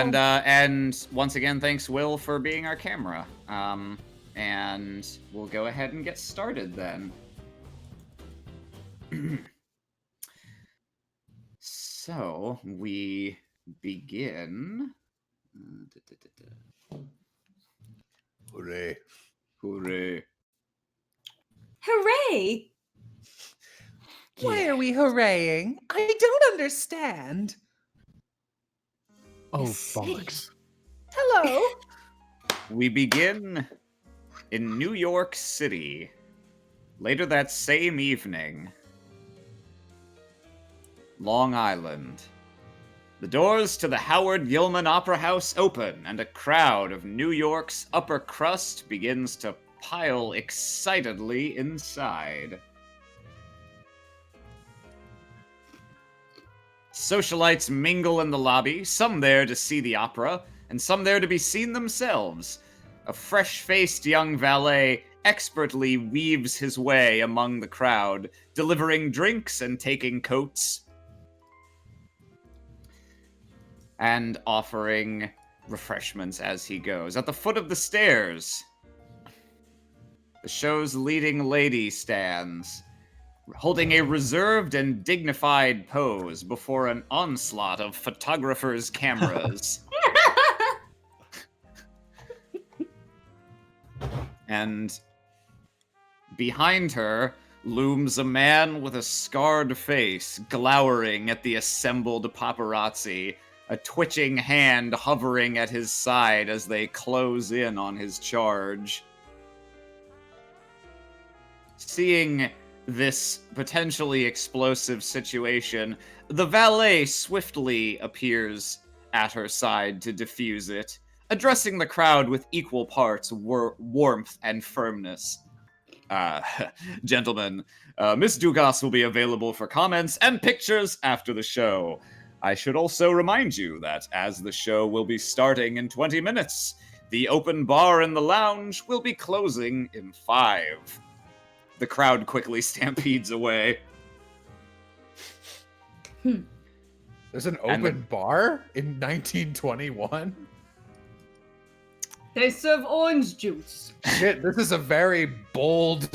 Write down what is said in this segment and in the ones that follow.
And once again, thanks, Will, for being our camera. And we'll go ahead and get started then. So we begin. Hooray. Hooray. Hooray! Why are we hooraying? I don't understand. Oh, City. bollocks. Hello. We begin in New York City. Later that same evening, Long Island. The doors to the Howard Gilman Opera House open, and a crowd of New York's upper crust begins to pile excitedly inside. Socialites mingle in the lobby, some there to see the opera, and some there to be seen themselves. A fresh-faced young valet expertly weaves his way among the crowd, delivering drinks and taking coats, and offering refreshments as he goes. At the foot of the stairs, the show's leading lady stands, holding a reserved and dignified pose before an onslaught of photographers' cameras. And behind her looms a man with a scarred face, glowering at the assembled paparazzi, a twitching hand hovering at his side as they close in on his charge. Seeing this potentially explosive situation, the valet swiftly appears at her side to defuse it, addressing the crowd with equal parts warmth and firmness. Gentlemen, Miss Dugas will be available for comments and pictures after the show. I should also remind you that as the show will be starting in 20 minutes, the open bar in the lounge will be closing in 5. The crowd quickly stampedes away. There's an open bar in 1921? They serve orange juice. Shit, this is a very bold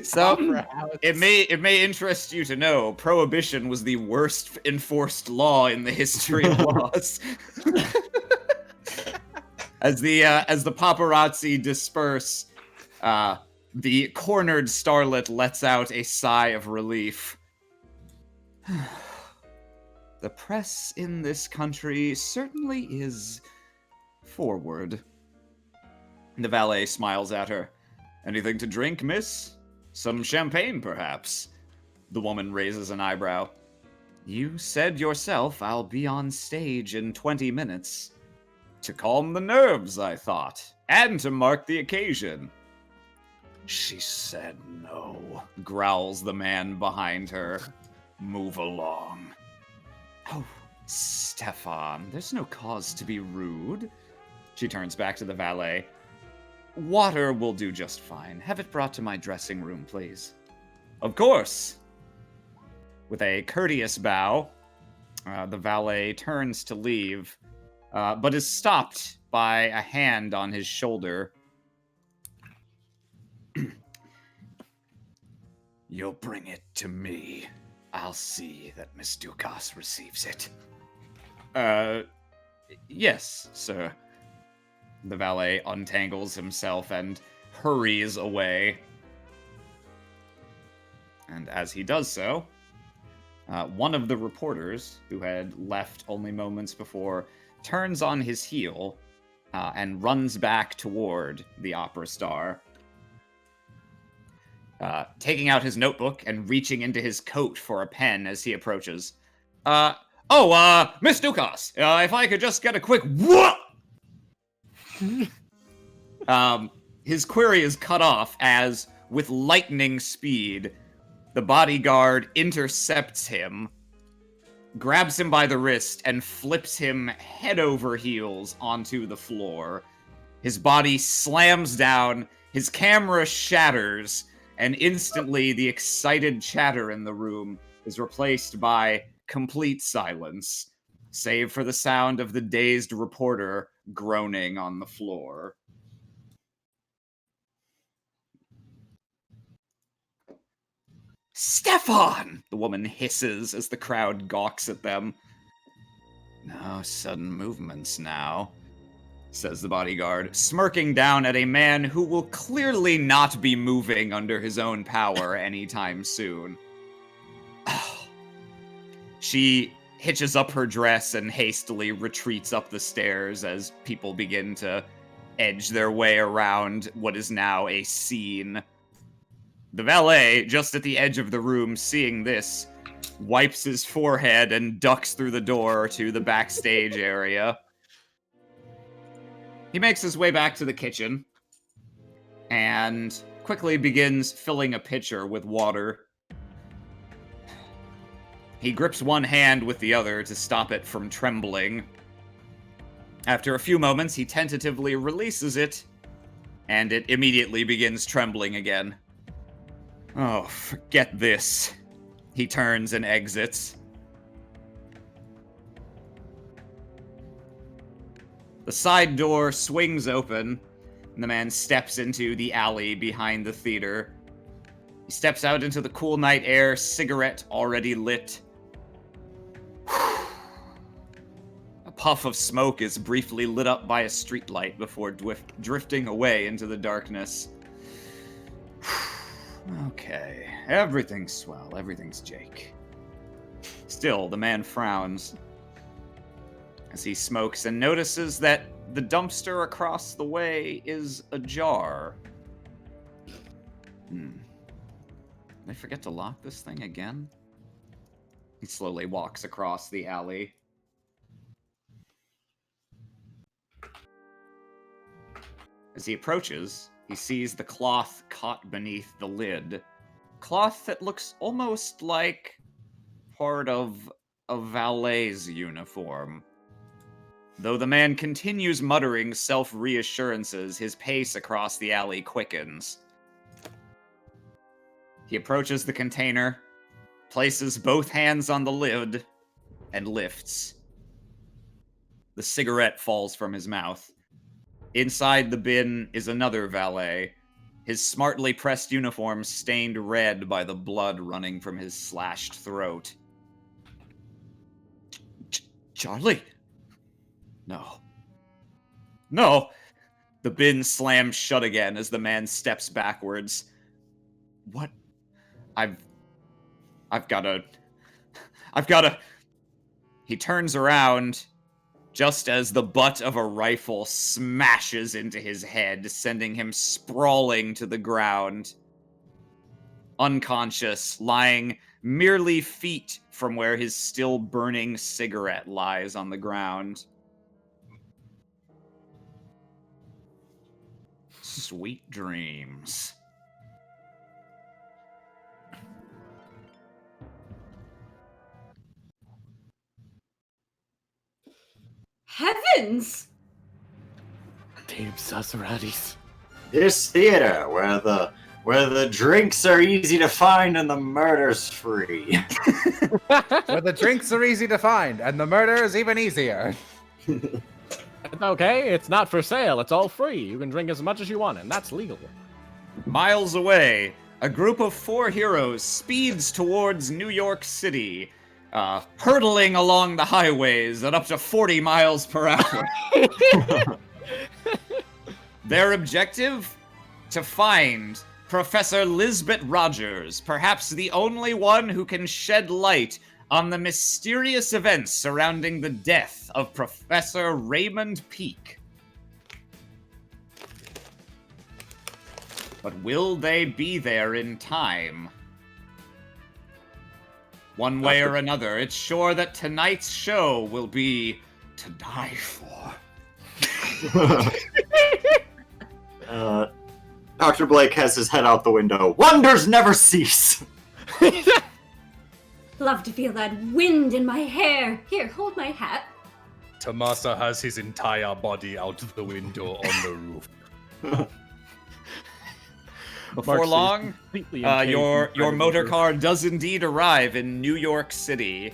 So, opera house. It may interest you to know, Prohibition was the worst enforced law in the history of laws. As the paparazzi disperse, the cornered starlet lets out a sigh of relief. The press in this country certainly is forward. The valet smiles at her. Anything to drink, miss? Some champagne, perhaps? The woman raises an eyebrow. You said yourself I'll be on stage in 20 minutes. To calm the nerves, I thought, and to mark the occasion. She said no, growls the man behind her. Move along. Oh, Stefan, there's no cause to be rude. She turns back to the valet. Water will do just fine. Have it brought to my dressing room, please. Of course. With a courteous bow, the valet turns to leave, but is stopped by a hand on his shoulder. You'll bring it to me. I'll see that Miss Dukas receives it. Yes, sir. The valet untangles himself and hurries away. And as he does so, one of the reporters, who had left only moments before, turns on his heel and runs back toward the opera star, taking out his notebook and reaching into his coat for a pen as he approaches. Miss Dukas, if I could just get a quick whoop! His query is cut off as, with lightning speed, the bodyguard intercepts him, grabs him by the wrist, and flips him head over heels onto the floor. His body slams down, his camera shatters, and instantly the excited chatter in the room is replaced by complete silence. save for the sound of the dazed reporter groaning on the floor. Stefan! The woman hisses as the crowd gawks at them. No sudden movements now, says the bodyguard, smirking down at a man who will clearly not be moving under his own power anytime soon. She hitches up her dress and hastily retreats up the stairs as people begin to edge their way around what is now a scene. The valet, just at the edge of the room, seeing this, wipes his forehead and ducks through the door to the backstage area. He makes his way back to the kitchen and quickly begins filling a pitcher with water. He grips one hand with the other to stop it from trembling. After a few moments, he tentatively releases it, and it immediately begins trembling again. Oh, forget this. He turns and exits. The side door swings open, and the man steps into the alley behind the theater. He steps out into the cool night air, cigarette already lit. A puff of smoke is briefly lit up by a streetlight before drifting away into the darkness. Okay, everything's swell, everything's Jake. Still, the man frowns as he smokes and notices that the dumpster across the way is ajar. Did I forget to lock this thing again? He slowly walks across the alley. As he approaches, he sees the cloth caught beneath the lid. Cloth that looks almost like part of a valet's uniform. Though the man continues muttering self-reassurances, his pace across the alley quickens. He approaches the container, places both hands on the lid, and lifts. The cigarette falls from his mouth. Inside the bin is another valet, his smartly pressed uniform stained red by the blood running from his slashed throat. Charlie? No. No! The bin slams shut again as the man steps backwards. What? I've gotta... He turns around just as the butt of a rifle smashes into his head, sending him sprawling to the ground. Unconscious, lying merely feet from where his still burning cigarette lies on the ground. Sweet dreams. Heavens! Damn Sasaradis. This theater, where the drinks are easy to find and the murder's free. Where the drinks are easy to find and the murder is even easier. It's okay, it's not for sale, it's all free. You can drink as much as you want, and that's legal. Miles away, a group of 4 heroes speeds towards New York City, hurtling along the highways at up to 40 miles per hour. Their objective? To find Professor Lisbeth Rogers, perhaps the only one who can shed light on the mysterious events surrounding the death of Professor Raymond Peake. But will they be there in time? One way or another, it's sure that tonight's show will be to die for. Dr. Blake has his head out the window. Wonders never cease! Love to feel that wind in my hair. Here, hold my hat. Tomasa has his entire body out the window on the roof. Before long, your motor car does indeed arrive in New York City.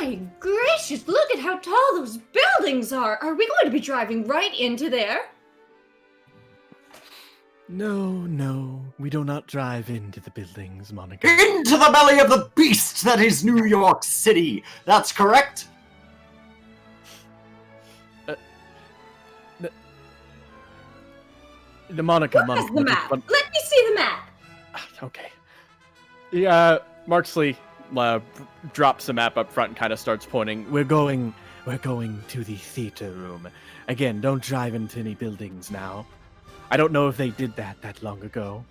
My gracious, look at how tall those buildings are! Are we going to be driving right into there? No, we do not drive into the buildings, Monica. Into the belly of the beast that is New York City. That's correct. The Monica. Who has the map? Let me see the map! Okay. Yeah, Marksley drops the map up front and kind of starts pointing. We're going to the theater room. Again, don't drive into any buildings now. I don't know if they did that long ago.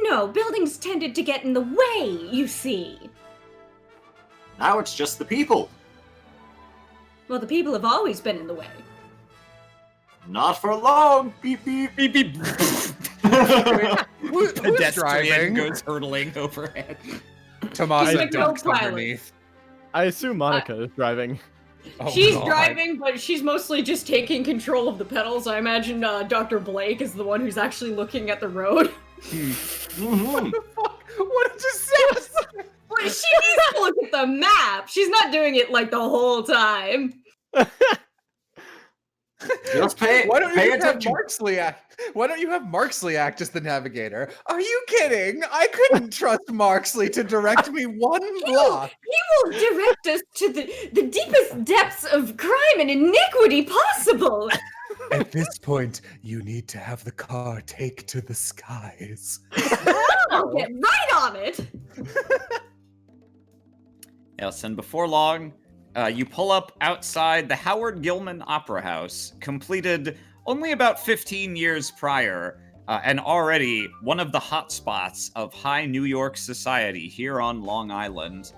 No, buildings tended to get in the way, you see. Now it's just the people. Well, the people have always been in the way. Not for long. Beep beep. Beep beep. Who's Pedestrian driving? goes hurtling overhead. Tomasa Like ducks co-pilot. underneath. I assume Monica is driving. Oh, She's God. driving, but she's mostly just taking control of the pedals. I imagine Dr. Blake is the one who's actually looking at the road. Mhm. What did you say? But she needs to look at the map. She's not doing it like the whole time. Just pay Why don't you have attention. Marksley act? Why don't you have Marksley act as the navigator? Are you kidding? I couldn't trust Marksley to direct me one block. He will direct us to the deepest depths of crime and iniquity possible. At this point, you need to have the car take to the skies. I'll get right on it. Yes, and before long, you pull up outside the Howard Gilman Opera House, completed only about 15 years prior, and already one of the hotspots of high New York society here on Long Island.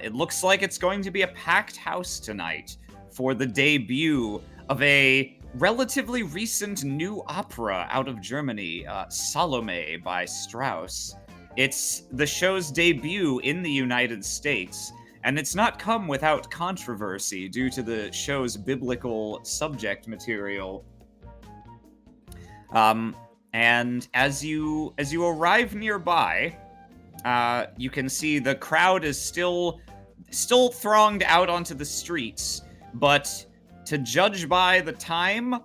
It looks like it's going to be a packed house tonight for the debut of a relatively recent new opera out of Germany, Salome by Strauss. It's the show's debut in the United States, and it's not come without controversy due to the show's biblical subject material. And as you arrive nearby, you can see the crowd is still thronged out onto the streets, but to judge by the time, the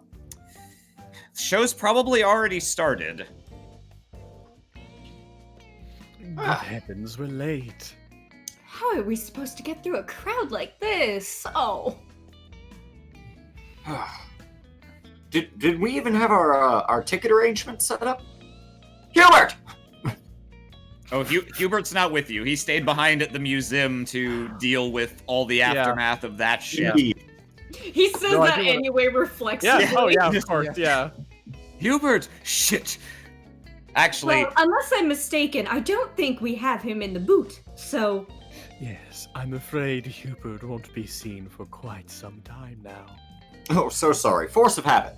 show's probably already started. Good heavens, we're late. How are we supposed to get through a crowd like this? Oh. Did we even have our ticket arrangement set up? Hubert! Oh, Hubert's not with you. He stayed behind at the museum to deal with all the aftermath of that shit. He says No, I that do wanna- anyway, reflexively. Yeah, oh yeah, of course, yeah. Hubert! Shit! Actually, Well, unless I'm mistaken, I don't think we have him in the boot. So, Yes, I'm afraid Hubert won't be seen for quite some time now. Oh, so sorry. Force of habit.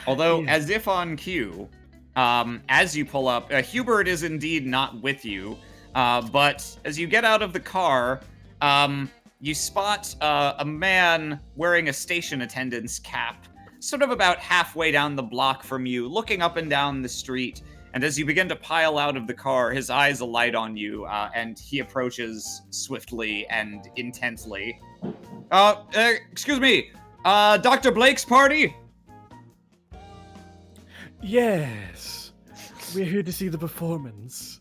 although, Yeah. as if on cue, as you pull up, Hubert is indeed not with you, but as you get out of the car, you spot a man wearing a station attendant's cap, sort of about halfway down the block from you, looking up and down the street. And as you begin to pile out of the car, his eyes alight on you, and he approaches swiftly and intently. Excuse me, Dr. Blake's party? Yes, we're here to see the performance.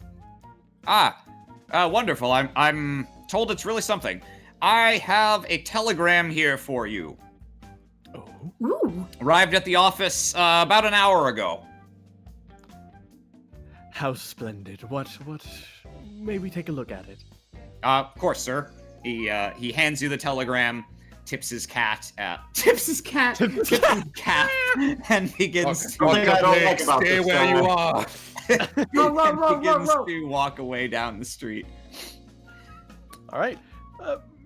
Wonderful. I'm told it's really something. I have a telegram here for you. Oh, ooh. Arrived at the office about an hour ago. how splendid. What, may we take a look at it? Of course, sir. He hands you the telegram, tips his cat, tips his cap, and begins One thing I don't like about Stay this where guy. you are. begins to walk away down the street. All right.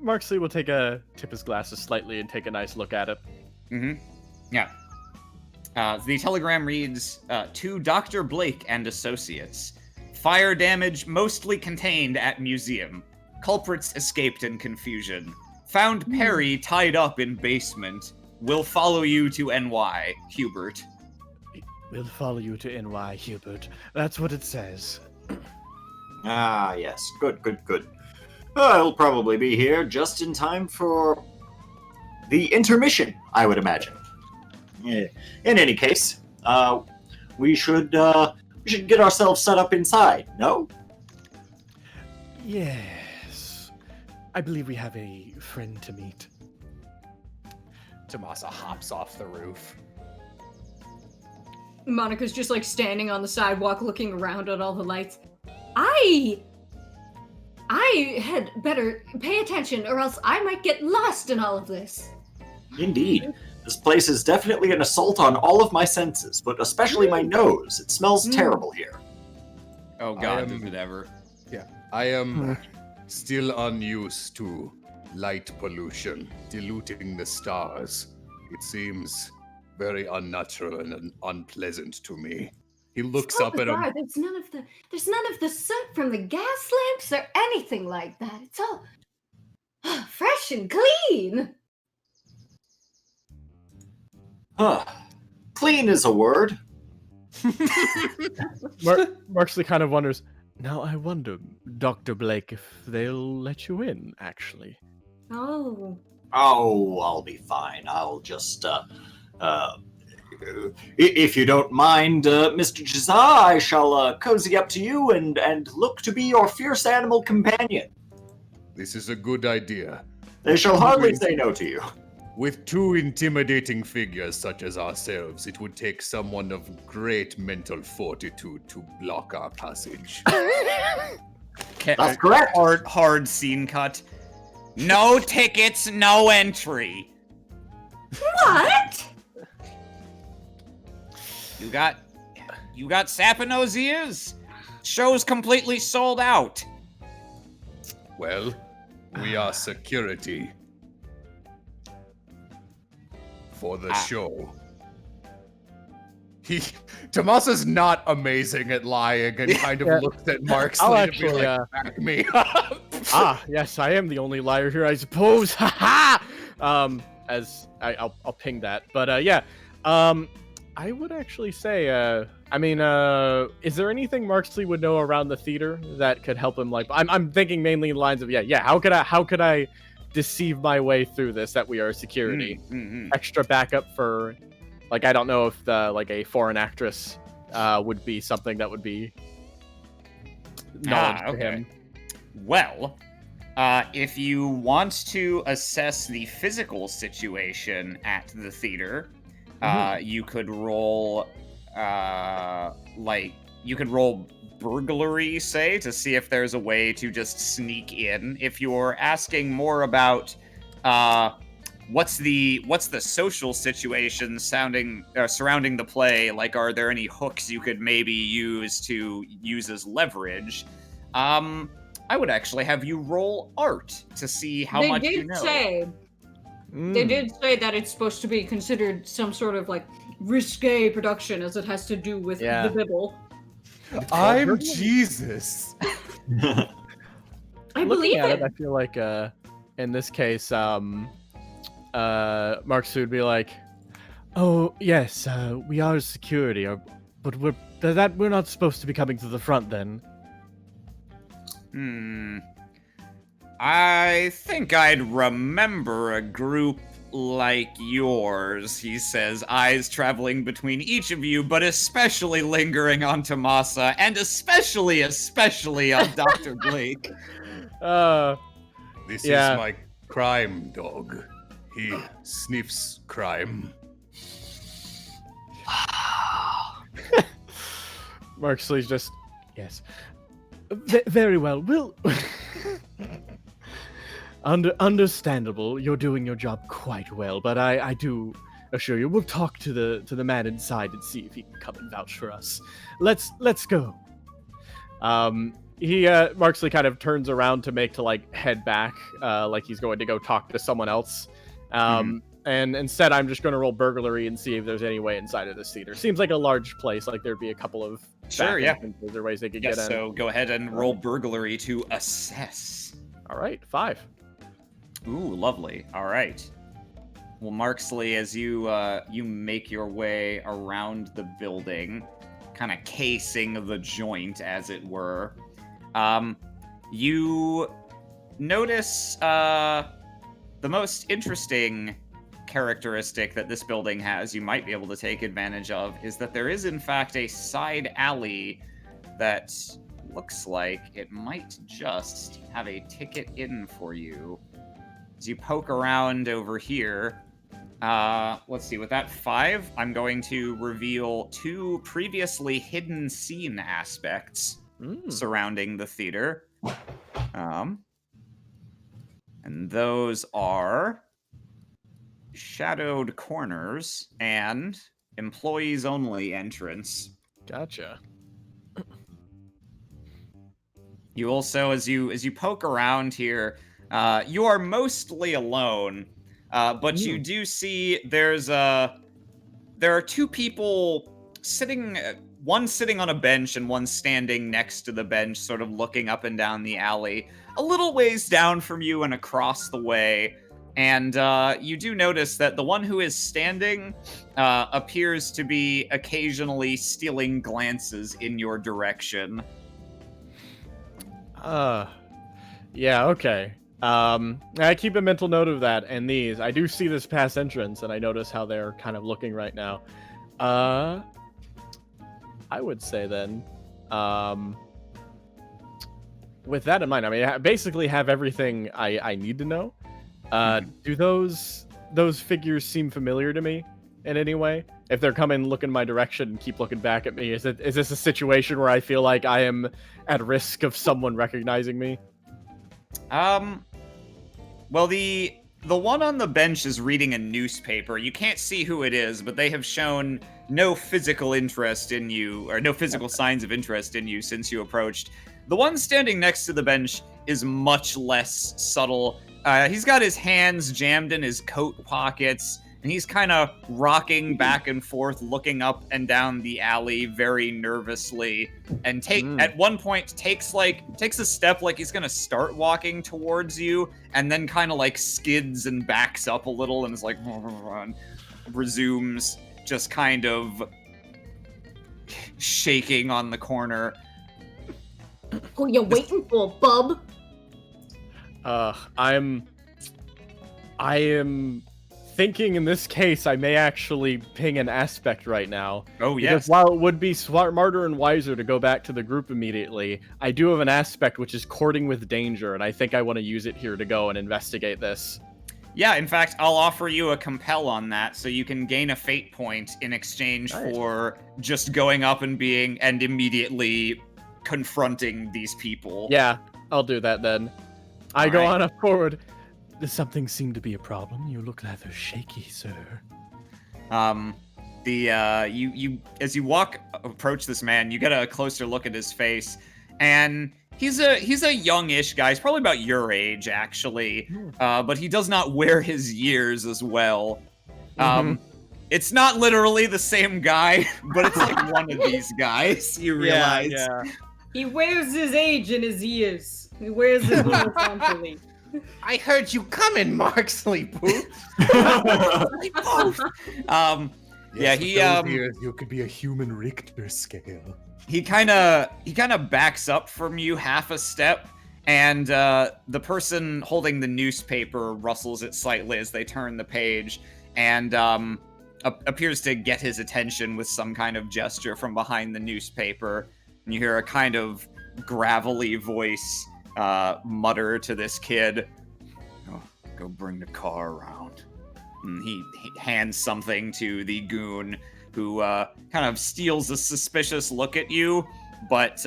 Marksley will tip his glasses slightly and take a nice look at it. Mm-hmm. Yeah. The telegram reads, to Dr. Blake and Associates. Fire damage mostly contained at museum. Culprits escaped in confusion. Found Perry tied up in basement. Will follow you to NY, Hubert. We'll follow you to NY, Hubert. That's what it says. Ah, yes. Good. I'll probably be here just in time for the intermission, I would imagine. In any case, we should get ourselves set up inside, no? Yes. I believe we have a friend to meet. Tomasa hops off the roof. Monica's just like standing on the sidewalk looking around at all the lights. I had better pay attention or else I might get lost in all of this. Indeed. This place is definitely an assault on all of my senses, but especially my nose. It smells terrible here. Oh God, does it ever? I am still unused to light pollution, diluting the stars. It seems very unnatural and unpleasant to me. He looks up at him. There's none of the soot from the gas lamps or anything like that. It's all fresh and clean. Huh. Clean is a word. Marksley kind of wonders, now I wonder, Dr. Blake, if they'll let you in, actually. Oh. Oh, I'll be fine. I'll just, if you don't mind, Mr. Jazza, I shall cozy up to you and look to be your fierce animal companion. This is a good idea. They shall hardly say no to you. With two intimidating figures such as ourselves, it would take someone of great mental fortitude to block our passage. That's correct. Hard scene cut. No tickets, no entry. What? You got sap in those ears? Show's completely sold out. Well, we are security for the show. Tomasa's not amazing at lying and kind of looks at Marksley to be like, back me up. Yes, I am the only liar here, I suppose. Ha ha! I'll ping that. But I would actually say, is there anything Marksley would know around the theater that could help him? Like, I'm thinking mainly in lines of, how could I deceive my way through this, that we are security? Extra backup for, like, I don't know if a foreign actress would be something that would be knowledge to him. Well, if you want to assess the physical situation at the theater, you could roll, burglary, say, to see if there's a way to just sneak in. If you're asking more about, what's the social situation surrounding the play, like, are there any hooks you could maybe use as leverage? I would actually have you roll art to see how much you know. They did say that it's supposed to be considered some sort of like risque production, as it has to do with the Bible. I'm Jesus. I believe it. I feel like in this case, Mark would be like, "Oh yes, we are security, but we're not supposed to be coming to the front then." I think I'd remember a group like yours, he says, eyes traveling between each of you, but especially lingering on Tomasa, and especially on Dr. Blake. This is my crime dog. He sniffs crime. Marksley's just, yes. Very well. We'll... Understandable. You're doing your job quite well, but I do assure you, we'll talk to the man inside and see if he can come and vouch for us. Let's go. Marksley kind of turns around to head back, like he's going to go talk to someone else. And instead, I'm just going to roll burglary and see if there's any way inside of this theater. Seems like a large place. Like there'd be a couple of there ways they could get in. So go ahead and roll burglary to assess. All right, 5. Ooh, lovely. All right. Well, Marksley, as you make your way around the building, kind of casing the joint, as it were, you notice the most interesting characteristic that this building has you might be able to take advantage of is that there is in fact a side alley that looks like it might just have a ticket in for you. As you poke around over here, let's see, with that 5, I'm going to reveal 2 previously hidden scene aspects surrounding the theater. And those are shadowed corners and employees only entrance. Gotcha. You also, as you poke around here, you are mostly alone, but you do see there are 2 people sitting, one sitting on a bench and one standing next to the bench, sort of looking up and down the alley, a little ways down from you and across the way. And you do notice that the one who is standing appears to be occasionally stealing glances in your direction. Yeah, okay. I keep a mental note of that, and these. I do see this past entrance, and I notice how they're kind of looking right now. I would say then, with that in mind, I mean, I basically have everything I need to know. Do those figures seem familiar to me in any way? If they're coming looking my direction and keep looking back at me, is this a situation where I feel like I am at risk of someone recognizing me? Well, the one on the bench is reading a newspaper. You can't see who it is, but they have shown no physical interest in you, or no physical signs of interest in you since you approached. The one standing next to the bench is much less subtle. He's got his hands jammed in his coat pockets, and he's kind of rocking back and forth, looking up and down the alley very nervously. And at one point takes a step like he's gonna start walking towards you, and then kind of like skids and backs up a little and is like, and resumes just kind of shaking on the corner. Who you waiting for, bub? I am thinking in this case I may actually ping an aspect right now. Oh, yes. Because while it would be smarter and wiser to go back to the group immediately, I do have an aspect which is courting with danger, and I think I want to use it here to go and investigate this. Yeah, in fact, I'll offer you a compel on that, so you can gain a fate point in exchange for just going up and immediately confronting these people. Yeah, I'll do that then. I go on up forward. Does something seem to be a problem? You look rather shaky, sir. You as you approach this man, you get a closer look at his face, and he's a youngish guy. He's probably about your age, actually, but he does not wear his years as well. It's not literally the same guy, but it's like one of these guys. You realize? Yeah. He wears his age in his ears. He wears it horizontally. I heard you coming, Marksley Booth. You could be a human Richter scale. He kind of backs up from you half a step, and the person holding the newspaper rustles it slightly as they turn the page, and appears to get his attention with some kind of gesture from behind the newspaper. And you hear a kind of gravelly voice mutter to this kid, "Oh, go bring the car around." And he hands something to the goon, who kind of steals a suspicious look at you, but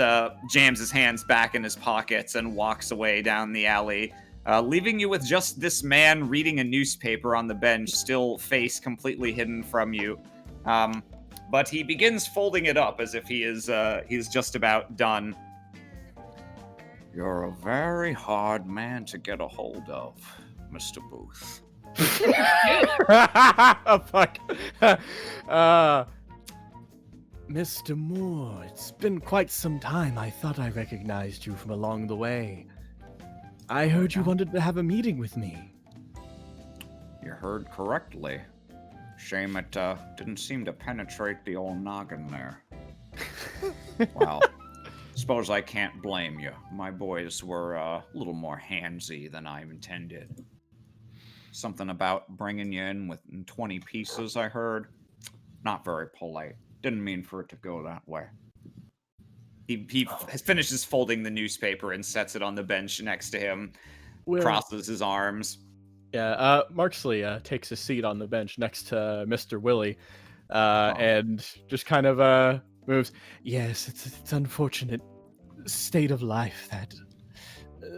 jams his hands back in his pockets and walks away down the alley, leaving you with just this man reading a newspaper on the bench, still face completely hidden from you. But he begins folding it up as if he's just about done. "You're a very hard man to get a hold of, Mr. Booth." Oh, fuck. Mr. Moore, it's been quite some time. I thought I recognized you from along the way. I heard you wanted to have a meeting with me. You heard correctly. Shame it didn't seem to penetrate the old noggin there. Well, Suppose I can't blame you. My boys were a little more handsy than I intended. Something about bringing you in with 20 pieces, I heard. Not very polite. Didn't mean for it to go that way. He finishes folding the newspaper and sets it on the bench next to him, crosses his arms. Yeah, Marksley takes a seat on the bench next to Mr. Willie, and just kind of moves. Yes, it's unfortunate state of life that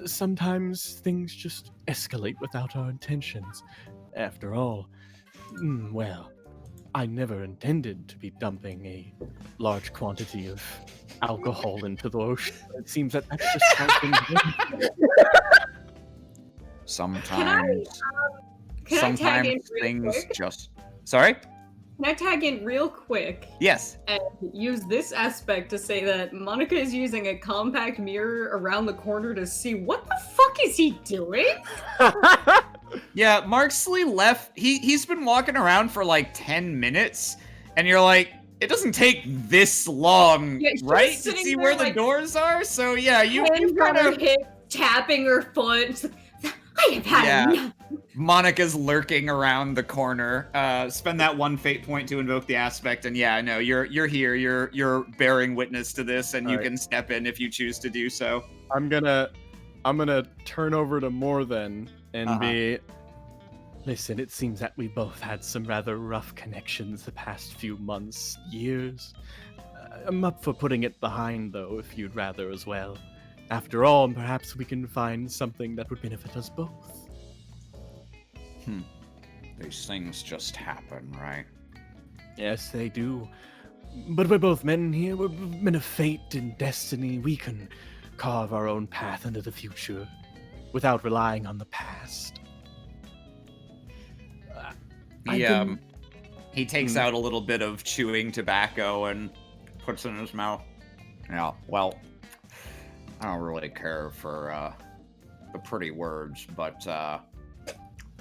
sometimes things just escalate without our intentions. After all, well, I never intended to be dumping a large quantity of alcohol into the ocean. It seems that that's just how things work. Sometimes, Can I tag in real things quick? just. Sorry? Can I tag in real quick Yes. and use this aspect to say that Monica is using a compact mirror around the corner to see what the fuck is he doing? Yeah, Marksley left. He's been walking around for like 10 minutes, and you're like, it doesn't take this long, Yeah, she's right, to sitting see there, where the like, doors are? So yeah, you Hands kind on her of. hip, tapping her foot. I have had Yeah. enough. Monica's lurking around the corner. Spend that one fate point to invoke the aspect, and yeah, no, you're here. You're bearing witness to this, and you Alright. can step in if you choose to do so. I'm gonna turn over to Morthen and be. Listen, it seems that we both had some rather rough connections the past few months, years. I'm up for putting it behind, though, if you'd rather as well. After all, perhaps we can find something that would benefit us both. These things just happen, right? Yes, they do. But we're both men here. We're men of fate and destiny. We can carve our own path into the future without relying on the past. He takes out a little bit of chewing tobacco and puts it in his mouth. Yeah, well, I don't really care for the pretty words, but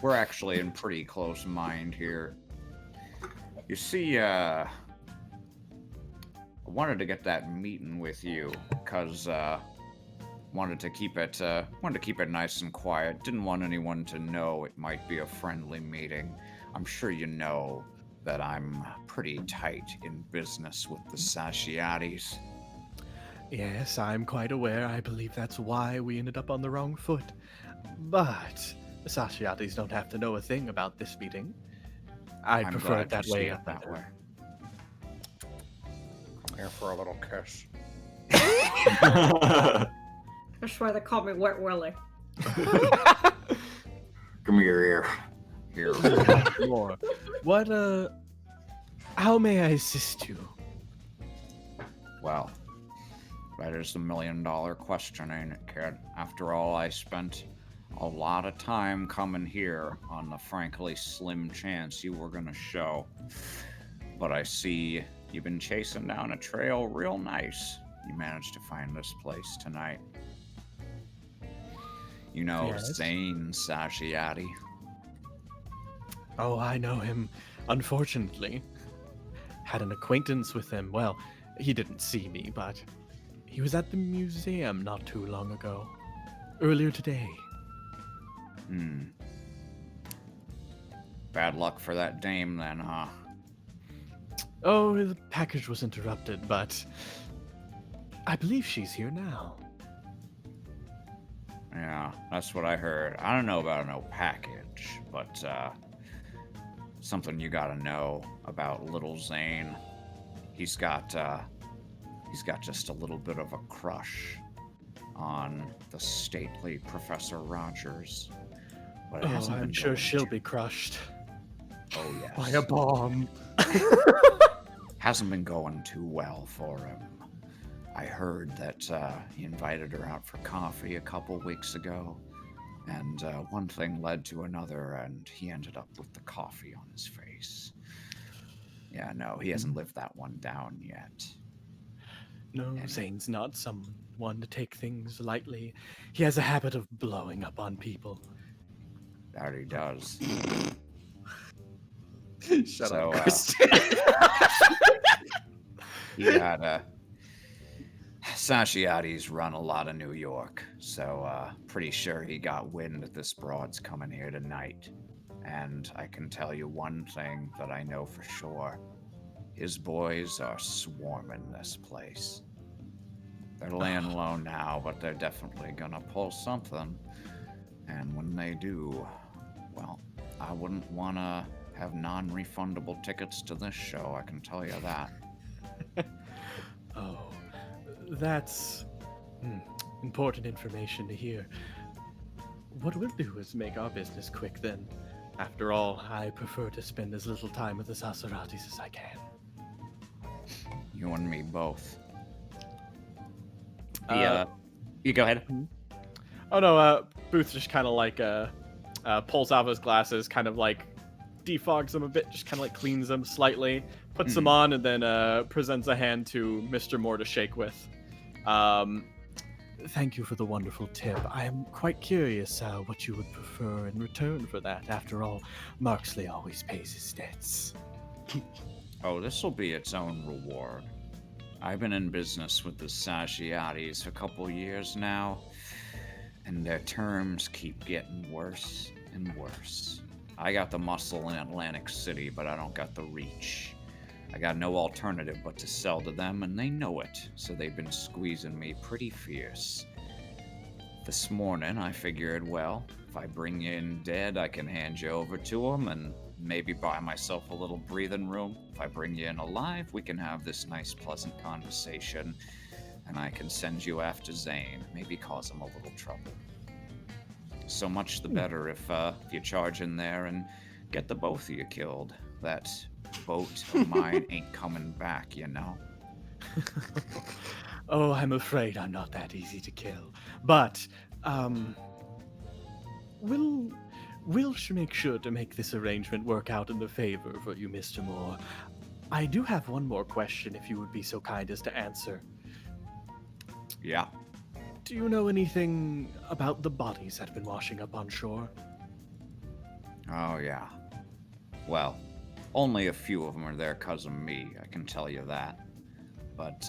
we're actually in pretty close mind here. You see, I wanted to get that meeting with you because wanted to keep it nice and quiet. Didn't want anyone to know it might be a friendly meeting. I'm sure you know that I'm pretty tight in business with the Sashiatis. Yes, I'm quite aware. I believe that's why we ended up on the wrong foot. But the Sashiatis don't have to know a thing about this meeting. I'd I'm prefer glad it that you see way. it that way. Come here for a little kiss. That's why they call me Wet Willie. Come here. Here. More. What, how may I assist you? Well, that is the $1 million question, ain't it, kid? After all, I spent a lot of time coming here on the frankly slim chance you were gonna show. But I see you've been chasing down a trail real nice. You managed to find this place tonight. You know, Yes. Zane Sashiati. Oh, I know him. Unfortunately, had an acquaintance with him. Well, he didn't see me, but he was at the museum not too long ago. Earlier today. Bad luck for that dame then, huh? Oh, the package was interrupted, but I believe she's here now. Yeah, that's what I heard. I don't know about no package, but something you gotta know about little Zane. He's got just a little bit of a crush on the stately Professor Rogers. But it Oh, hasn't I'm been sure going she'll too- be crushed Oh yes. by a bomb. Hasn't been going too well for him. I heard that he invited her out for coffee a couple weeks ago, and one thing led to another, and he ended up with the coffee on his face. Yeah, no, he hasn't lived that one down yet. No, Zane's not someone to take things lightly. He has a habit of blowing up on people. That he does. Shut So, up, Kristen. He had Sashiati's run a lot of New York, so pretty sure he got wind that this broad's coming here tonight. And I can tell you one thing that I know for sure. His boys are swarming this place. They're laying low now, but they're definitely gonna pull something. And when they do, well, I wouldn't want to have non-refundable tickets to this show, I can tell you that. Oh, that's important information to hear. What we'll do is make our business quick then. After all, I prefer to spend as little time with the Sasaratis as I can. You and me both. You go ahead. Oh no, Booth just kind of like pulls out his glasses, kind of like defogs them a bit, just kind of like cleans them slightly, puts them on, and then presents a hand to Mr. Moore to shake with. Thank you for the wonderful tip. I am quite curious what you would prefer in return for that. After all, Marksley always pays his debts. Oh, this will be its own reward. I've been in business with the Sashiatis for a couple years now, and their terms keep getting worse and worse. I got the muscle in Atlantic City, but I don't got the reach. I got no alternative but to sell to them, and they know it, so they've been squeezing me pretty fierce. This morning, I figured, well, if I bring you in dead, I can hand you over to them and maybe buy myself a little breathing room. If I bring you in alive, we can have this nice, pleasant conversation, and I can send you after Zane, maybe cause him a little trouble. So much the better if you charge in there and get the both of you killed. That boat of mine ain't coming back, you know? Oh, I'm afraid I'm not that easy to kill. But, we'll make sure to make this arrangement work out in the favor for you, Mr. Moore. I do have one more question, if you would be so kind as to answer. Yeah. Do you know anything about the bodies that have been washing up on shore? Oh, yeah. Well, only a few of them are there 'cause of me, I can tell you that. But,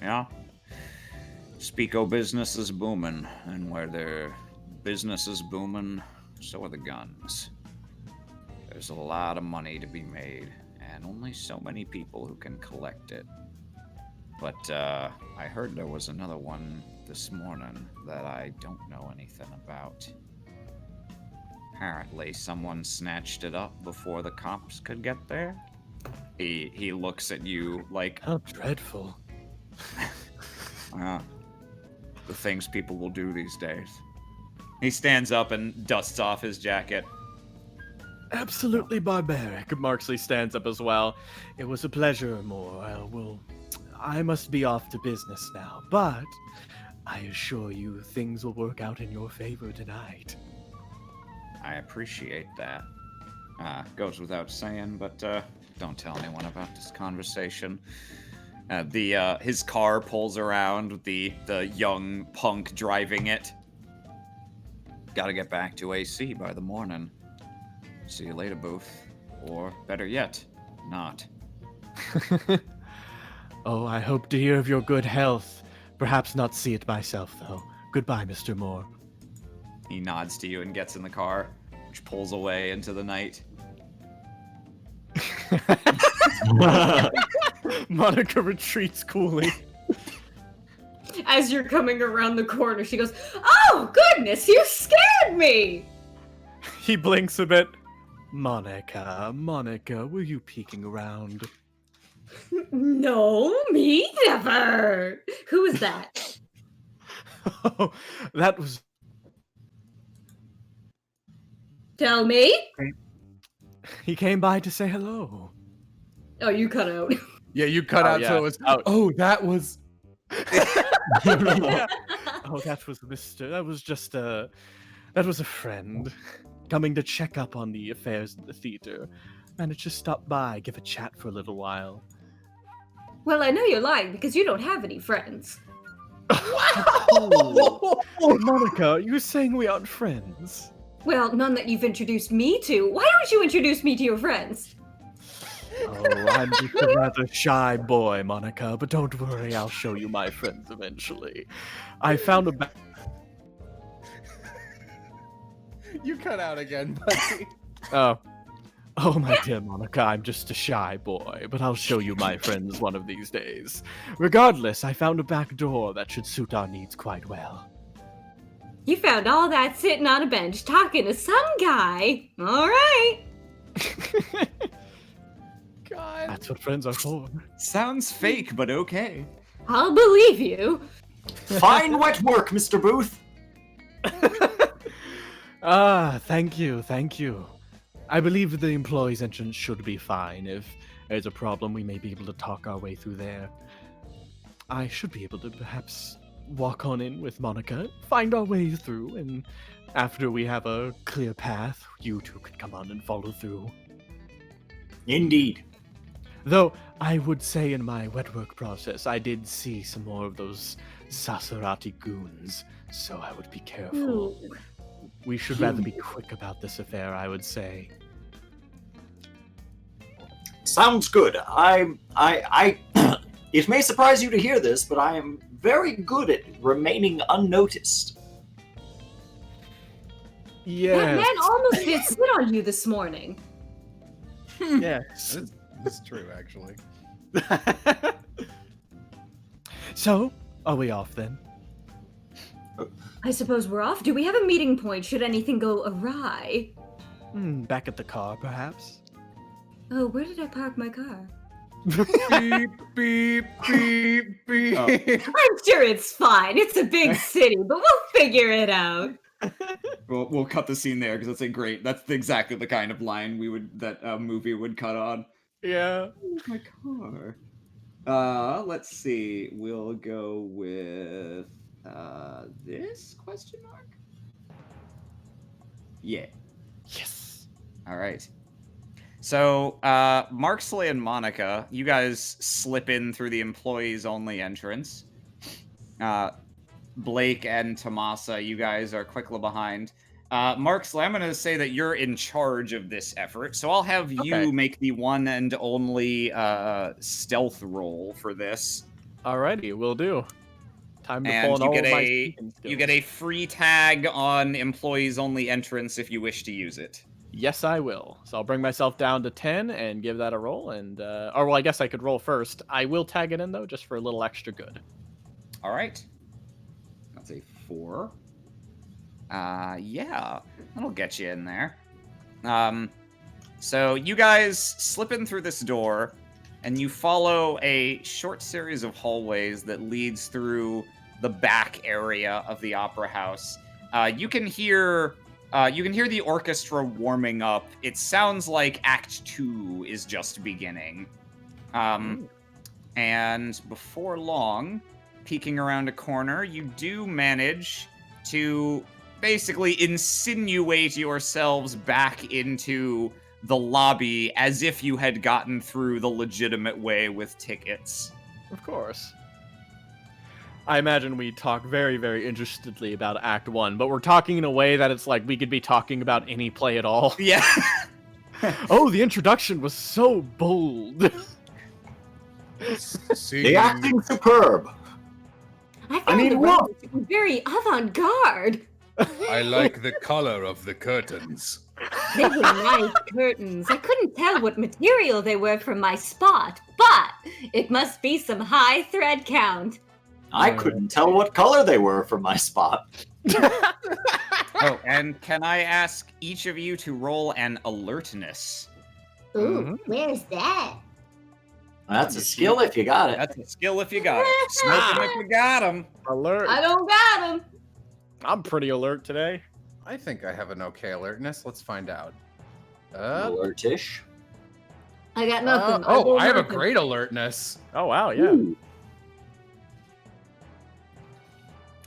yeah. Speako business is booming, and where their business is booming, so are the guns. There's a lot of money to be made, and only so many people who can collect it. But, I heard there was another one this morning that I don't know anything about. Apparently, someone snatched it up before the cops could get there. He looks at you like... How dreadful. The things people will do these days. He stands up and dusts off his jacket. Absolutely barbaric. Marksley stands up as well. It was a pleasure, Moore. I must be off to business now, but I assure you things will work out in your favor tonight. I appreciate that. Goes without saying, but don't tell anyone about this conversation. His car pulls around with the young punk driving it. Gotta get back to AC by the morning. See you later, Booth. Or better yet, not. Oh, I hope to hear of your good health. Perhaps not see it myself, though. Goodbye, Mr. Moore. He nods to you and gets in the car, which pulls away into the night. Monica retreats coolly. As you're coming around the corner, she goes, "Oh, goodness, you scared me!" He blinks a bit. Monica, were you peeking around? No, me never. Who is that? Oh, that was... Tell me. He came by to say hello. Oh, you cut out. Yeah, you cut out, yeah. so it was. Out. Oh, that was. Yeah. Oh, that was Mr. That was just that was a friend coming to check up on the affairs of the theater. Managed to stop by, give a chat for a little while. Well, I know you're lying because you don't have any friends. Oh, Monica, you're saying we aren't friends? Well, none that you've introduced me to. Why don't you introduce me to your friends? Oh, I'm just a rather shy boy, Monica, but don't worry, I'll show you my friends eventually. I found a You cut out again, buddy. Oh, my dear Monica, I'm just a shy boy, but I'll show you my friends one of these days. Regardless, I found a back door that should suit our needs quite well. You found all that sitting on a bench talking to some guy. All right. God. That's what friends are for. Sounds fake, but okay. I'll believe you. Fine wet work, Mr. Booth. Thank you. I believe the employee's entrance should be fine. If there's a problem, we may be able to talk our way through there. I should be able to perhaps walk on in with Monica, find our way through, and after we have a clear path, you two can come on and follow through. Indeed. Though, I would say in my wet work process, I did see some more of those Sasarati goons, so I would be careful. Ooh. We should rather be quick about this affair, I would say. Sounds good. It may surprise you to hear this, but I am very good at remaining unnoticed. That Yes. man almost did sit on you this morning. Yes. That's true, actually. So, are we off then? I suppose we're off. Do we have a meeting point should anything go awry? Back at the car, perhaps? Oh, where did I park my car? Beep, beep, beep, beep. Oh. I'm sure it's fine. It's a big city, but we'll figure it out. We'll cut the scene there because that's exactly the kind of line that a movie would cut on. Yeah. Where's my car? Let's see. We'll go with this question mark? Yeah. Yes. All right. So, Marksley and Monica, you guys slip in through the employees-only entrance. Blake and Tomasa, you guys are quickly behind. Marksley, I'm going to say that you're in charge of this effort, so I'll have you make the one and only stealth roll for this. Alrighty, will do. Time to And pull in you all get of my a speaking skills. you get a free tag on employees-only entrance if you wish to use it. Yes, I will. So I'll bring myself down to 10 and give that a roll. And I guess I could roll first. I will tag it in though, just for a little extra good. All right. That's a 4. Yeah, that'll get you in there. So you guys slip in through this door, and you follow a short series of hallways that leads through the back area of the opera house. You can hear the orchestra warming up. It sounds like Act 2 is just beginning. And before long, peeking around a corner, you do manage to basically insinuate yourselves back into the lobby as if you had gotten through the legitimate way with tickets. Of course. I imagine we talk very, very interestedly about Act 1, but we're talking in a way that it's like we could be talking about any play at all. Yeah. Oh, the introduction was so bold. The acting superb. I mean, the what? room to be very avant-garde. I like the color of the curtains. They were nice curtains. I couldn't tell what material they were from my spot, but it must be some high thread count. I couldn't tell what color they were from my spot. Oh, and can I ask each of you to roll an alertness? Ooh, where's that? That's a skill if you got it. That's a skill if you got it. Smoke 'em if you got 'em. Alert. I don't got them. I'm pretty alert today. I think I have an okay alertness. Let's find out. Alertish. I got nothing. I have a nothing. great alertness. Oh, wow, yeah. Ooh.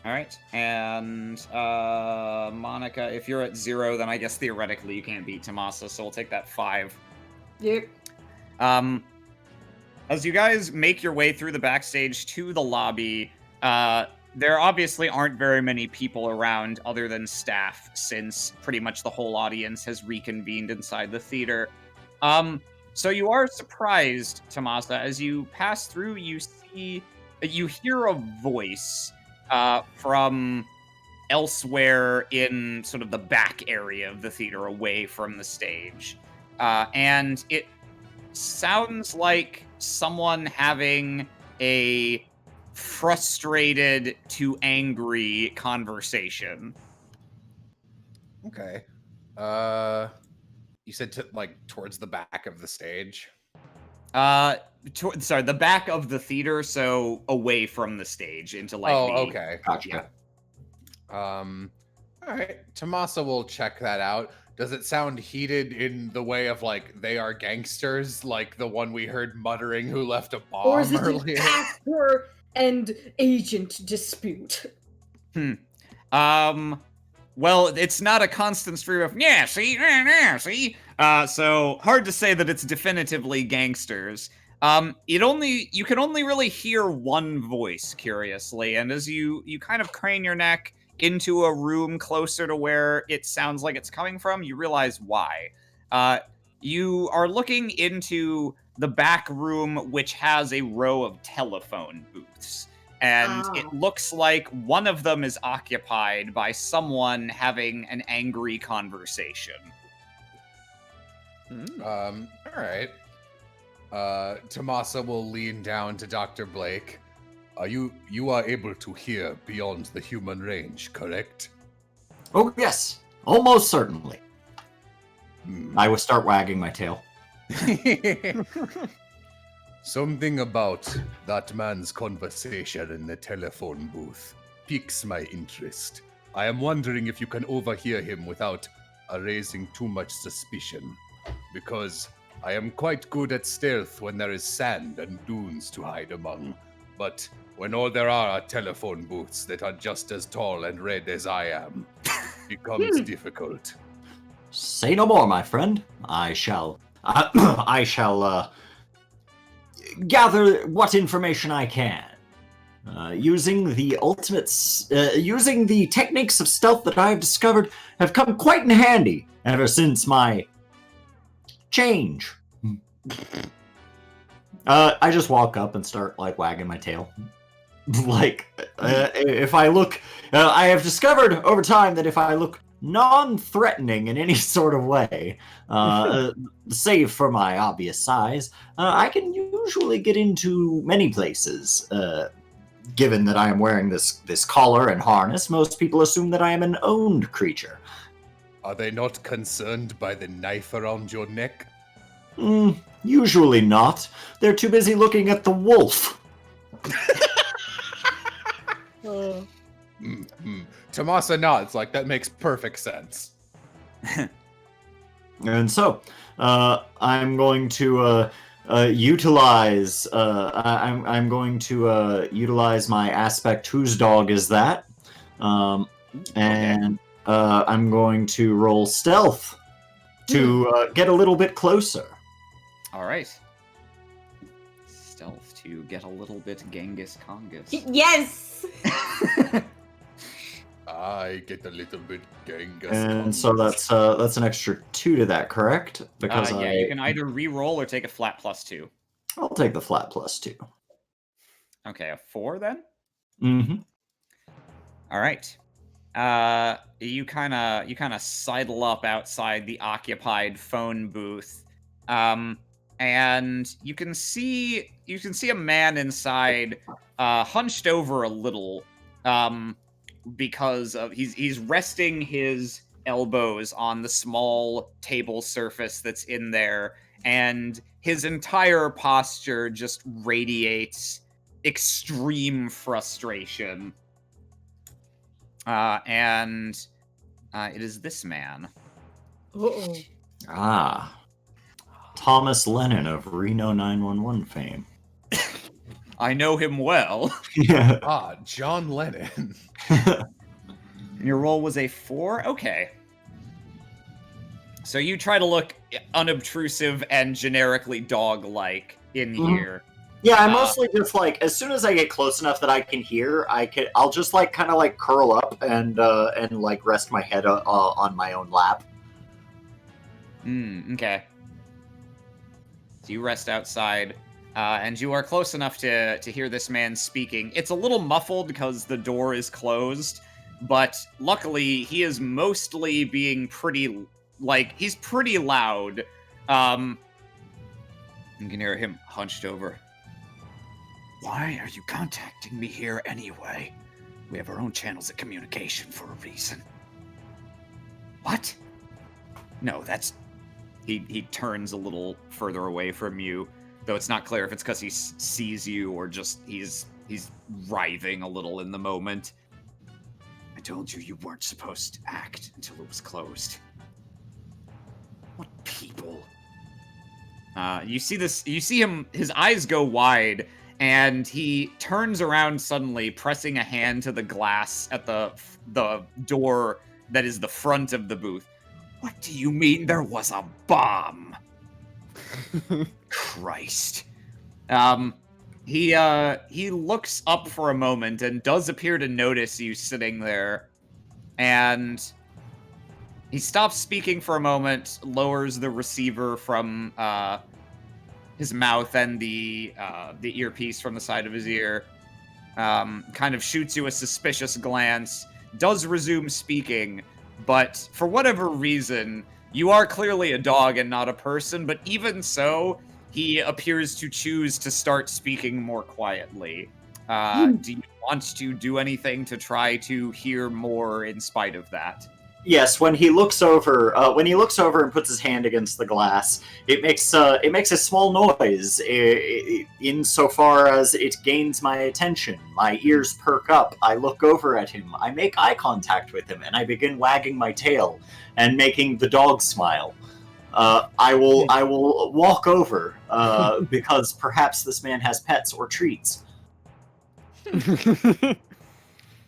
All right, and Monica, if you're at 0, then I guess theoretically you can't beat Tomasa, so we'll take that 5. Yep. As you guys make your way through the backstage to the lobby, there obviously aren't very many people around other than staff, since pretty much the whole audience has reconvened inside the theater. So you are surprised, Tomasa, as you pass through. You hear a voice from elsewhere in sort of the back area of the theater, away from the stage, and it sounds like someone having a frustrated to angry conversation. Okay. You said towards the back of the stage. Sorry, the back of the theater, so away from the stage into okay. Gotcha. Yeah. All right. Tomasa will check that out. Does it sound heated in the way of they are gangsters, like the one we heard muttering who left a bomb Or is it earlier? an actor and agent dispute? Well, it's not a constant stream of see. So hard to say that it's definitively gangsters. You can only really hear one voice, curiously, and as you kind of crane your neck into a room closer to where it sounds like it's coming from, you realize why. You are looking into the back room, which has a row of telephone booths. And it looks like one of them is occupied by someone having an angry conversation. All right. Tomasa will lean down to Dr. Blake. You are able to hear beyond the human range, correct? Oh, yes. Almost certainly. I will start wagging my tail. Something about that man's conversation in the telephone booth piques my interest. I am wondering if you can overhear him without raising too much suspicion, because I am quite good at stealth when there is sand and dunes to hide among, but when all there are telephone booths that are just as tall and red as I am, it becomes difficult. Say no more, my friend. I shall gather what information I can. Using the techniques of stealth that I have discovered have come quite in handy ever since my change. I just walk up and start wagging my tail. If I look, I have discovered over time that if I look non-threatening in any sort of way, save for my obvious size, I can usually get into many places. Given that I am wearing this collar and harness, most people assume that I am an owned creature. Are they not concerned by the knife around your neck? Usually not. They're too busy looking at the wolf. Tomasa nods, that makes perfect sense. And so, I'm going to utilize. I'm going to utilize my aspect. Whose dog is that? And I'm going to roll stealth to get a little bit closer. All right. Stealth to get a little bit Genghis Kongus. Yes! I get a little bit Genghis. And so that's an extra 2 to that, correct? Because you can either re-roll or take a flat +2. I'll take the flat +2. Okay, a 4 then? Mm-hmm. All right. You kind of sidle up outside the occupied phone booth, and you can see a man inside, hunched over a little, because of he's resting his elbows on the small table surface that's in there, and his entire posture just radiates extreme frustration. And it is this man. Uh-oh. Ah. Thomas Lennon of Reno 911 fame. I know him well. Yeah. John Lennon. Your roll was a 4? Okay. So you try to look unobtrusive and generically dog-like in here. Yeah, I mostly just as soon as I get close enough that I can hear, I'll just kind of curl up and rest my head on my own lap. Okay. So you rest outside, and you are close enough to hear this man speaking. It's a little muffled because the door is closed, but luckily he is mostly being pretty, he's pretty loud. You can hear him hunched over. Why are you contacting me here anyway? We have our own channels of communication for a reason. What? No, that's... He turns a little further away from you, though it's not clear if it's because he sees you or just he's writhing a little in the moment. I told you you weren't supposed to act until it was closed. What people? You see him, his eyes go wide, and he turns around suddenly, pressing a hand to the glass at the door that is the front of the booth. What do you mean there was a bomb? Christ. He looks up for a moment and does appear to notice you sitting there, and he stops speaking for a moment, lowers the receiver from his mouth and the earpiece from the side of his ear, kind of shoots you a suspicious glance, does resume speaking, but for whatever reason, you are clearly a dog and not a person, but even so, he appears to choose to start speaking more quietly. Do you want to do anything to try to hear more in spite of that? Yes, when he looks over and puts his hand against the glass, it makes a small noise. Insofar as it gains my attention, my ears perk up. I look over at him. I make eye contact with him, and I begin wagging my tail and making the dog smile. I will walk over because perhaps this man has pets or treats.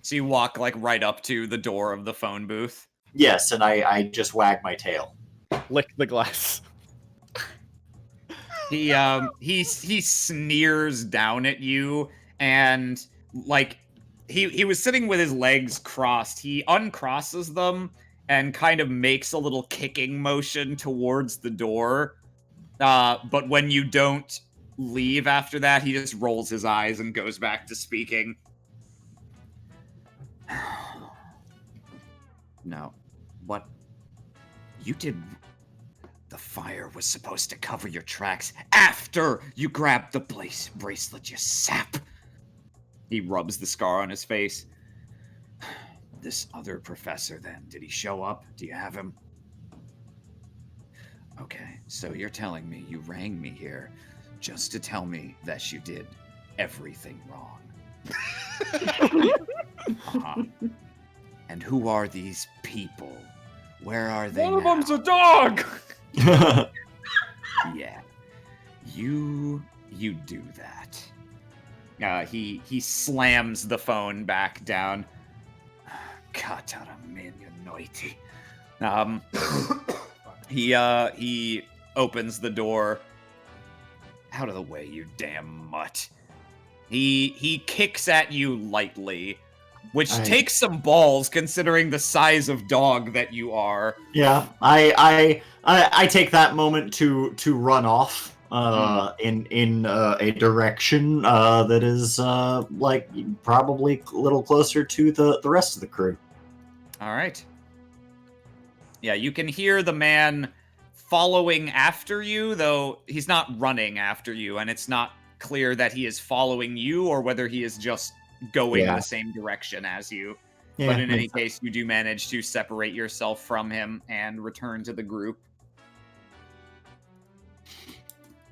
So you walk right up to the door of the phone booth. Yes, and I just wag my tail. Lick the glass. He sneers down at you, and he was sitting with his legs crossed. He uncrosses them and kind of makes a little kicking motion towards the door. But when you don't leave after that, he just rolls his eyes and goes back to speaking. No. What? You did... The fire was supposed to cover your tracks after you grabbed the bracelet, you sap. He rubs the scar on his face. This other professor, then, did he show up? Do you have him? Okay, so you're telling me you rang me here just to tell me that you did everything wrong. Uh-huh. And who are these people? Where are they now? One of them's a dog! Yeah. You do that. He slams the phone back down. He opens the door. Out of the way, you damn mutt. He kicks at you lightly, which takes some balls considering the size of dog that you are. Yeah, I take that moment to run off in a direction that is probably a little closer to the rest of the crew. All right. Yeah, you can hear the man following after you, though he's not running after you, and it's not clear that he is following you or whether he is just going the same direction as you. Yeah, but in any case, you do manage to separate yourself from him and return to the group.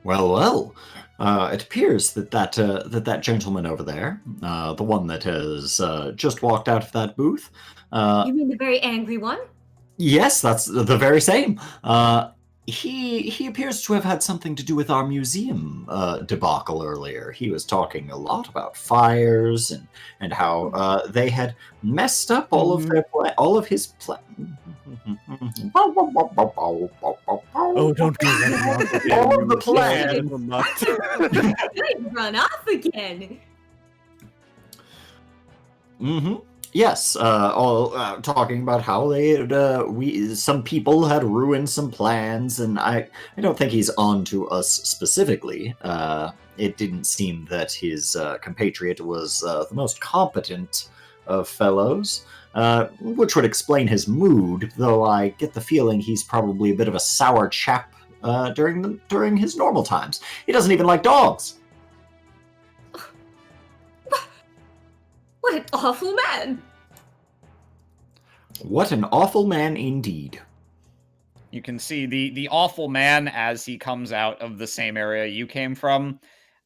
Well. It appears that gentleman over there, the one that has just walked out of that booth. You mean the very angry one? Yes, that's the very same. He appears to have had something to do with our museum debacle earlier. He was talking a lot about fires and how they had messed up all of his plans. Oh, don't do that. All of the plans. Run off again. Yes, all talking about how they had, some people had ruined some plans, and I don't think he's on to us specifically. It didn't seem that his compatriot was the most competent of fellows, which would explain his mood. Though I get the feeling he's probably a bit of a sour chap during his normal times. He doesn't even like dogs. What an awful man! What an awful man indeed. You can see the awful man as he comes out of the same area you came from,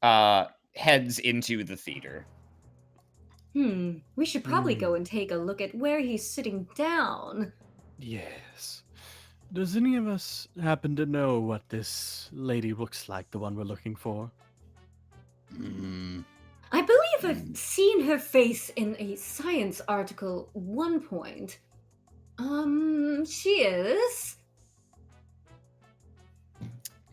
heads into the theater. We should probably go and take a look at where he's sitting down. Yes. Does any of us happen to know what this lady looks like, the one we're looking for? I believe I've seen her face in a science article at one point. She is...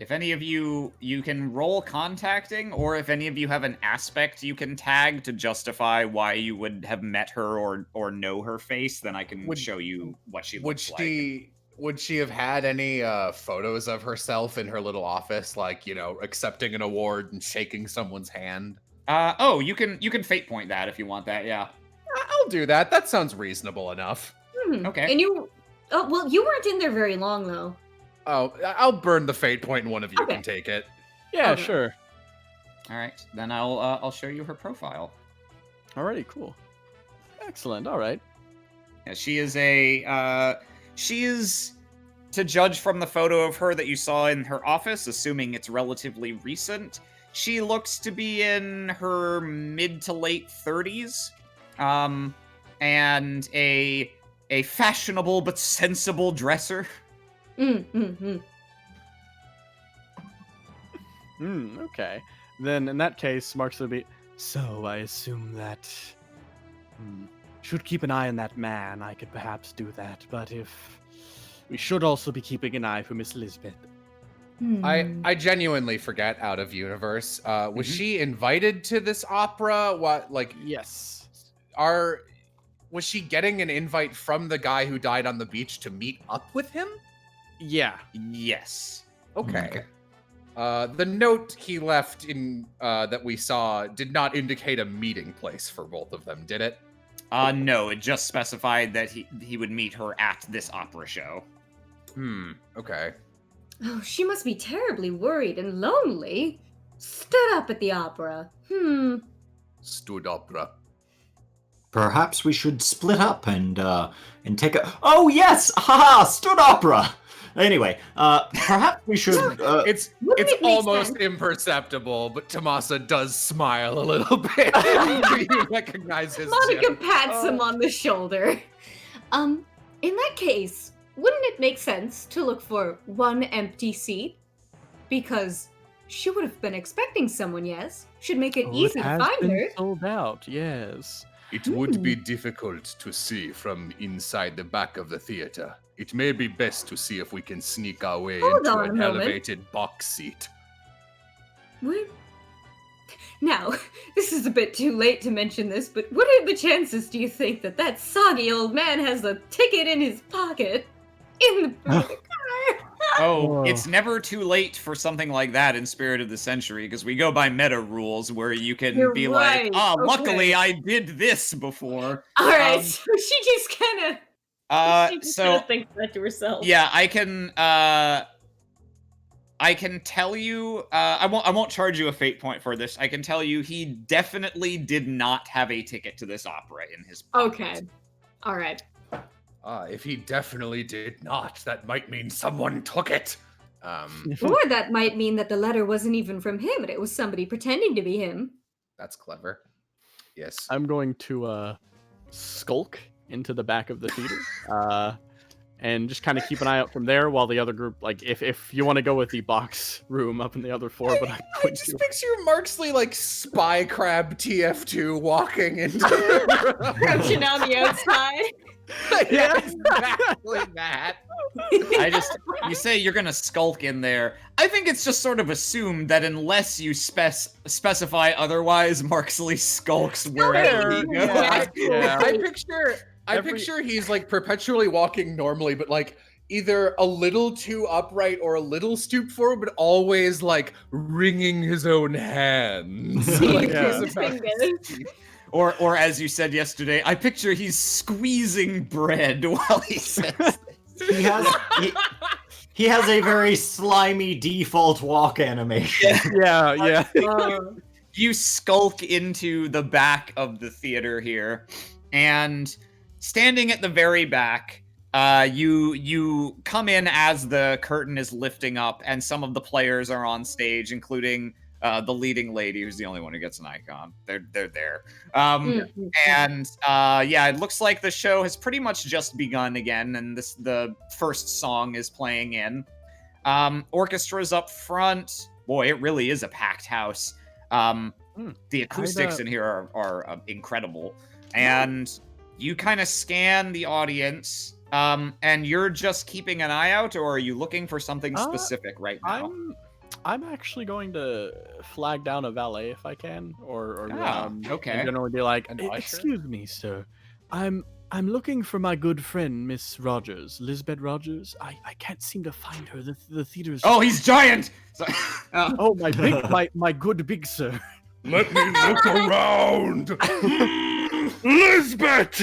If any of you can roll contacting, or if any of you have an aspect you can tag to justify why you would have met her or know her face, then I can show you what she looks like. Would she have had any photos of herself in her little office, like, you know, accepting an award and shaking someone's hand? You can fate point that if you want that, yeah. I'll do that. That sounds reasonable enough. Okay. And you... Oh, well, you weren't in there very long, though. Oh, I'll burn the fate point and one of you can take it. Yeah, Okay. sure. All right, then I'll show you her profile. Alrighty, cool. Excellent, alright. Yeah, she is, to judge from the photo of her that you saw in her office, assuming it's relatively recent, she looks to be in her mid to late 30s, and a fashionable but sensible dresser. Okay. Then in that case, Marks would be... So, I assume that... should keep an eye on that man. I could perhaps do that, but if... We should also be keeping an eye for Miss Lisbeth. I genuinely forget, out of universe. Was she invited to this opera? What, like... Yes. Was she getting an invite from the guy who died on the beach to meet up with him? Yeah. Yes. Okay. The note he left in that we saw did not indicate a meeting place for both of them, did it? No, it just specified that he would meet her at this opera show. Okay. Oh, she must be terribly worried and lonely. Stood up at the opera. Stood opera. Perhaps we should split up and take a... Oh, yes! Haha! Stood opera! Anyway, perhaps we should... It's Wouldn't it make almost sense? imperceptible, but Tomasa does smile a little bit. You recognize his Monica gem. pats him on the shoulder. In that case, wouldn't it make sense to look for one empty seat? Because she would have been expecting someone, yes? Should make it easy to find her. Sold out, yes. It would be difficult to see from inside the back of the theater. It may be best to see if we can sneak our way Hold into on a an moment. elevated box seat. What? Now, this is a bit too late to mention this, but what are the chances, do you think, that that soggy old man has a ticket in his pocket in the back of the car? Oh, Whoa. it's never too late for something like that in Spirit of the Century, because we go by meta rules where you can You're be right, like, okay. luckily I did this before. All right, Um, so she just kind of so thinks that to herself. yeah, I can tell you, I won't charge you a fate point for this. I can tell you he definitely did not have a ticket to this opera in his pocket. Okay. All right. If he definitely did not, that might mean someone took it. Or that might mean that the letter wasn't even from him, and it was somebody pretending to be him. That's clever. Yes. I'm going to skulk into the back of the theater and just kind of keep an eye out from there while the other group, like, if you want to go with the box room up in the other floor, but I'm I going just to. picture Marksley like spy crab TF2 walking into the room. Crouching on the outside. Yeah, exactly that. You say you're gonna skulk in there. I think it's just sort of assumed that unless you specify otherwise, Marksley skulks wherever he goes. Yeah. I picture he's like perpetually walking normally, but like either a little too upright or a little stooped forward, but always like wringing his own hands. Like Yeah. he's about to sleep. Or as you said yesterday, I picture he's squeezing bread while he says this. He has a very slimy default walk animation. Yeah. You skulk into the back of the theater here, and standing at the very back, you come in as the curtain is lifting up, and some of the players are on stage, including the leading lady, who's the only one who gets an icon. They're there. And it looks like the show has pretty much just begun again, and the first song is playing in. Orchestra's up front. Boy, it really is a packed house. The acoustics in here are incredible. And you kind of scan the audience, and you're just keeping an eye out, or are you looking for something specific right now? I'm actually going to flag down a valet if I can, or okay. and generally be like, excuse me, sir, I'm looking for my good friend Miss Rogers, Lisbeth Rogers. I can't seem to find her. The theater's. Oh, he's giant. Oh, my good big sir. Let me look around. Lisbeth!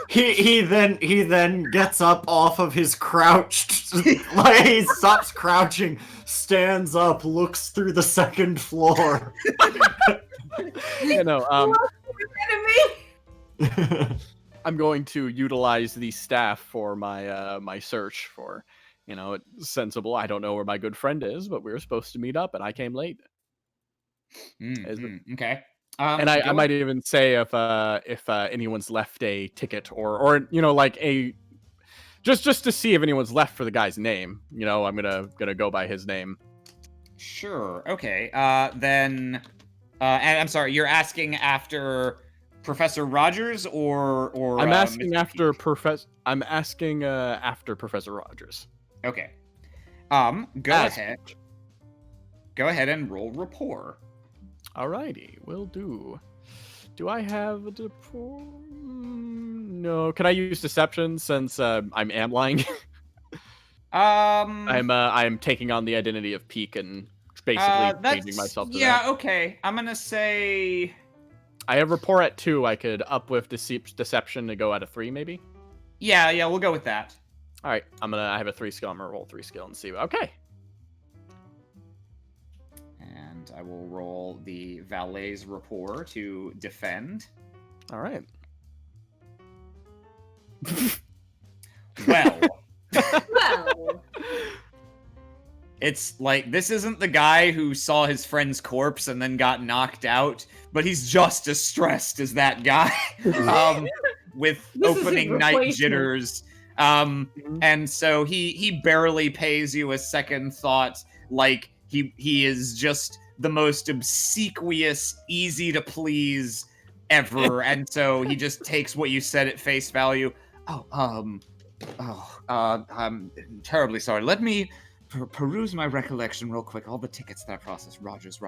He then gets up off of his crouched, like he stops crouching, stands up, looks through the second floor. I'm going to utilize the staff for my my search for, it's sensible. I don't know where my good friend is, but we were supposed to meet up, and I came late. Okay. And I might even say if anyone's left a ticket or like a just to see if anyone's left for the guy's name. I'm gonna go by his name. Sure. Okay. Then, and I'm sorry, you're asking after Professor Rogers or I'm asking Mr. after Peach? I'm asking after Professor Rogers. Okay. Go ahead and roll rapport. Alrighty, will do. Do I have a rapport? No. Can I use deception since I'm lying? I'm taking on the identity of Peak and basically changing myself to that. Okay. I'm gonna say I have rapport at 2. I could up with deception to go at a 3, maybe. Yeah, we'll go with that. All right, I have a 3 skill. I'm gonna roll 3 skill and see. Okay. And I will roll the valet's rapport to defend. All right. Well. Well. It's like, this isn't the guy who saw his friend's corpse and then got knocked out, but he's just as stressed as that guy with opening night jitters. And so he barely pays you a second thought. Like, he is just the most obsequious, easy to please ever. And so he just takes what you said at face value. I'm terribly sorry. Let me peruse my recollection real quick. All the tickets that I processed. Rogers.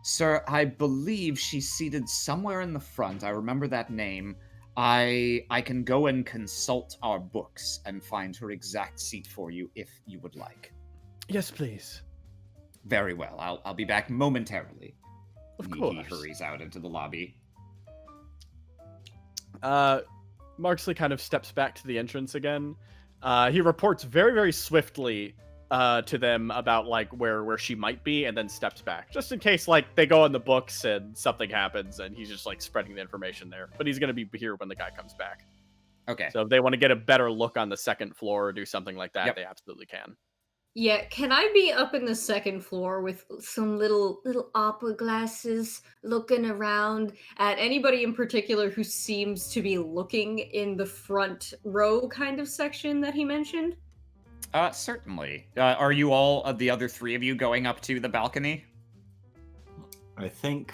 Sir, I believe she's seated somewhere in the front. I remember that name. I can go and consult our books and find her exact seat for you if you would like. Yes, please. Very well. I'll be back momentarily. Of course. He hurries out into the lobby. Marksley kind of steps back to the entrance again. He reports very, very swiftly to them about like where she might be, and then steps back just in case like they go in the books and something happens, and he's just like spreading the information there. But he's gonna be here when the guy comes back. Okay. So if they want to get a better look on the second floor or do something like that, Yep. they absolutely can. Yeah, can I be up in the second floor with some little opera glasses, looking around at anybody in particular who seems to be looking in the front row kind of section that he mentioned? Certainly. Are you all, the other three of you, going up to the balcony? I think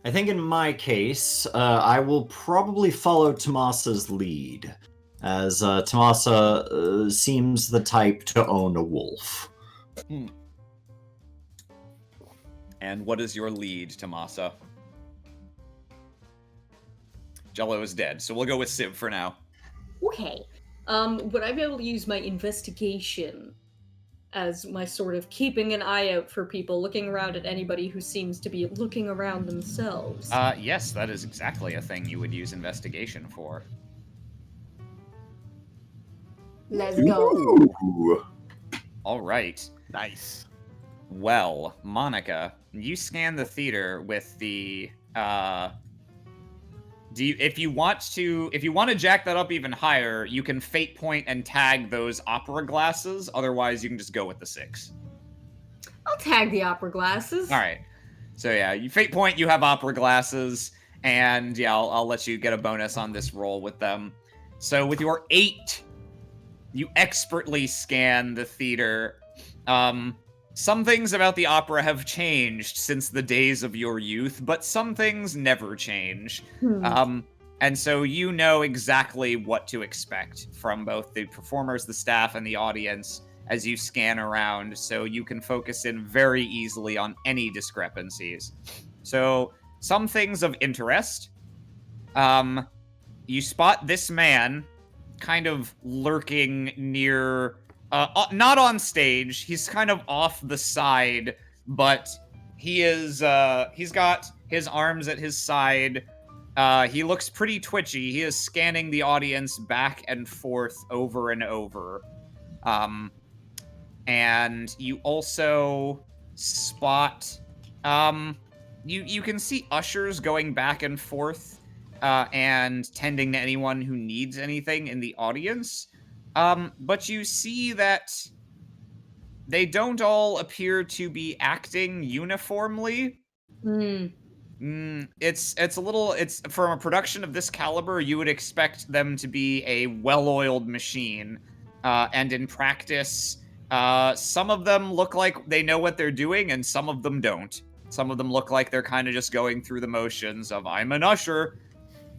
in my case, I will probably follow Tomasa's lead, as Tomasa seems the type to own a wolf. And what is your lead, Tomasa? Jello is dead, so we'll go with Civ for now. Okay. Would I be able to use my investigation as my sort of keeping an eye out for people, looking around at anybody who seems to be looking around themselves? Yes, that is exactly a thing you would use investigation for. Let's go. Ooh. All right. Nice. Well, Monica, you scan the theater with the if you want to jack that up even higher, you can fate point and tag those opera glasses. Otherwise, you can just go with the 6. I'll tag the opera glasses. All right. So yeah, you fate point, you have opera glasses, and yeah, I'll let you get a bonus on this roll with them. So with your 8, you expertly scan the theater. Some things about the opera have changed since the days of your youth, but some things never change. And so you know exactly what to expect from both the performers, the staff, and the audience as you scan around, so you can focus in very easily on any discrepancies. So, some things of interest. You spot this man kind of lurking near... not on stage. He's kind of off the side, but he is. He's got his arms at his side. He looks pretty twitchy. He is scanning the audience back and forth over and over. And you also spot. You can see ushers going back and forth, and tending to anyone who needs anything in the audience. But you see that they don't all appear to be acting uniformly. It's from a production of this caliber, you would expect them to be a well-oiled machine. And in practice, some of them look like they know what they're doing, and some of them don't. Some of them look like they're kind of just going through the motions of, I'm an usher.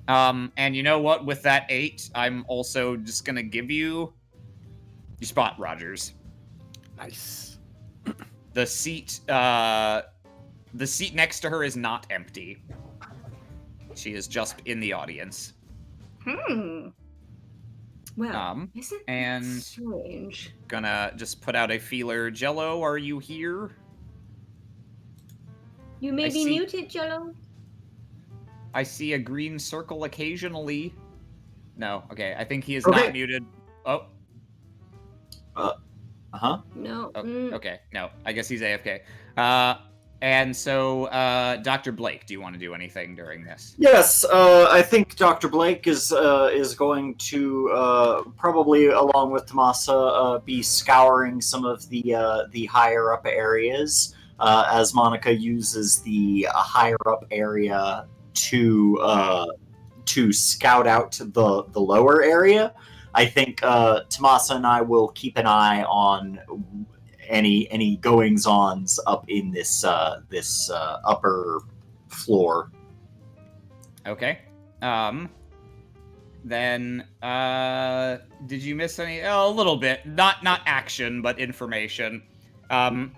And you know what? With that 8, I'm also just gonna give you spot Rogers. Nice. The seat next to her is not empty. She is just in the audience. Well, isn't and that strange? Gonna just put out a feeler. Jello, are you here? You may be muted, Jello. I see a green circle occasionally. No, okay. I think he is not muted. Oh. No. Okay, no. I guess he's AFK. And so, Dr. Blake, do you want to do anything during this? Yes, I think Dr. Blake is going to probably, along with Tomasa, be scouring some of the higher up areas as Monica uses the higher up area to scout out the lower area. I think Tomasa and I will keep an eye on any goings-ons up in this upper floor. Okay. Then did you miss any? Oh, a little bit. Not action, but information.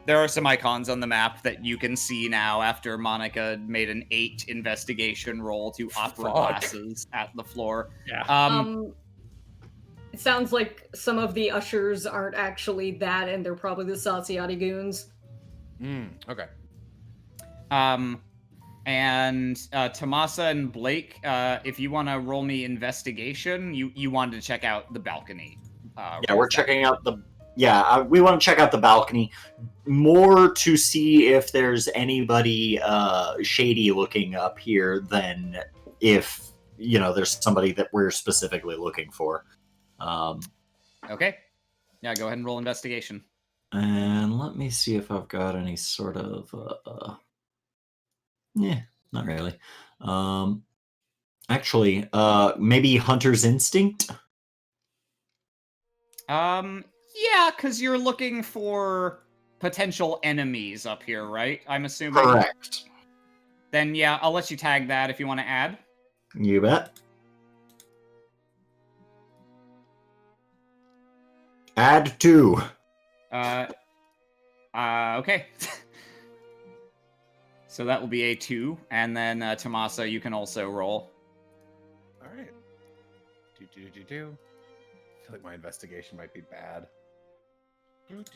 There are some icons on the map that you can see now after Monica made an 8 investigation roll to opera glasses at the floor. Yeah. It sounds like some of the ushers aren't actually that, and they're probably the Saziati goons. Okay. And Tomasa and Blake, if you want to roll me investigation, you wanted to check out the balcony. we're checking out the... Yeah, we want to check out the balcony more to see if there's anybody shady looking up here than if, there's somebody that we're specifically looking for. Okay. Yeah, go ahead and roll investigation. And let me see if I've got any sort of not really. Actually, maybe hunter's instinct. Yeah, because you're looking for potential enemies up here, right? I'm assuming. Correct. Then yeah, I'll let you tag that if you want to add. You bet. Add 2. Okay. So that will be a 2, and then Tomasa, you can also roll. All right. Do. I feel like my investigation might be bad. It's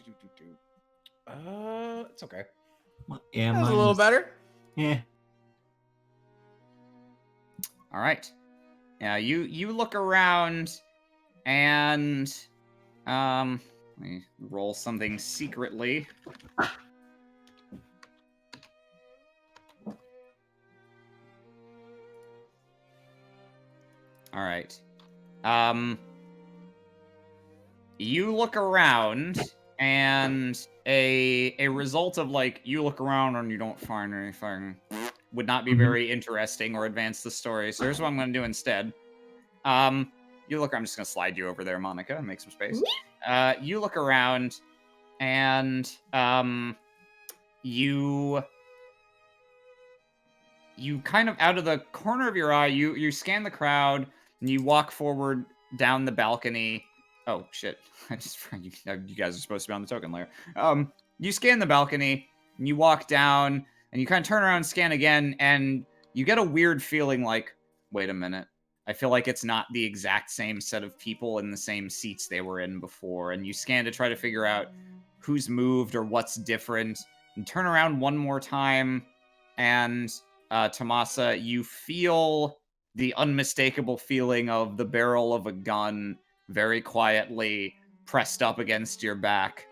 okay. Yeah, That was a little better. Yeah. All right. Yeah, you look around, and let me roll something secretly. All right. You look around, and a result of like you look around and you don't find anything would not be very interesting or advance the story. So here's what I'm going to do instead. You look. I'm just going to slide you over there, Monica, and make some space. You look around, and you kind of out of the corner of your eye, you scan the crowd, and you walk forward down the balcony. Oh shit! You guys are supposed to be on the token layer. You scan the balcony, and you walk down, and you kind of turn around and scan again, and you get a weird feeling like, wait a minute. I feel like it's not the exact same set of people in the same seats they were in before. And you scan to try to figure out who's moved or what's different. And turn around one more time, and Tomasa, you feel the unmistakable feeling of the barrel of a gun very quietly pressed up against your back,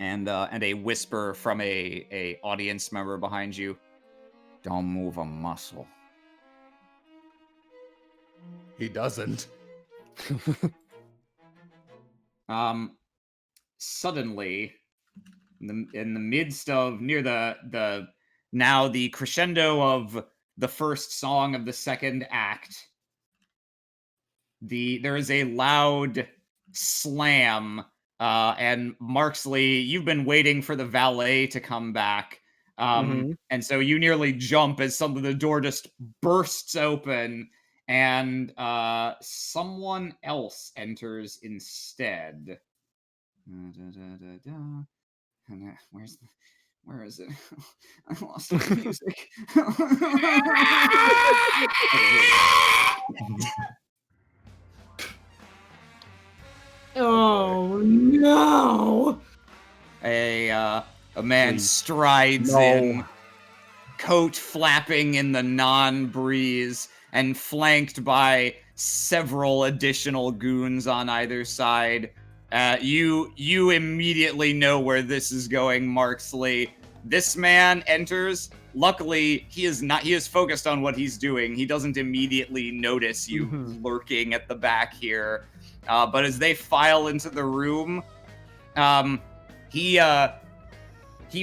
and a whisper from a audience member behind you. Don't move a muscle. He doesn't. Suddenly, in the midst of near the now the crescendo of the first song of the second act, there is a loud slam, and Marksley, you've been waiting for the valet to come back, and so you nearly jump as the door just bursts open, and someone else enters instead. Where is it? I lost the music. Oh no! A man strides in, coat flapping in the non-breeze, and flanked by several additional goons on either side. You immediately know where this is going, Marksley. This man enters. Luckily, he is focused on what he's doing. He doesn't immediately notice you lurking at the back here. But as they file into the room, he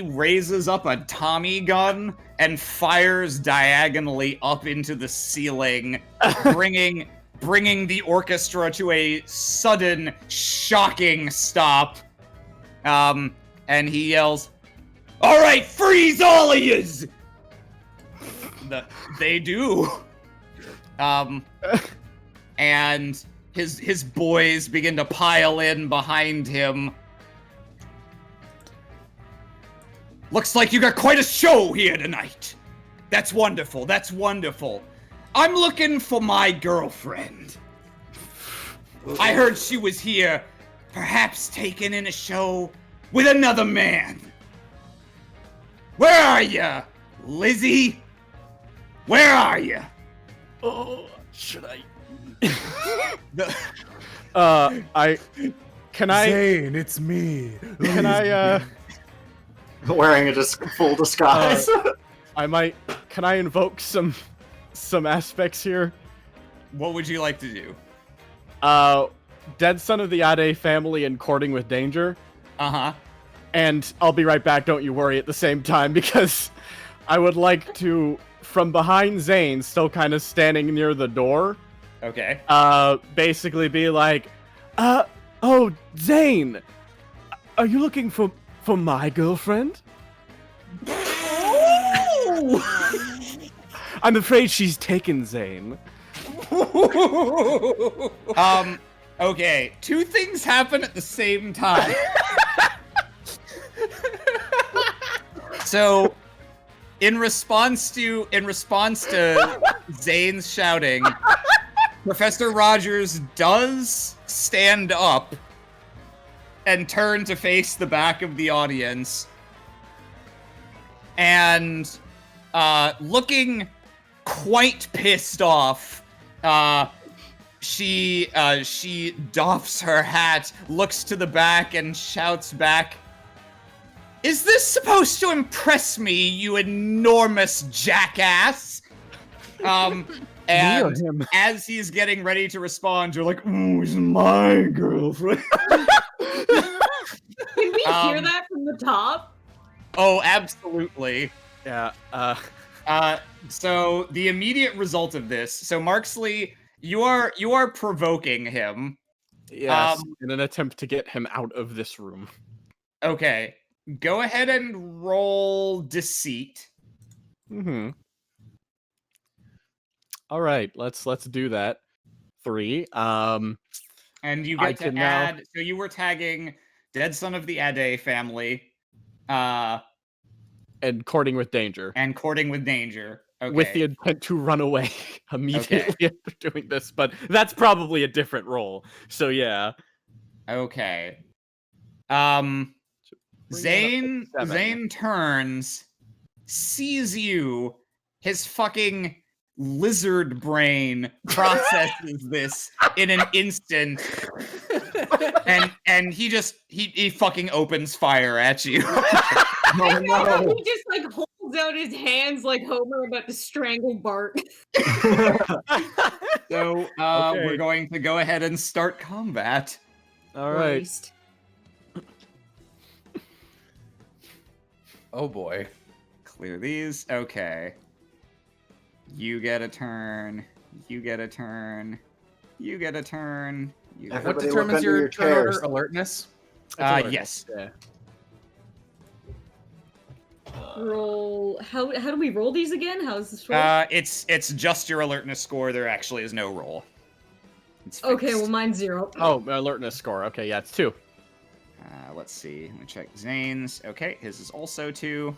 raises up a Tommy gun and fires diagonally up into the ceiling, bringing the orchestra to a sudden, shocking stop. And he yells, "All right, freeze all of yous!" They do. And his boys begin to pile in behind him. Looks like you got quite a show here tonight. That's wonderful. That's wonderful. I'm looking for my girlfriend. I heard she was here, perhaps taken in a show with another man. Where are you, Lizzie? Where are you? Oh, should I? Can I? Zane, it's me. Can I? Wearing a full disguise. Can I invoke some aspects here? What would you like to do? Dead Son of the Ade family and Courting with Danger. Uh-huh. And I'll be right back, don't you worry, at the same time, because I would like to, from behind Zane, still kind of standing near the door, Okay. basically be like, oh, Zane, are you looking for my girlfriend? I'm afraid she's taken, Zane. Okay. Two things happen at the same time. So, in response to Zane's shouting, Professor Rogers does stand up and turn to face the back of the audience, and looking quite pissed off, she doffs her hat, looks to the back, and shouts back, "Is this supposed to impress me, you enormous jackass?" And as he's getting ready to respond, you're like, "Ooh, he's my girlfriend." Can we hear that from the top? Oh, absolutely. Yeah, So the immediate result of this, so Marksley, you are provoking him. yes, in an attempt to get him out of this room. Okay. Go ahead and roll deceit. Mm-hmm. All right, let's do that. 3. And you I get to can now- add, so you were tagging Dead Son of the Ade family, and Courting with Danger. and Courting with Danger. Okay. With the intent to run away immediately after doing this, but that's probably a different role. So yeah. Okay. Bring that up to 7. Zane turns, sees you, his fucking lizard brain processes this in an instant, and he fucking opens fire at you. I know, he just like holds out his hands like Homer about to strangle Bart. So Okay. we're going to go ahead and start combat. All right. Christ. Oh boy. Clear these. Okay. You get a turn. You get a turn. You get a turn. You get a What Everybody look determines under your your turn order chairs. alertness? yes. Yeah. Roll. How do we roll these again? How is this roll? It's just your alertness score. There actually is no roll. It's Okay, fixed. well mine's 0. Oh, alertness score. Okay, yeah, it's 2. Let's see. Let me check Zane's. Okay, his is also 2.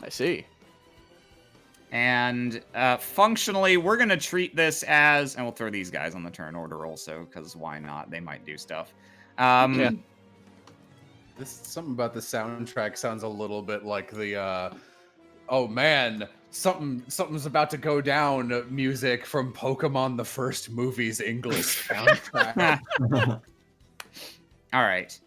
I see. And functionally, we're gonna treat this as, and we'll throw these guys on the turn order also, because why not? They might do stuff. Yeah. Something about the soundtrack sounds a little bit like the oh man, something's about to go down music from Pokemon the first movie's English soundtrack. All right.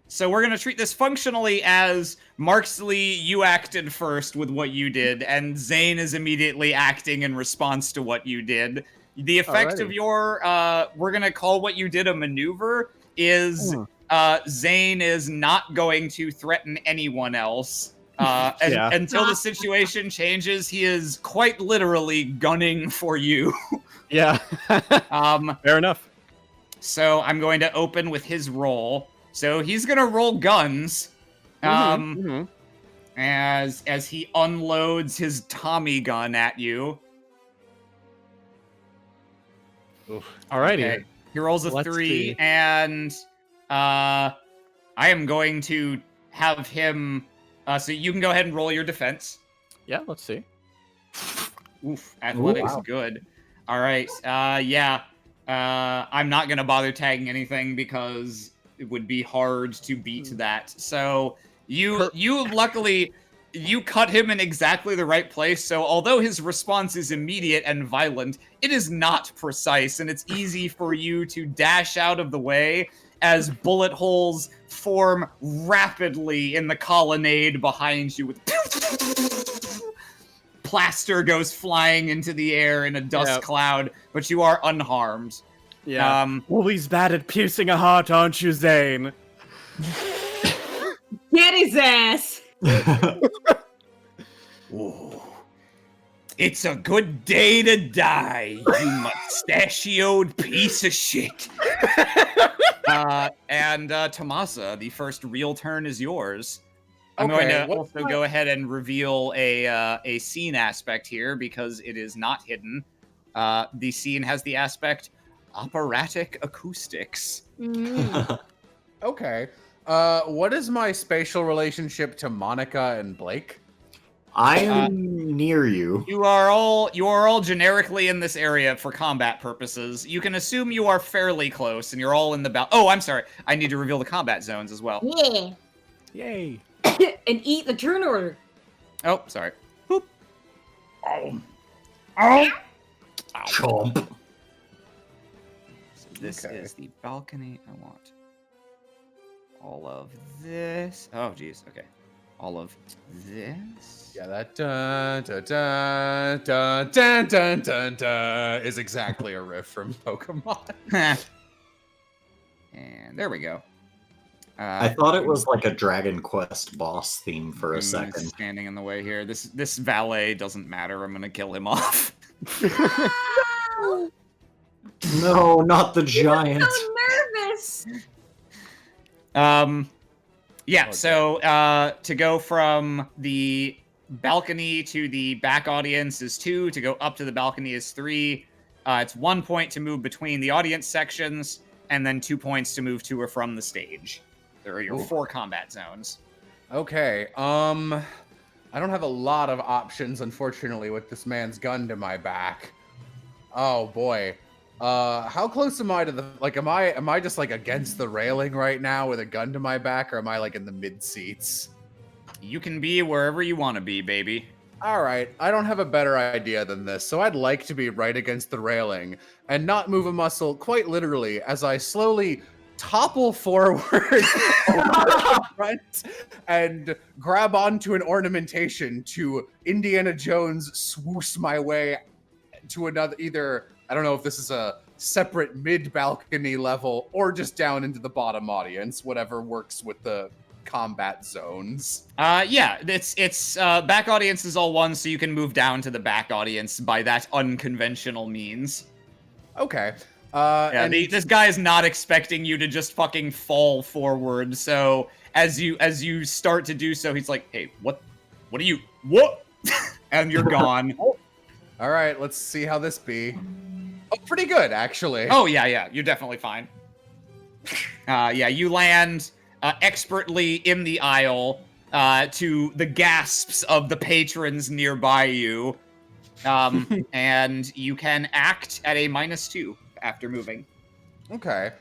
So we're gonna treat this functionally as Marksley, you acted first with what you did, and Zane is immediately acting in response to what you did. The effect of Alrighty. your, we're gonna call what you did a maneuver, is Zane is not going to threaten anyone else. Yeah. Until the situation changes, he is quite literally gunning for you. Yeah. Fair enough. So I'm going to open with his roll. So he's gonna roll guns, Mhm. as he unloads his Tommy gun at you. Alrighty. Okay. He rolls a Let's 3, see. and I am going to have him. So you can go ahead and roll your defense. Yeah, let's see. Oof, athletics wow. good. All right. Yeah. I'm not gonna bother tagging anything because it would be hard to beat that. So you luckily you cut him in exactly the right place. So although his response is immediate and violent, it is not precise, and it's easy for you to dash out of the way as bullet holes form rapidly in the colonnade behind you with plaster goes flying into the air in a dust Yep. cloud, but you are unharmed. Yeah. Bully's bad at piercing a heart, aren't you, Zane? Get his ass! Ooh. It's a good day to die, you mustachioed piece of shit. And Tomasa, the first real turn is yours. I'm going to also go ahead and reveal a scene aspect here because it is not hidden. The scene has the aspect operatic acoustics. Okay. What is my spatial relationship to Monica and Blake? I am near you. You are all generically in this area for combat purposes. You can assume you are fairly close, and you're all in the Oh, I'm sorry. I need to reveal the combat zones as well. Yeah. Yay. And eat the turn order. Oh, sorry. Boop. Oh. Chomp. So this is the balcony. I want all of this. Oh, geez. Okay. All of this. Yeah, that dun dun dun dun dun dun dun dun is exactly a riff from Pokemon. And there we go. I thought it was like a Dragon Quest boss theme for a second. Standing in the way here. This valet doesn't matter. I'm gonna kill him off. No, not the giant. I'm so nervous. Yeah. So to go from the balcony to the back audience is 2. To go up to the balcony is 3. It's 1 point to move between the audience sections, and then 2 points to move to or from the stage. There are your 4 combat zones. Okay. I don't have a lot of options, unfortunately, with this man's gun to my back. Oh boy. How close am I to the am I just like against the railing right now with a gun to my back, or am I like in the mid seats? You can be wherever you want to be, baby. All right, I don't have a better idea than this, so I'd like to be right against the railing and not move a muscle, quite literally, as I slowly topple forward front and grab onto an ornamentation to Indiana Jones swoosh my way to another, either, I don't know if this is a separate mid-balcony level or just down into the bottom audience, whatever works with the combat zones. Yeah, it's back audience is all one, so you can move down to the back audience by that unconventional means. Okay. Yeah, this guy is not expecting you to just fucking fall forward. So as you start to do so, he's like, "Hey, what are you? What?" And you're gone. All right, let's see how this be. Oh, pretty good, actually. Oh yeah, you're definitely fine. Yeah, you land expertly in the aisle to the gasps of the patrons nearby you, and you can act at a -2 after moving. Okay.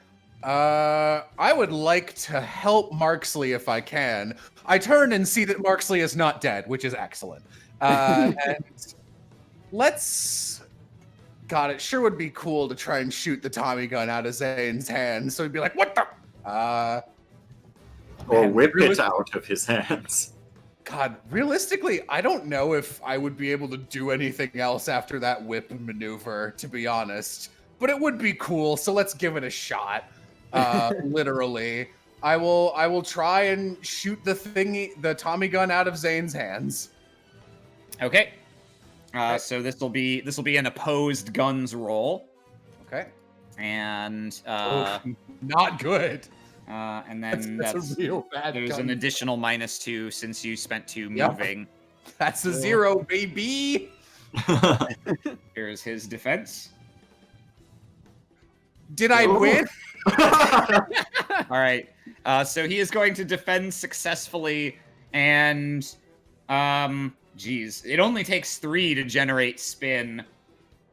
I would like to help Marksley if I can. I turn and see that Marksley is not dead, which is excellent. And let's... God, it sure would be cool to try and shoot the Tommy gun out of Zane's hand. So he'd be like, what the... Or whip it out of his hands. God, realistically, I don't know if I would be able to do anything else after that whip maneuver, to be honest. But it would be cool, so let's give it a shot. Literally. I will try and shoot the Tommy gun out of Zane's hands. Okay. So this will be an opposed guns roll. Okay. And not good. And then that's a real bad there's gun. an additional -2 since you spent 2 moving. That's a 0, baby. Here's his defense. Did I win? All right. So he is going to defend successfully, and geez, it only takes 3 to generate spin.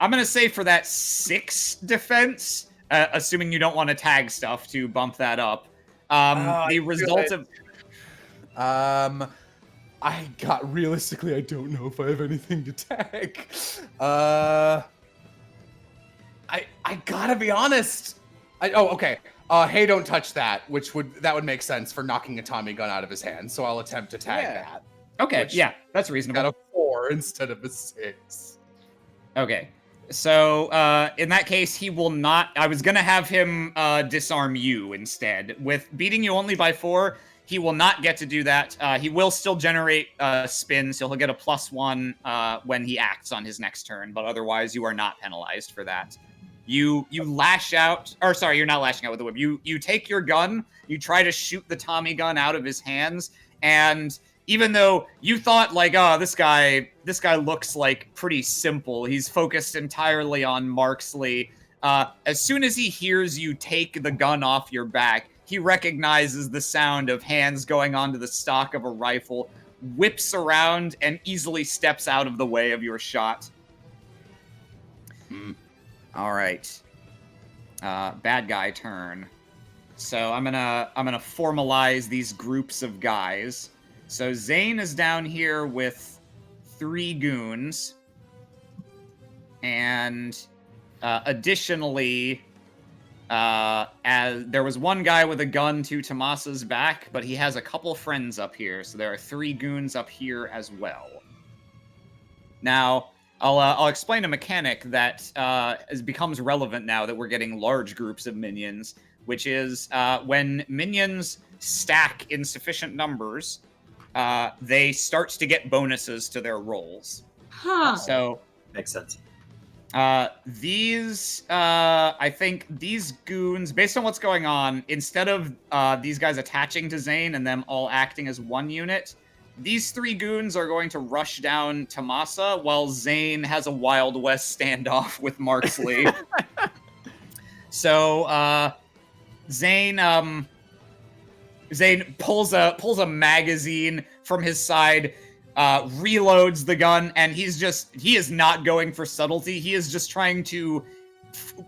I'm gonna say for that 6 defense, assuming you don't want to tag stuff to bump that up. The result of realistically, I don't know if I have anything to tag. I gotta be honest. Okay. Hey, don't touch that, that would make sense for knocking a Tommy gun out of his hand. So I'll attempt to tag that. Okay, yeah, that's reasonable. Got a 4 instead of a 6. Okay. So, in that case, he will not... I was gonna have him disarm you instead. With beating you only by 4, he will not get to do that. He will still generate spin, so he'll get a +1 when he acts on his next turn, but otherwise you are not penalized for that. You lash out... Or, sorry, you're not lashing out with the whip. You take your gun, you try to shoot the Tommy gun out of his hands, and... Even though you thought, like, oh, this guy looks, like, pretty simple. He's focused entirely on Marksley. As soon as he hears you take the gun off your back, he recognizes the sound of hands going onto the stock of a rifle, whips around, and easily steps out of the way of your shot. All right. Bad guy turn. So I'm gonna formalize these groups of guys. So Zane is down here with 3 goons. And additionally, as there was one guy with a gun to Tomasa's back, but he has a couple friends up here. So there are 3 goons up here as well. Now, I'll explain a mechanic that becomes relevant now that we're getting large groups of minions, which is when minions stack in sufficient numbers, they start to get bonuses to their rolls. Huh. So Makes sense. I think these goons, based on what's going on, instead of these guys attaching to Zane and them all acting as one unit, these 3 goons are going to rush down Tomasa while Zane has a Wild West standoff with Marksley. So, Zane pulls a magazine from his side, reloads the gun, and he is not going for subtlety. He is just trying to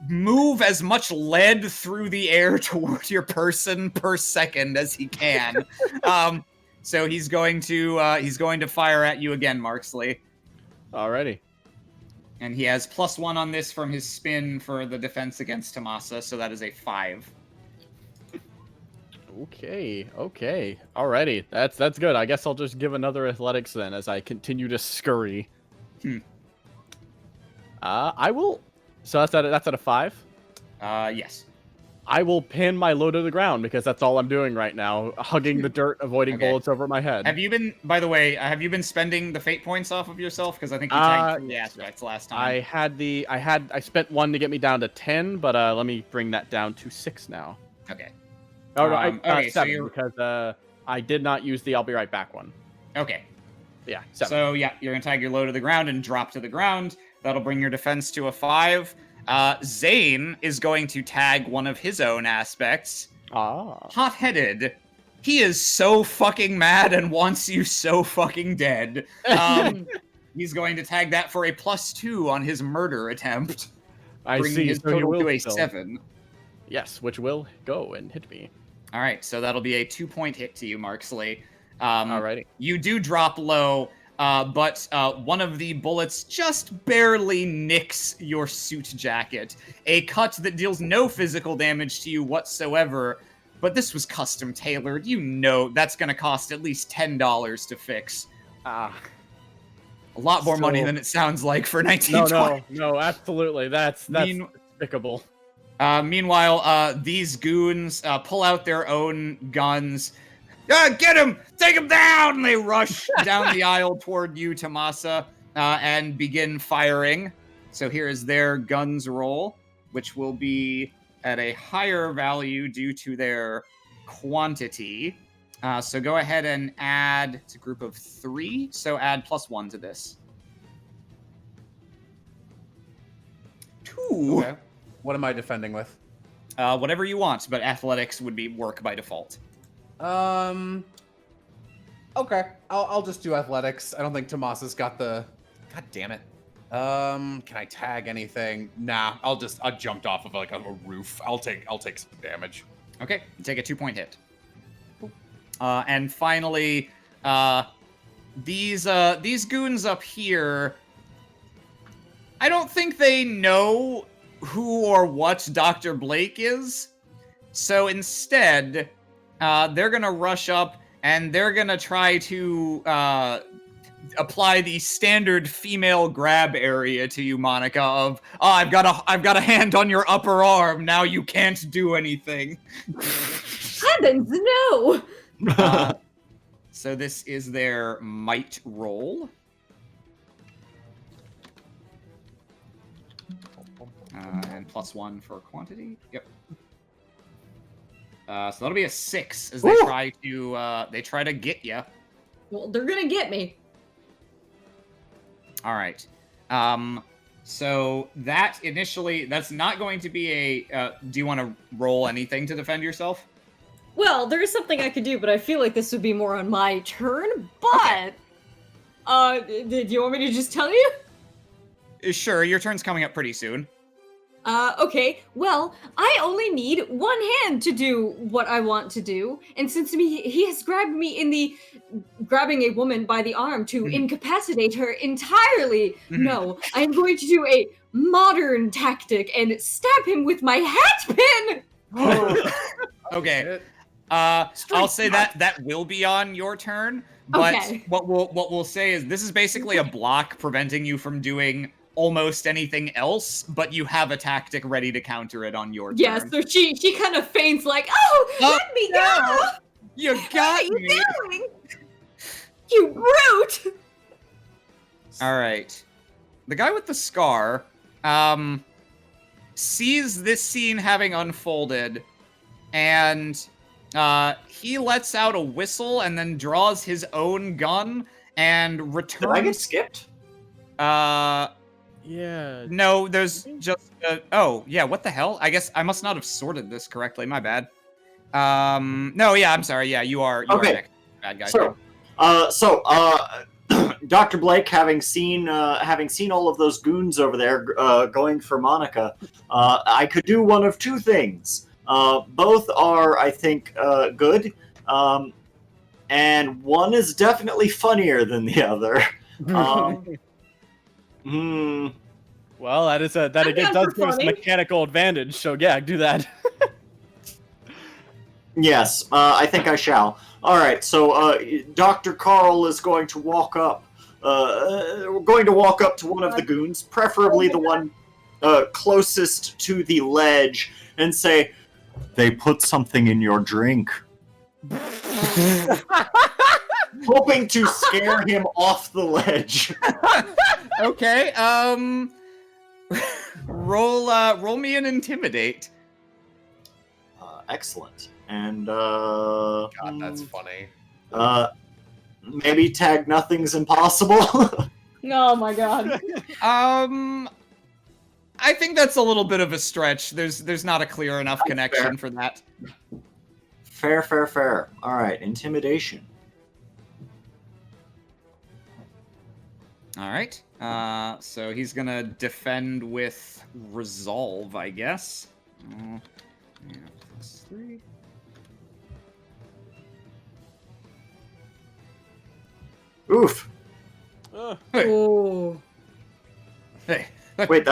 move as much lead through the air toward your person per second as he can. So he's going to fire at you again, Marksley. Alrighty. And he has +1 on this from his spin for the defense against Tomasa, so that is a 5. Okay. Alrighty. That's good. I guess I'll just give another athletics then as I continue to scurry. I will. So that's at a 5. Yes. I will pin my low to the ground because that's all I'm doing right now, hugging the dirt, avoiding Okay. bullets over my head. Have you been spending the fate points off of yourself? Because I think you tagged 3 aspects last time. I spent 1 to get me down to 10, but let me bring that down to 6 now. Okay. Oh no, Okay, so 7 you're... because I did not use the I'll be right back one. Okay. Yeah, 7. So yeah, you're gonna tag your low to the ground and drop to the ground. That'll bring your defense to a 5. Zane is going to tag one of his own aspects. Hot-headed. He is so fucking mad and wants you so fucking dead. He's going to tag that for a +2 on his murder attempt. Bringing his total to a 7. Yes, which will go and hit me. All right, so that'll be a 2-point hit to you, Marksley. Alrighty. You do drop low, but one of the bullets just barely nicks your suit jacket. A cut that deals no physical damage to you whatsoever, but this was custom tailored. You know that's going to cost at least $10 to fix. A lot more money than it sounds like for 1920. No, absolutely. That's despicable. Meanwhile, these goons pull out their own guns. Get him! Take him down! And they rush down the aisle toward you, Tomasa, and begin firing. So here is their guns roll, which will be at a higher value due to their quantity. So go ahead and add, it's a group of 3, so add +1 to this. 2. Okay. What am I defending with? Whatever you want, but athletics would be work by default. Okay. I'll just do athletics. I don't think Tomasa's got the... God damn it. Can I tag anything? Nah, I jumped off of like a roof. I'll take some damage. Okay, you take a 2-point hit. And finally, these goons up here, I don't think they know who or what Dr. Blake is. So instead, they're gonna rush up and they're gonna try to apply the standard female grab area to you, Monica. Of I've got a hand on your upper arm. Now you can't do anything. Heavens, no! So this is their might roll. And +1 for quantity. Yep. So that'll be a 6 as they try to get you. Well, they're gonna get me. All right. So that's not going to be a. Do you want to roll anything to defend yourself? Well, there is something I could do, but I feel like this would be more on my turn. But, do you want me to just tell you? Sure. Your turn's coming up pretty soon. Okay. Well, I only need one hand to do what I want to do, and since he has grabbed me in the grabbing a woman by the arm to incapacitate her entirely. No, I am going to do a modern tactic and stab him with my hat pin. Okay. I'll say that will be on your turn, but Okay. what we'll say is this is basically a block preventing you from doing almost anything else, but you have a tactic ready to counter it on your turn. Yeah, so she kind of faints like, "Oh, let me go! You What got are you me. doing? You brute!" All right. The guy with the scar sees this scene having unfolded, and he lets out a whistle and then draws his own gun and returns. Did I get skipped? Yeah. No, there's just oh yeah, what the hell? I guess I must not have sorted this correctly. My bad. No, yeah, I'm sorry. Yeah, you are Okay. next, bad guy. Dr. Blake, having seen all of those goons over there going for Monica, I could do one of two things. Both are, I think, good, and one is definitely funnier than the other. Well, that again does give us mechanical advantage. So yeah, do that. Yes, I think I shall. All right, so Dr. Carl is going to walk up. Going to walk up to one of the goons, preferably the one closest to the ledge, and say, "They put something in your drink." Hoping to scare him off the ledge. Okay. Roll me an intimidate. Excellent. And God, that's funny. maybe tag nothing's impossible. Oh my god. I think that's a little bit of a stretch. There's not a clear enough connection for that. Fair. All right, intimidation. All right. So he's gonna defend with resolve, I guess. Yeah, +3. Oof. Oh. Hey. Wait,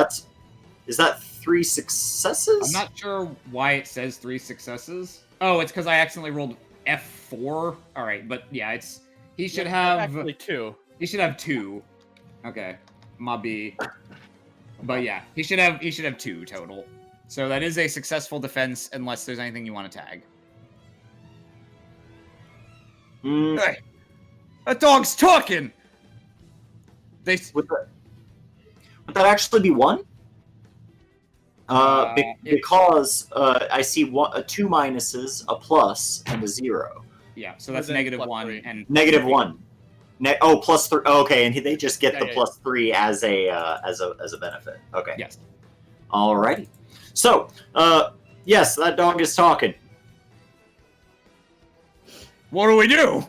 is that 3 successes? I'm not sure why it says 3 successes. Oh, it's because I accidentally rolled F4. All right, but yeah, he should have actually 2. He should have 2. Okay, Mabi. But yeah, he should have 2 total. So that is a successful defense unless there's anything you want to tag. Hey, that dog's talking. Would that actually be 1? Because I see 2 minuses, a plus, and a 0. Yeah, so that's And then -1 +3. and -1. +3. Oh, okay, and they just get the Yeah. +3 as a benefit. Okay. yes. Alrighty. So, yes, that dog is talking. What do we do?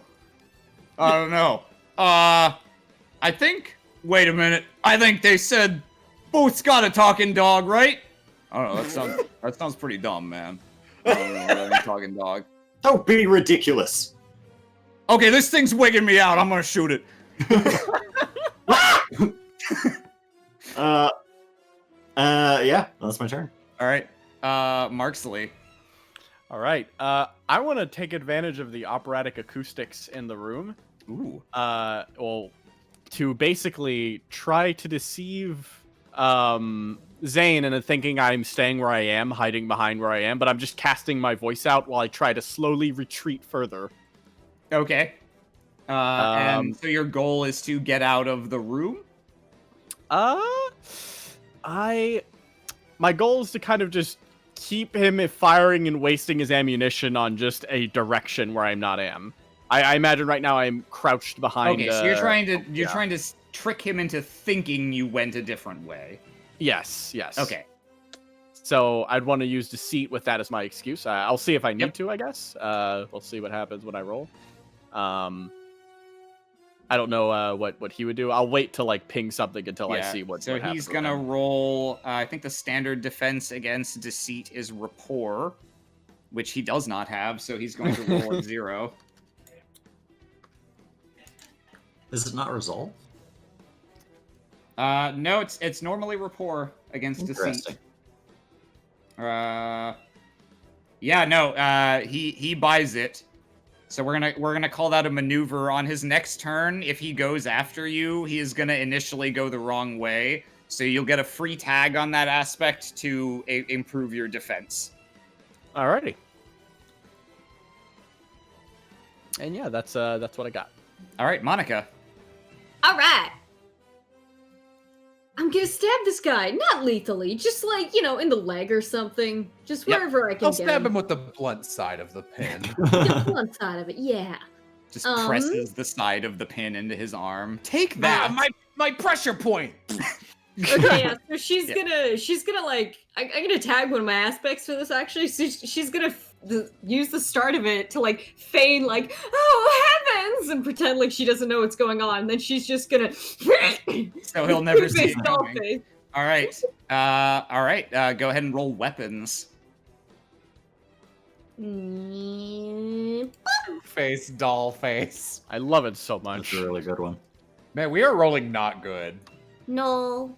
I don't know. I think. Wait a minute. I think they said Booth's got a talking dog, right? I don't know. That sounds pretty dumb, man. I don't know about any talking dog. Don't be ridiculous. Okay, this thing's wigging me out. I'm gonna shoot it. Yeah, that's my turn. All right. Marksley. All right. I want to take advantage of the operatic acoustics in the room. Ooh. Well, to basically try to deceive Zane into thinking I'm staying where I am, hiding behind where I am, but I'm just casting my voice out while I try to slowly retreat further. Okay. And so your goal is to get out of the room? My goal is to kind of just keep him firing and wasting his ammunition on just a direction where I'm not am. I imagine right now I'm crouched behind. Okay, so you're trying to trick him into thinking you went a different way. Yes. Okay. So I'd want to use deceit with that as my excuse. I'll see if I need to, I guess. We'll see what happens when I roll. I don't know what he would do. I'll wait to like ping something until I see what. So what he's happens gonna with him. roll. I think the standard defense against deceit is rapport, which he does not have. So he's going to roll a 0. Is it not resolve? No, it's normally rapport against deceit. Interesting. He buys it. So we're gonna call that a maneuver. On his next turn, if he goes after you, he is gonna initially go the wrong way. So you'll get a free tag on that aspect to improve your defense. Alrighty. And yeah, that's what I got. All right, Monica. All right. I'm gonna stab this guy, not lethally, just like, in the leg or something. Just wherever I can I'll get stab him with the blunt side of the pin. The blunt side of it, yeah. Just presses the side of the pin into his arm. Take that. My pressure point. Okay, yeah, so she's gonna like, I'm gonna tag one of my aspects for this actually. So she's gonna use the start of it to like feign like, oh heavens, and pretend like she doesn't know what's going on. And then she's just gonna. So he'll never see face it doll coming. face. All right. Go ahead and roll weapons. Face, doll face. I love it so That's much. a really good one. Man, we are rolling not good. No.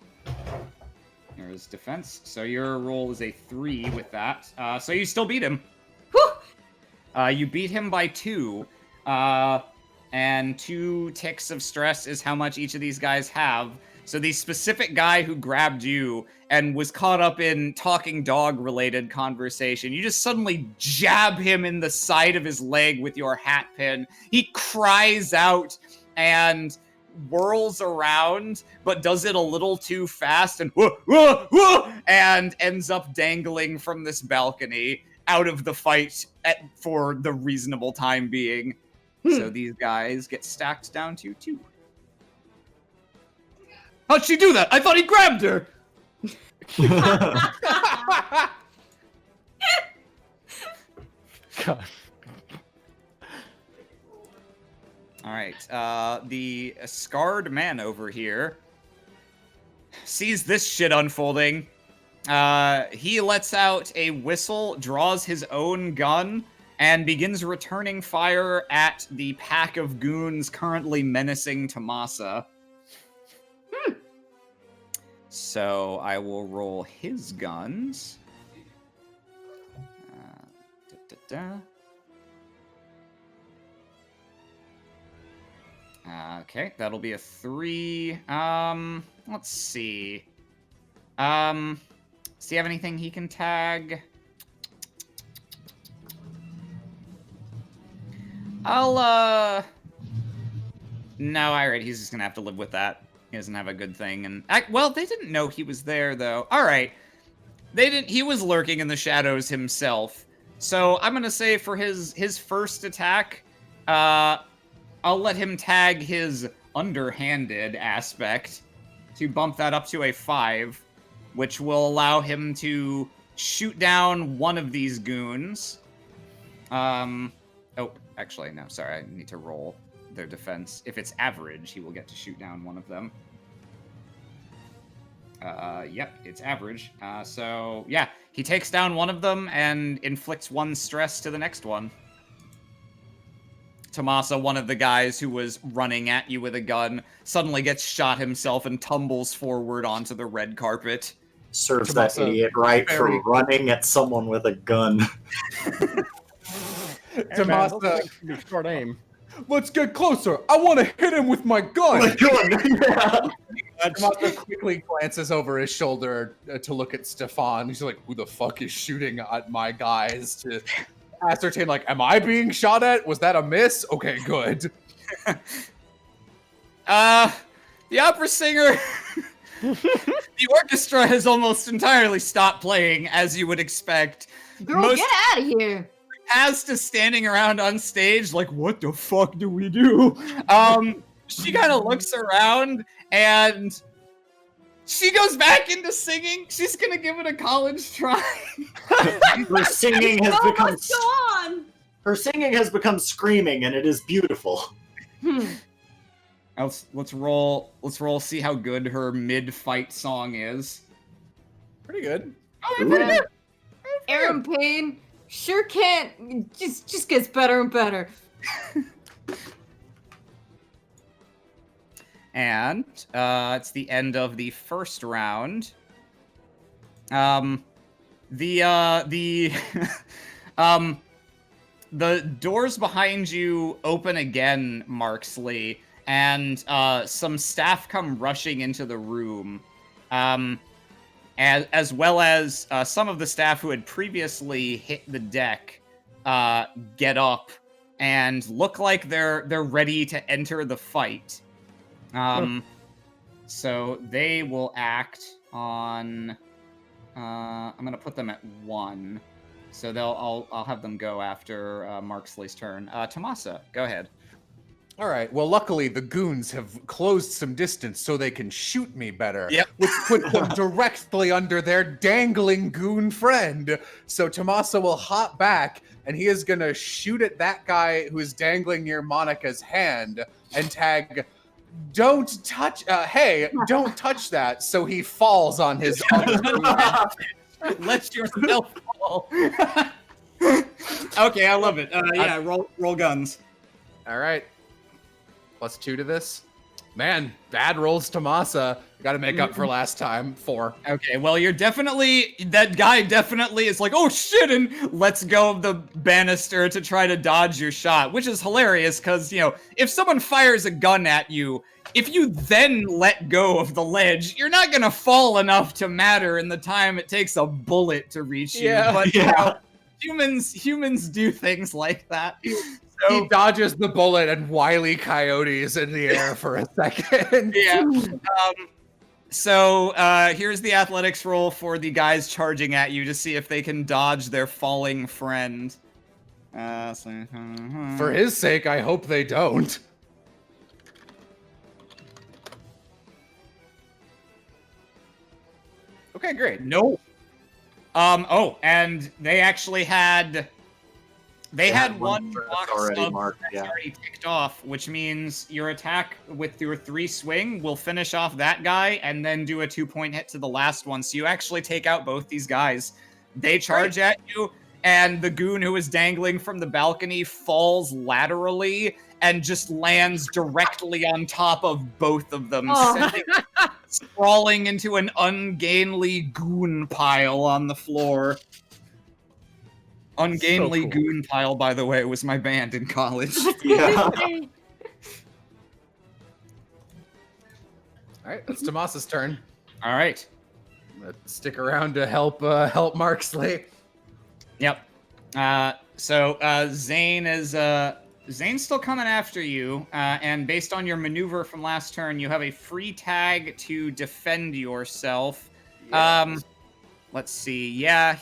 There's defense. So your roll is a 3 with that. So you still beat him. Whew! You beat him by 2. And 2 ticks of stress is how much each of these guys have. So the specific guy who grabbed you and was caught up in talking dog related conversation, you just suddenly jab him in the side of his leg with your hat pin. He cries out and whirls around, but does it a little too fast and and ends up dangling from this balcony out of the fight for the reasonable time being. So these guys get stacked down to 2. How'd she do that? I thought he grabbed her! God. Alright, the scarred man over here sees this shit unfolding. He lets out a whistle, draws his own gun, and begins returning fire at the pack of goons currently menacing Tomasa. So I will roll his guns. Okay, that'll be a 3. Let's see. Does he have anything he can tag? No, alright, he's just gonna have to live with that. He doesn't have a good thing, and well, they didn't know he was there though. All right, they didn't. He was lurking in the shadows himself. So I'm gonna say for his first attack, I'll let him tag his underhanded aspect to bump that up to a 5, which will allow him to shoot down one of these goons. Oh, actually, no, sorry, I need to roll their defense. If it's average, he will get to shoot down one of them. Yep, it's average. So, yeah, he takes down one of them and inflicts 1 stress to the next one. Tomasa, one of the guys who was running at you with a gun, suddenly gets shot himself and tumbles forward onto the red carpet. Serves Tomasa, that idiot right very- for running at someone with a gun. Tomasa, Short aim. Let's get closer. I want to hit him with my gun. My gun. Tomasa quickly glances over his shoulder to look at Stefan. He's like, who the fuck is shooting at my guys? To ascertain, like, am I being shot at? Was that a miss? Okay, good. The opera singer... The orchestra has almost entirely stopped playing, as you would expect. Girl, get out of here. As to standing around on stage, like, what the fuck do we do? She kind of looks around, and she goes back into singing. She's gonna give it a college try. Her singing has become What's going on? her singing has become screaming, and it is beautiful. Let's roll. See how good her mid-fight song is. Pretty good. Arim Payne sure can't. Just gets better and better. And it's the end of the first round. The doors behind you open again, Marksley, and some staff come rushing into the room, as well as some of the staff who had previously hit the deck get up and look like they're ready to enter the fight. So they will act on. I'm gonna put them at 1. So I'll have them go after Marksley's turn. Tomasa, go ahead. All right. Well, luckily the goons have closed some distance so they can shoot me better. Yep. Which puts them directly under their dangling goon friend. So Tomasa will hop back, and he is gonna shoot at that guy who is dangling near Monica's hand and tag, "Don't touch! Hey, don't touch that!" So he falls on his other goon. Let yourself fall. Okay, I love it. Yeah, roll guns. All right. +2 to this. Man, bad rolls, Tomasa. Got to make up for last time. 4. Okay, well, that guy definitely is like, oh shit, and lets go of the banister to try to dodge your shot, which is hilarious because, if someone fires a gun at you, if you then let go of the ledge, you're not gonna fall enough to matter in the time it takes a bullet to reach you. Yeah. But humans do things like that. So, He dodges the bullet and Wile E. Coyote is in the air for a second. yeah. So here's the athletics roll for the guys charging at you to see if they can dodge their falling friend. For his sake, I hope they don't. Okay, great. No. And they actually had. They had one box already of marked, that's yeah. already ticked off, which means your attack with your 3 swing will finish off that guy and then do a 2-point hit to the last one. So you actually take out both these guys. They charge at you, and the goon who is dangling from the balcony falls laterally and just lands directly on top of both of them, sending sprawling into an ungainly goon pile on the floor. Ungainly So cool. Goon Pile, by the way, was my band in college. Yeah. All right, it's Tomasa's turn. All right. Let's stick around to help Marksley. Yep. So Zane is Zane's still coming after you, and based on your maneuver from last turn, you have a free tag to defend yourself. Yes. Let's see. Yeah,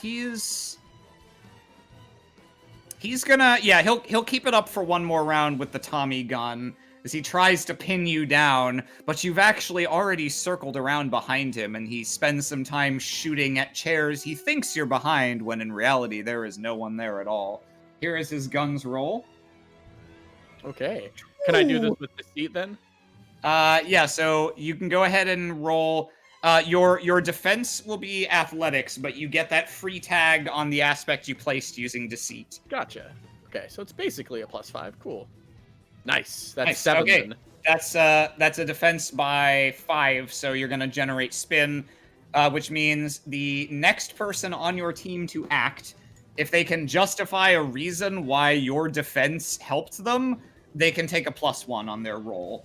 He's gonna, he'll keep it up for one more round with the Tommy gun as he tries to pin you down, but you've actually already circled around behind him, and he spends some time shooting at chairs he thinks you're behind, when in reality there is no one there at all. Here is his guns roll. Okay. Can I do this with deceit then? Yeah, so you can go ahead and roll. Your defense will be athletics, but you get that free tag on the aspect you placed using deceit. Gotcha. Okay, so it's basically a +5. Cool. Nice. That's Nice, 7 okay. then. That's a defense by 5, so you're gonna generate spin, which means the next person on your team to act, if they can justify a reason why your defense helped them, they can take a +1 on their roll.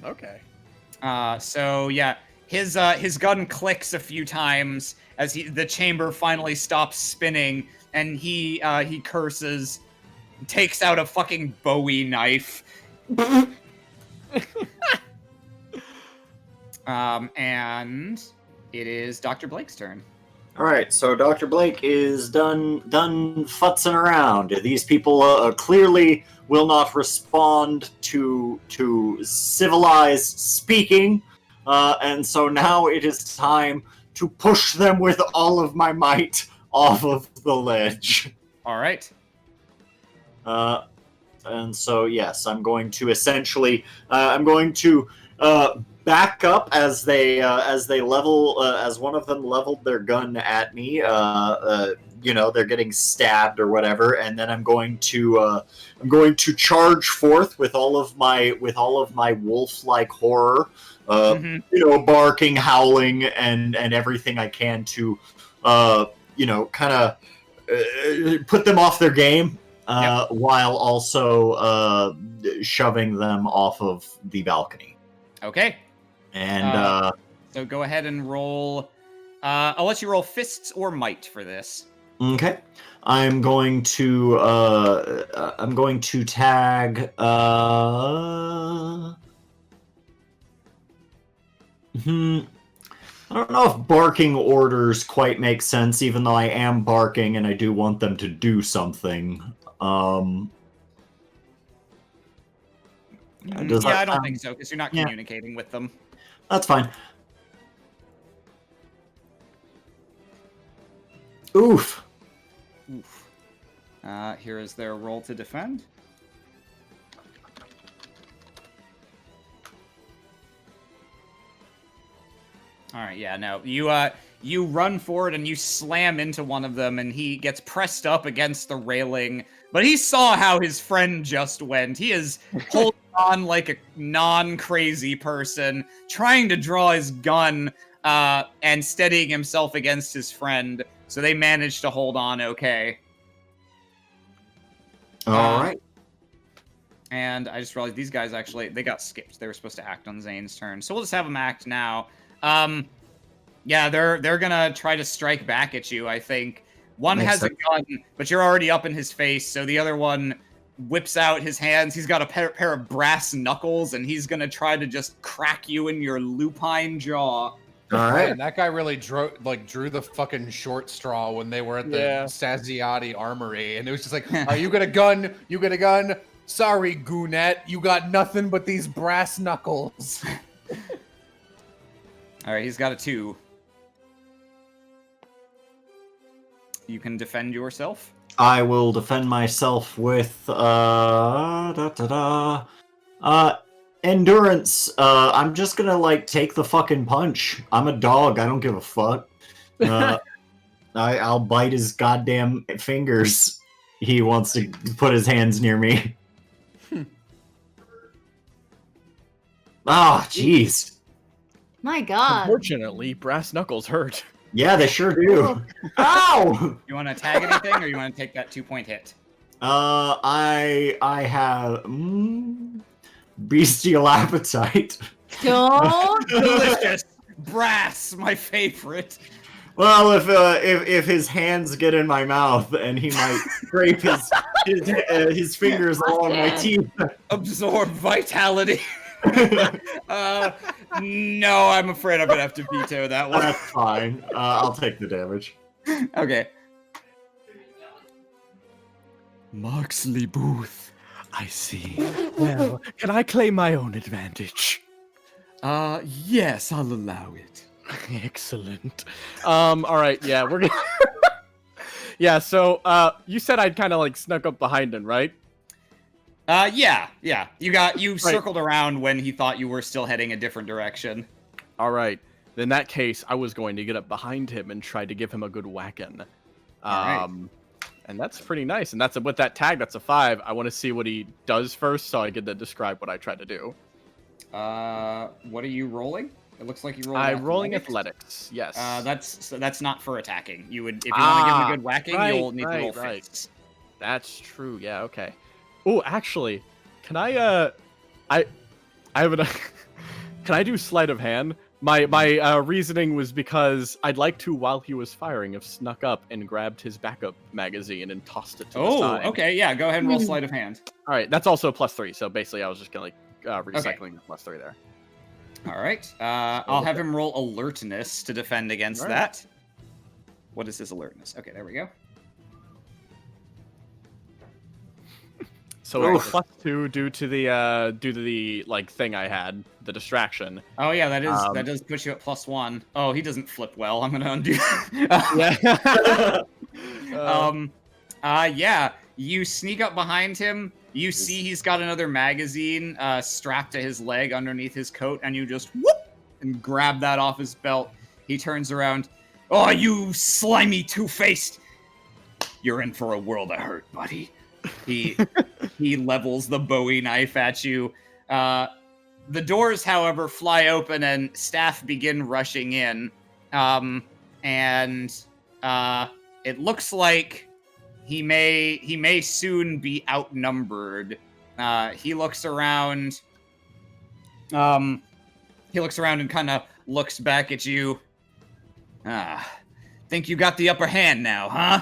Okay. So yeah, his gun clicks a few times as the chamber finally stops spinning, and he curses, takes out a fucking Bowie knife. And it is Dr. Blake's turn. All right, so Dr. Blake is done futzing around. These people clearly will not respond to civilized speaking, and so now it is time to push them with all of my might off of the ledge. All right. And so yes, I'm going to essentially back up as they level as one of them leveled their gun at me. They're getting stabbed or whatever, and then I'm going to charge forth with all of my wolf-like horror, barking, howling, and everything I can to kind of put them off their game, while also shoving them off of the balcony. Okay. And so go ahead and roll. I'll let you roll fists or might for this. Okay, I'm going to tag. I don't know if barking orders quite make sense, even though I am barking and I do want them to do something. I don't think so, because you're not communicating with them. That's fine. Oof. Here is their roll to defend. All right, yeah, no. You run forward and you slam into one of them, and he gets pressed up against the railing. But he saw how his friend just went. He is holding on like a non-crazy person, trying to draw his gun and steadying himself against his friend. So they managed to hold on okay. All right. And I just realized these guys they got skipped. They were supposed to act on Zane's turn. So we'll just have them act now. Yeah, they're gonna try to strike back at you, I think. One has a gun, but you're already up in his face, so the other one whips out his hands. He's got a pair of brass knuckles, and he's gonna try to just crack you in your lupine jaw. All right. Man, that guy really drew the fucking short straw when they were at the Stasiati Armory, and it was just like, "Are you gonna gun? You got a gun? Sorry, Goonette, you got nothing but these brass knuckles." All right, he's got a 2. You can defend yourself. I will defend myself with endurance. I'm just gonna take the fucking punch. I'm a dog. I don't give a fuck. I'll bite his goddamn fingers. He wants to put his hands near me. Ah, jeez. My God. Unfortunately, brass knuckles hurt. Yeah, they sure do. Ow! You want to tag anything, or you want to take that 2-point hit? I have bestial appetite. Don't. Delicious brass, my favorite. Well, if his hands get in my mouth, and he might scrape his fingers along my teeth. Absorb vitality. No, I'm afraid I'm gonna have to veto that one. That's fine. I'll take the damage. Okay. Marksley Booth, I see. Well, can I claim my own advantage? Yes, I'll allow it. Excellent. All right, yeah, we're gonna... Yeah, so, you said I'd kind of, snuck up behind him, right? Yeah. You circled around when he thought you were still heading a different direction. All right. In that case, I was going to get up behind him and try to give him a good whacking. Right. And that's pretty nice. And that's with that tag, that's a 5. I want to see what he does first, so I get to describe what I try to do. What are you rolling? It looks like you rolled. I'm rolling athletics. Yes. That's not for attacking. You would, if you want to give him a good whacking, you'll need to roll fists. That's true. Yeah. Okay. Oh, actually, Can I have an. Can I do sleight of hand? My reasoning was because I'd like to, while he was firing, have snuck up and grabbed his backup magazine and tossed it to the side. Okay, yeah, go ahead and roll sleight of hand. All right, that's also a +3, so basically I was just gonna recycling the +3 there. All right, I'll have him roll alertness to defend against that. What is his alertness? Okay, there we go. So it's +2 due to the like thing I had, the distraction. Oh yeah, that does put you at +1. Oh, he doesn't flip well. I'm gonna undo that. Yeah, you sneak up behind him. You see he's got another magazine strapped to his leg underneath his coat, and you just whoop and grab that off his belt. He turns around. Oh, you slimy two-faced! You're in for a world of hurt, buddy. He levels the Bowie knife at you. The doors, however, fly open and staff begin rushing in. And it looks like he may soon be outnumbered. He looks around. He looks around and kind of looks back at you. Think you got the upper hand now, huh?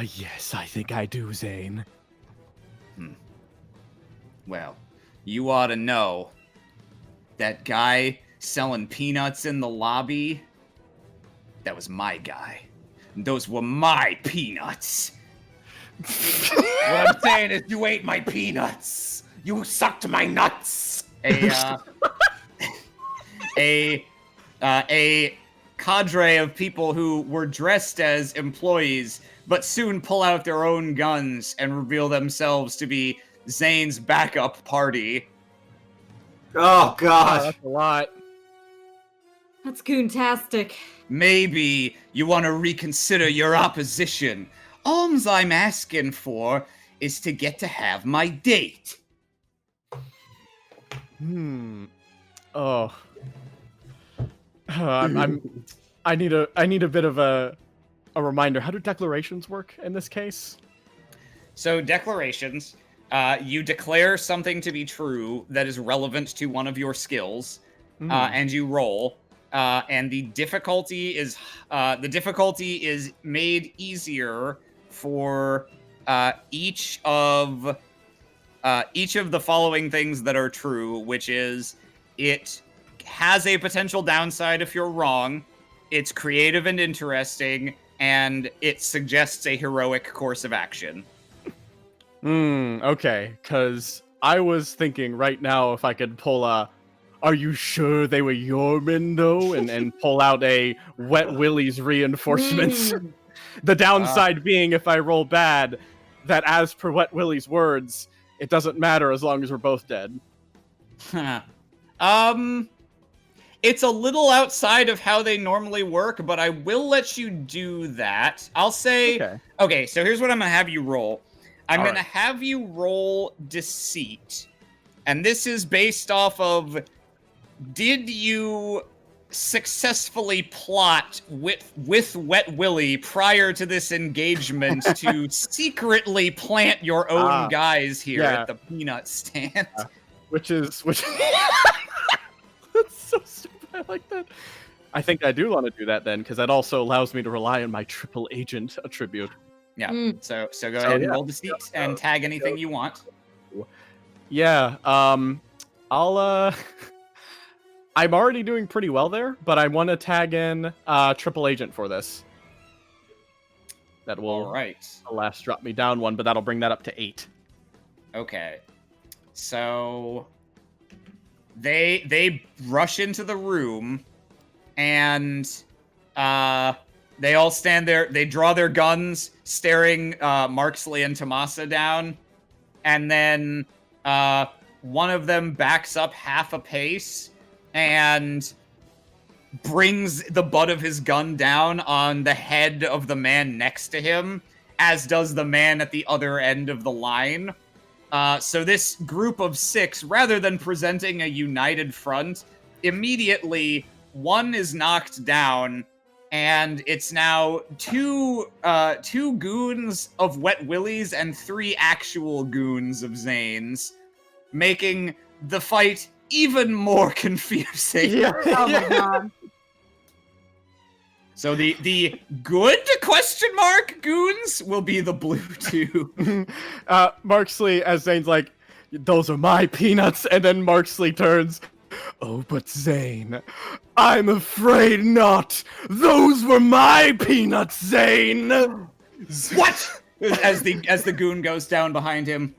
Yes, I think I do, Zane. Well, you ought to know that guy selling peanuts in the lobby, that was my guy. Those were my peanuts. What I'm saying is you ate my peanuts. You sucked my nuts. A cadre of people who were dressed as employees, but soon pull out their own guns and reveal themselves to be Zane's backup party. Oh, God. That's a lot. That's goontastic. Maybe you want to reconsider your opposition. Alls I'm asking for is to get to have my date. Oh. I need a bit of a reminder. How do declarations work in this case? So declarations, you declare something to be true that is relevant to one of your skills, and you roll. And the difficulty is made easier for each of the following things that are true, which is it has a potential downside if you're wrong, it's creative and interesting, and it suggests a heroic course of action. Okay, because I was thinking right now if I could pull a "Are you sure they were your men, though?" and pull out a Wet Willie's reinforcements. The downside being if I roll bad, that as per Wet Willie's words, it doesn't matter as long as we're both dead. It's a little outside of how they normally work, but I will let you do that. I'll say, okay, so here's what I'm going to have you roll. I'm going to have you roll deceit. And this is based off of, did you successfully plot with Wet Willie prior to this engagement to secretly plant your own guys here at the peanut stand? Which that's so stupid. I like that. I think I do want to do that then, because that also allows me to rely on my triple agent attribute. Yeah. So go ahead and roll deceit and tag anything you want. Yeah. I'll I'm already doing pretty well there, but I want to tag in triple agent for this. That will alas drop me down one, but that'll bring that up to 8. Okay. So they rush into the room, and they all stand there. They draw their guns, staring Marksley and Tomasa down, and then one of them backs up half a pace and brings the butt of his gun down on the head of the man next to him, as does the man at the other end of the line. So this group of 6, rather than presenting a united front, immediately one is knocked down, and it's now two goons of Wet Willies and 3 actual goons of Zane's, making the fight even more confusing. Yeah. Oh my god. So the good question mark goons will be the blue 2. Marksley, as Zane's like, those are my peanuts, and then Marksley turns, oh, but Zane, I'm afraid not. Those were my peanuts, Zane. What? As the goon goes down behind him.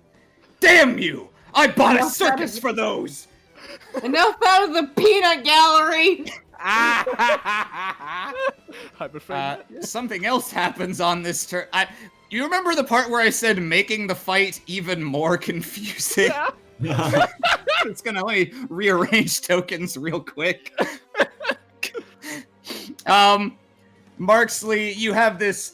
Damn you! I bought a circus for those. Enough out of the peanut gallery. I'm afraid. Something else happens on this turn. You remember the part where I said making the fight even more confusing? Yeah. It's gonna let me rearrange tokens real quick. Marksley, you have this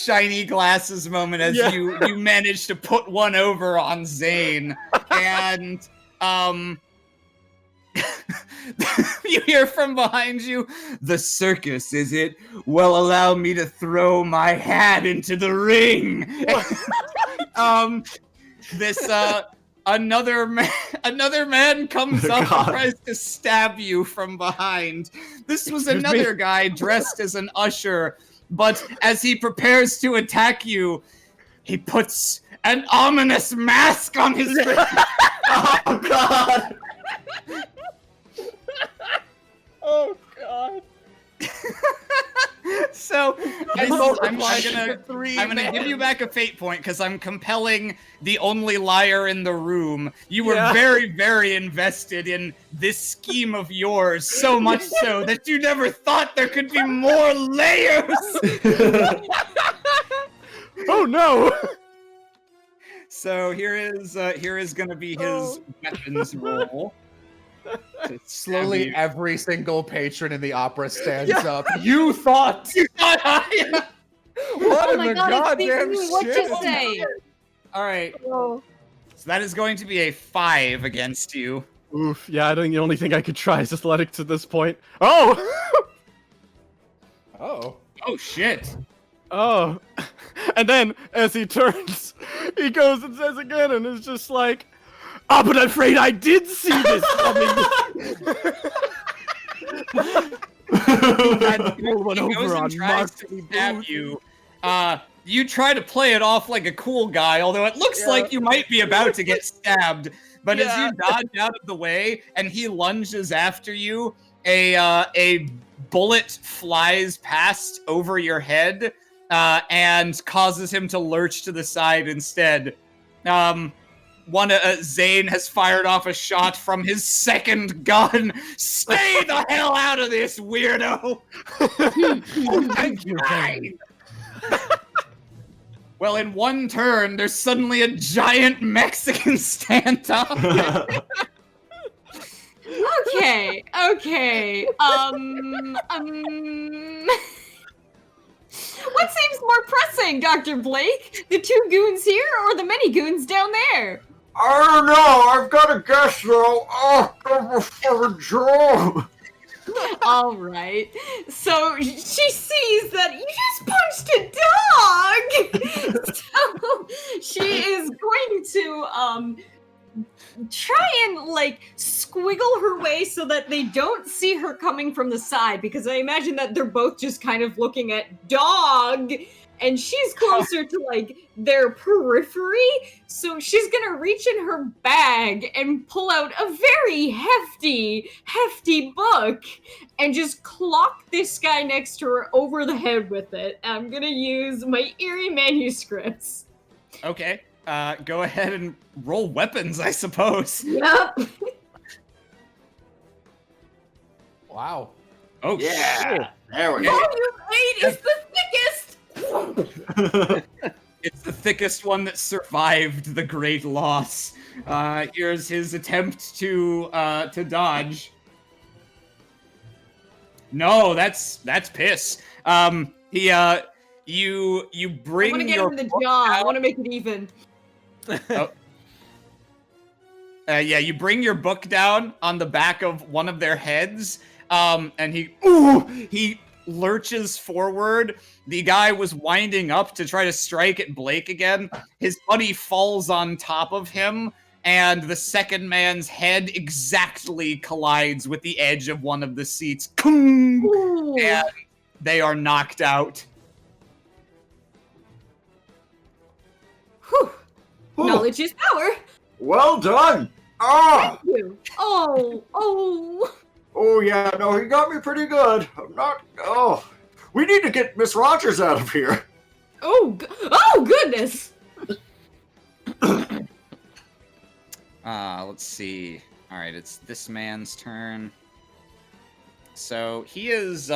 shiny glasses moment as you manage to put one over on Zane, and you hear from behind you, the circus, is it? Well, allow me to throw my hat into the ring. Another man comes up and tries to stab you from behind. This was another guy dressed as an usher, but as he prepares to attack you, he puts an ominous mask on his face. Oh god! Oh god. So I'm gonna give you back a fate point because I'm compelling the only liar in the room. You were very, very invested in this scheme of yours, so much so that you never thought there could be more layers. Oh no! So here is gonna be his weapons roll. Slowly, every single patron in the opera stands up. You thought! Oh What my in the god, goddamn it's what shit? you say. All right. Oh. So that is going to be a 5 against you. Oof, yeah, I think the only thing I could try is athletics at this point. Oh! Oh. Oh shit. Oh. And then, as he turns, he goes and says again, and is just like, oh, but I'm afraid I did see this coming. He goes and tries to stab you. You try to play it off like a cool guy, although it looks like you might be about to get stabbed. But as you dodge out of the way and he lunges after you, a bullet flies past over your head and causes him to lurch to the side instead. Zane has fired off a shot from his second gun. Stay the hell out of this, weirdo! Thank you, Zane. Well, in one turn, there's suddenly a giant Mexican stand-up. Okay. What seems more pressing, Dr. Blake? The 2 goons here or the many goons down there? I don't know. I've got to guess though. Oh, I'm a fucking job. All right. So she sees that you just punched a dog. So she is going to try and like squiggle her way so that they don't see her coming from the side, because I imagine that they're both just kind of looking at dog, and she's closer to like their periphery, so she's gonna reach in her bag and pull out a very hefty book and just clock this guy next to her over the head with it. I'm gonna use my eerie manuscripts. Okay. Go ahead and roll weapons, I suppose. Yep. Wow. Oh, Yeah. There we go. Volume 8 is the thickest! It's the thickest one that survived the great loss. Here's his attempt to dodge. No, that's piss. You bring I want to get your him in the book jaw. I out. want to make it even. You bring your book down on the back of one of their heads, and he lurches forward. The guy was winding up to try to strike at Blake again. His buddy falls on top of him, and the second man's head exactly collides with the edge of one of the seats. Ooh. And they are knocked out. Whew. Ooh. Knowledge is power. Well done. Ah. Thank you. Oh. Oh yeah, no, he got me pretty good. I'm not. Oh, we need to get Miss Rogers out of here. Oh goodness. Let's see. All right, it's this man's turn. So he is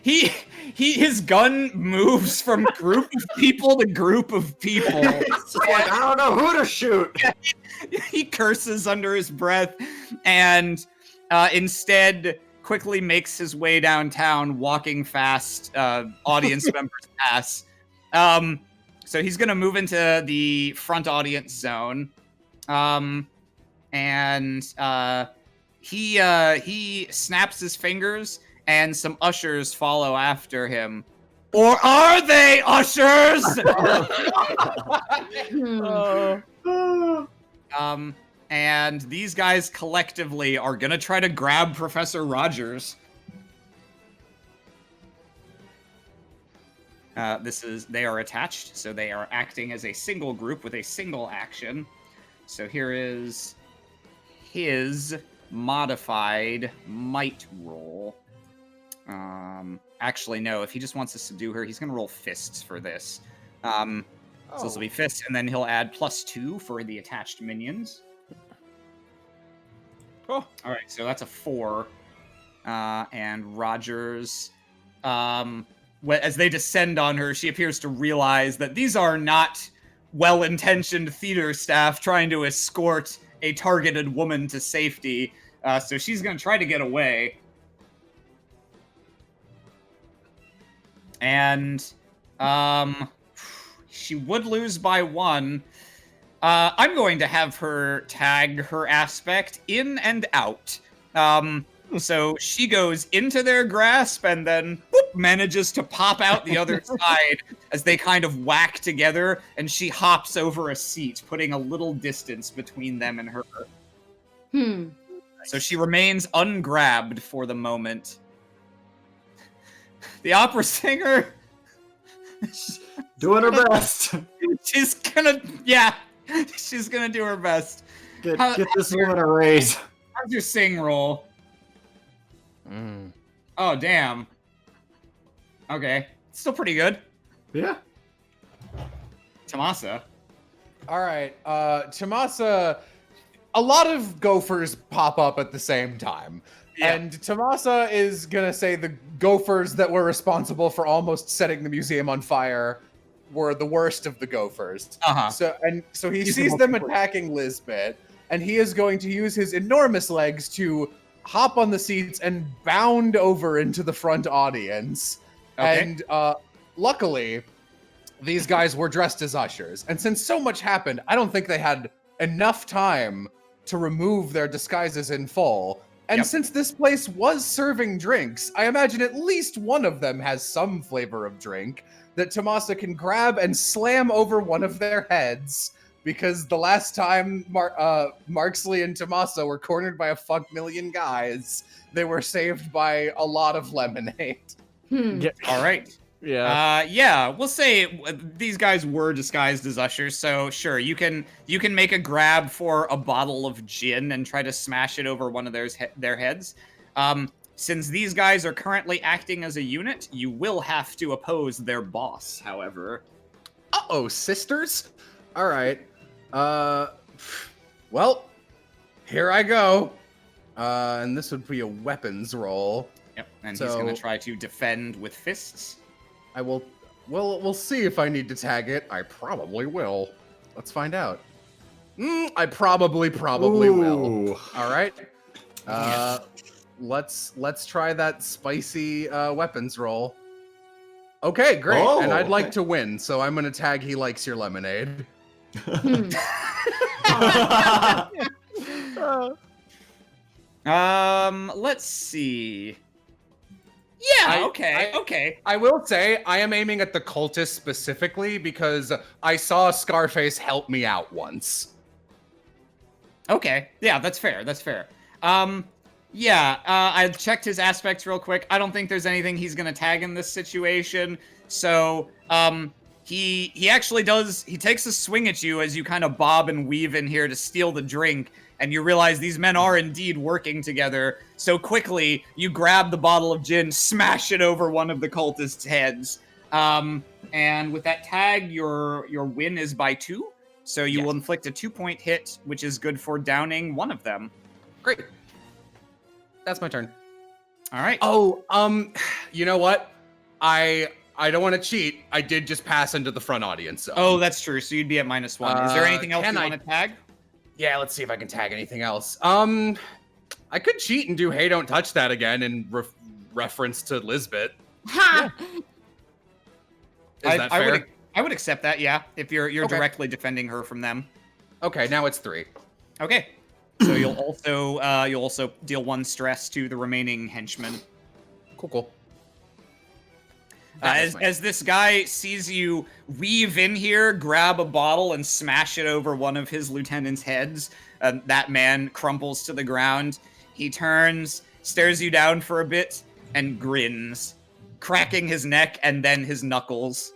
his gun moves from group of people to group of people. It's just like I don't know who to shoot. He curses under his breath and instead quickly makes his way downtown, walking fast. Audience members pass. So he's gonna move into the front audience zone. He snaps his fingers, and some ushers follow after him. Or are they ushers? And these guys collectively are gonna try to grab Professor Rogers. They are attached, so they are acting as a single group with a single action. So here is his modified might roll. Actually, no, if he just wants to subdue her, he's gonna roll fists for this. So this will be fists, and then he'll add +2 for the attached minions. Oh. All right, so that's a 4. And Rogers, as they descend on her, she appears to realize that these are not well-intentioned theater staff trying to escort a targeted woman to safety. So she's going to try to get away. And she would lose by 1. I'm going to have her tag her aspect in and out. So she goes into their grasp and then manages to pop out the other side as they kind of whack together, and she hops over a seat, putting a little distance between them and her. So she remains ungrabbed for the moment. The opera singer... Doing her best. She's gonna do her best. Get this woman a raise. How's your sing roll? Oh, damn. Okay. Still pretty good. Yeah. Tomasa. All right, Tomasa. A lot of gophers pop up at the same time. Yeah. And Tomasa is gonna say the gophers that were responsible for almost setting the museum on fire were the worst of the gophers. Uh-huh. So he sees them attacking Lisbeth, and he is going to use his enormous legs to hop on the seats and bound over into the front audience. Okay. And luckily, these guys were dressed as ushers. And since so much happened, I don't think they had enough time to remove their disguises in full. And since this place was serving drinks, I imagine at least one of them has some flavor of drink that Tomasa can grab and slam over one of their heads. Because the last time Marksley and Tomasa were cornered by a fuck million guys, they were saved by a lot of lemonade. Yeah. All right. Yeah. We'll say these guys were disguised as ushers, so sure, you can make a grab for a bottle of gin and try to smash it over one of their heads. Since these guys are currently acting as a unit, you will have to oppose their boss, however. Uh-oh, sisters? All right. Well, here I go. And this would be a weapons roll. Yep, and he's going to try to defend with fists. I will. Well, we'll see if I need to tag it. I probably will. Let's find out. I probably will. All right. Let's try that spicy weapons roll. Okay, great. Oh, and I'd like okay. to win, so I'm gonna tag he likes your lemonade. Let's see. Yeah, okay. I will say I am aiming at the cultist specifically because I saw Scarface help me out once. Okay, yeah, that's fair. I checked his aspects real quick. I don't think there's anything he's gonna tag in this situation. So, he actually does. He takes a swing at you as you kind of bob and weave in here to steal the drink, and you realize these men are indeed working together. So quickly, you grab the bottle of gin, smash it over one of the cultists' heads, and with that tag, your win is by 2. So you will inflict a 2-point hit, which is good for downing one of them. Great. That's my turn. All right. Oh, you know what? I don't want to cheat. I did just pass into the front audience. So. Oh, that's true. So you'd be at -1. Is there anything else you want to tag? Yeah, let's see if I can tag anything else. I could cheat and do "Hey, don't touch that" again in reference to Lisbeth. Ha! Is that fair? I would accept that. Yeah, if you're Okay. directly defending her from them. Okay, now it's 3. Okay. So you'll also deal 1 stress to the remaining henchmen. Cool. As this guy sees you weave in here, grab a bottle and smash it over one of his lieutenant's heads, that man crumples to the ground. He turns, stares you down for a bit, and grins, cracking his neck and then his knuckles.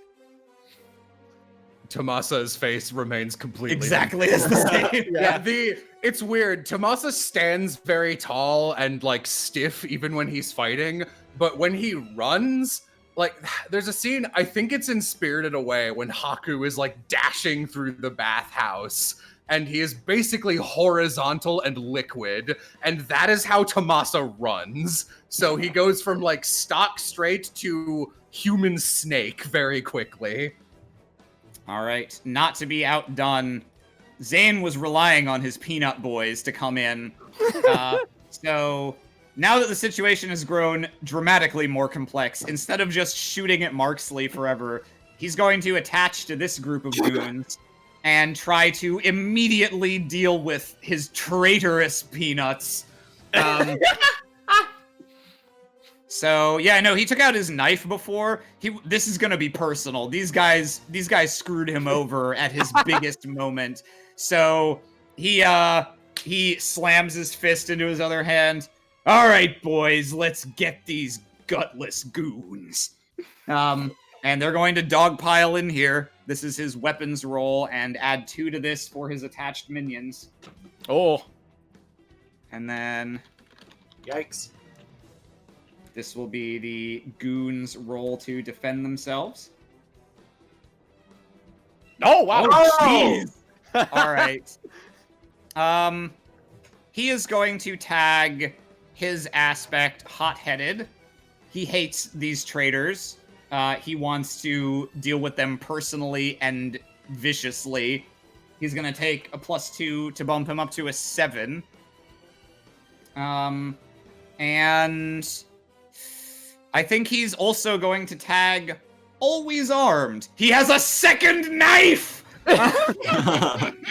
Tomasa's face remains completely Exactly as the same. Yeah, it's weird. Tomasa stands very tall and like stiff even when he's fighting, but when he runs, like there's a scene, I think it's in Spirited Away, when Haku is like dashing through the bathhouse and he is basically horizontal and liquid, and that is how Tomasa runs. So he goes from like stock straight to human snake very quickly. All right, not to be outdone, Zane was relying on his peanut boys to come in. So now that the situation has grown dramatically more complex, instead of just shooting at Marksley forever, he's going to attach to this group of goons and try to immediately deal with his traitorous peanuts. So yeah, no, he took out his knife before. This is gonna be personal. These guys screwed him over at his biggest moment. So he slams his fist into his other hand. All right, boys, let's get these gutless goons. And they're going to dogpile in here. This is his weapons roll, and add 2 to this for his attached minions. Oh. And then Yikes. this will be the goons' roll to defend themselves. Oh, wow. Jeez. All right. He is going to tag his aspect hot-headed. He hates these traitors. He wants to deal with them personally and viciously. He's going to take a +2 to bump him up to a 7. And I think he's also going to tag always armed. He has a second knife!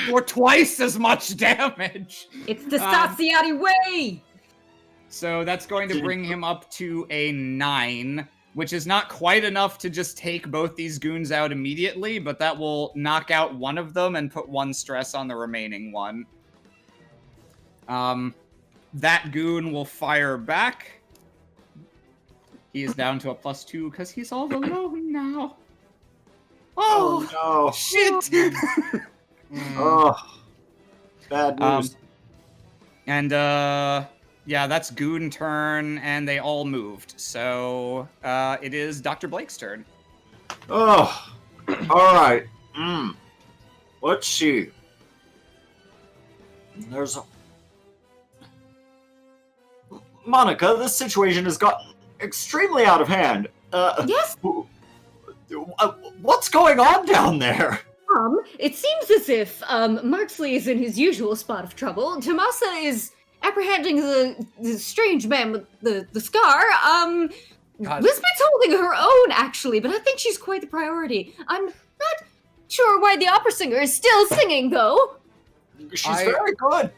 For twice as much damage. It's the Stassiati way! So that's going to bring him up to a 9, which is not quite enough to just take both these goons out immediately, but that will knock out one of them and put 1 stress on the remaining one. That goon will fire back. He is down to a +2 because he's all alone now. Oh, no. shit! Oh. Bad news. And, yeah, that's goon turn, and they all moved. So, it is Dr. Blake's turn. Oh. Alright. Let's see. There's a... Monica, this situation has gotten extremely out of hand. Yes? What's going on down there? It seems as if, Marksley is in his usual spot of trouble. Tomasa is apprehending the strange man with the scar. God. Lisbeth's holding her own, actually, but I think she's quite the priority. I'm not sure why the opera singer is still singing, though. She's very good.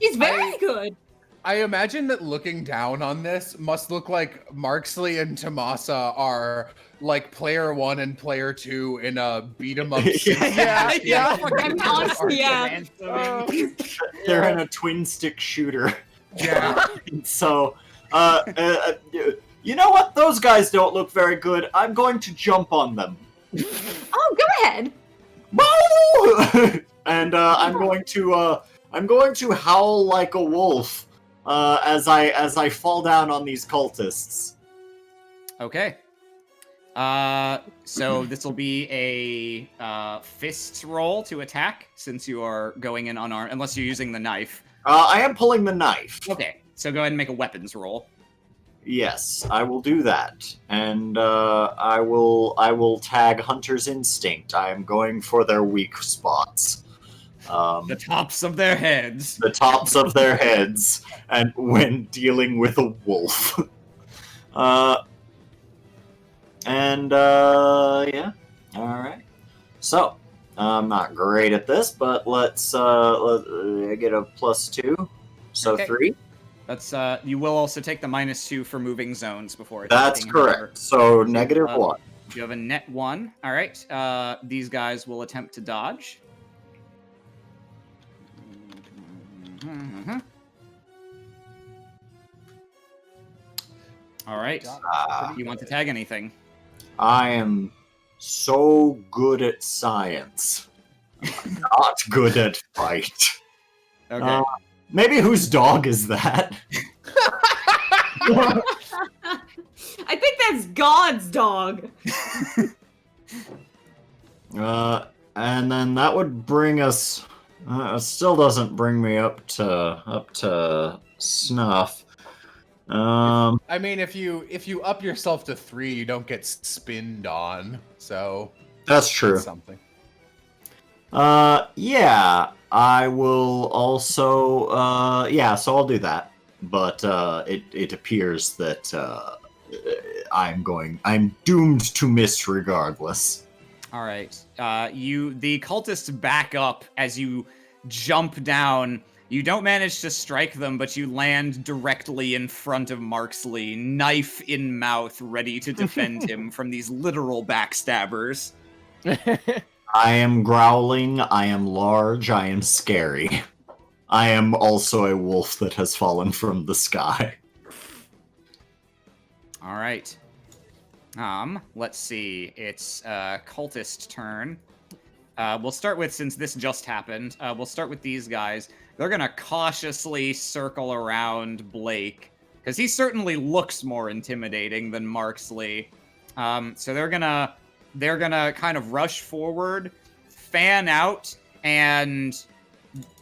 She's very good. I imagine that looking down on this must look like Marksley and Tomasa are like player 1 and player 2 in a beat 'em up. Yeah. I'm honestly, yeah. They're in a twin stick shooter. Yeah. So, you know what? Those guys don't look very good. I'm going to jump on them. Oh, go ahead. Woo! And I'm going to howl like a wolf as I fall down on these cultists. Okay. So this will be a fists roll to attack, since you are going in unarmed, unless you're using the knife. I am pulling the knife. Okay, so go ahead and make a weapons roll. Yes, I will do that, and I will tag Hunter's Instinct. I am going for their weak spots. The tops of their heads. The tops of their heads, and when dealing with a wolf. Yeah, all right. So I'm not great at this, but let's get a +2, so Okay. 3. That's you will also take the -2 for moving zones before. That's attacking, correct. however. So -1. You have a net 1. All right. These guys will attempt to dodge. All right. You want to tag anything? I am so good at science. I'm not good at fight. Okay. Maybe whose dog is that? I think that's God's dog. And then that would bring us. It still doesn't bring me up to snuff. I mean, if you up yourself to 3, you don't get spinned on. So That's true. something. Yeah, I will also. So I'll do that. But it appears that I'm doomed to miss regardless. All right. The cultists back up as you jump down. You don't manage to strike them, but you land directly in front of Marksley, knife in mouth, ready to defend him from these literal backstabbers. I am growling, I am large, I am scary. I am also a wolf that has fallen from the sky. All right. Let's see. It's cultist turn. We'll start with, since this just happened, we'll start with these guys. They're gonna cautiously circle around Blake, because he certainly looks more intimidating than Marksley. So they're gonna kind of rush forward, fan out, and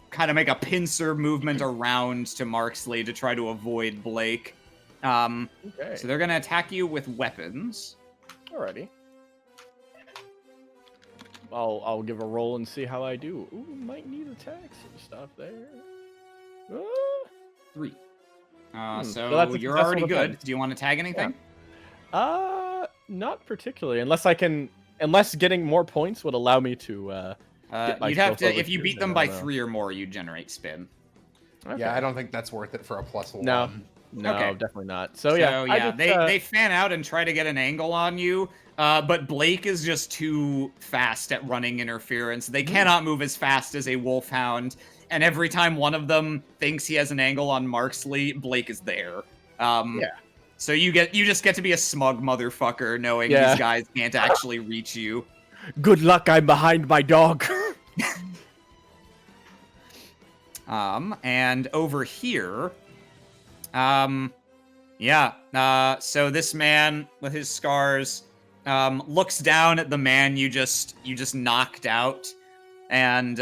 kind of make a pincer movement around to Marksley to try to avoid Blake. Okay. So they're gonna attack you with weapons. Alrighty. I'll give a roll and see how I do. Ooh, might need attacks and stuff there. 3. So So that's a you're successful already good. defense. Do you want to tag anything? Not particularly, unless getting more points would allow me to get You'd have myself to, over if you two, beat then them I by don't know. 3 or more, you generate spin. Okay. Yeah, I don't think that's worth it for a +1. No, Okay. definitely not. So yeah, I just, they fan out and try to get an angle on you, but Blake is just too fast at running interference. They cannot move as fast as a wolfhound, and every time one of them thinks he has an angle on Marksley, Blake is there. So you just get to be a smug motherfucker, knowing these guys can't actually reach you. good luck. I'm behind my dog. And over here, so this man with his scars, looks down at the man you just knocked out, and,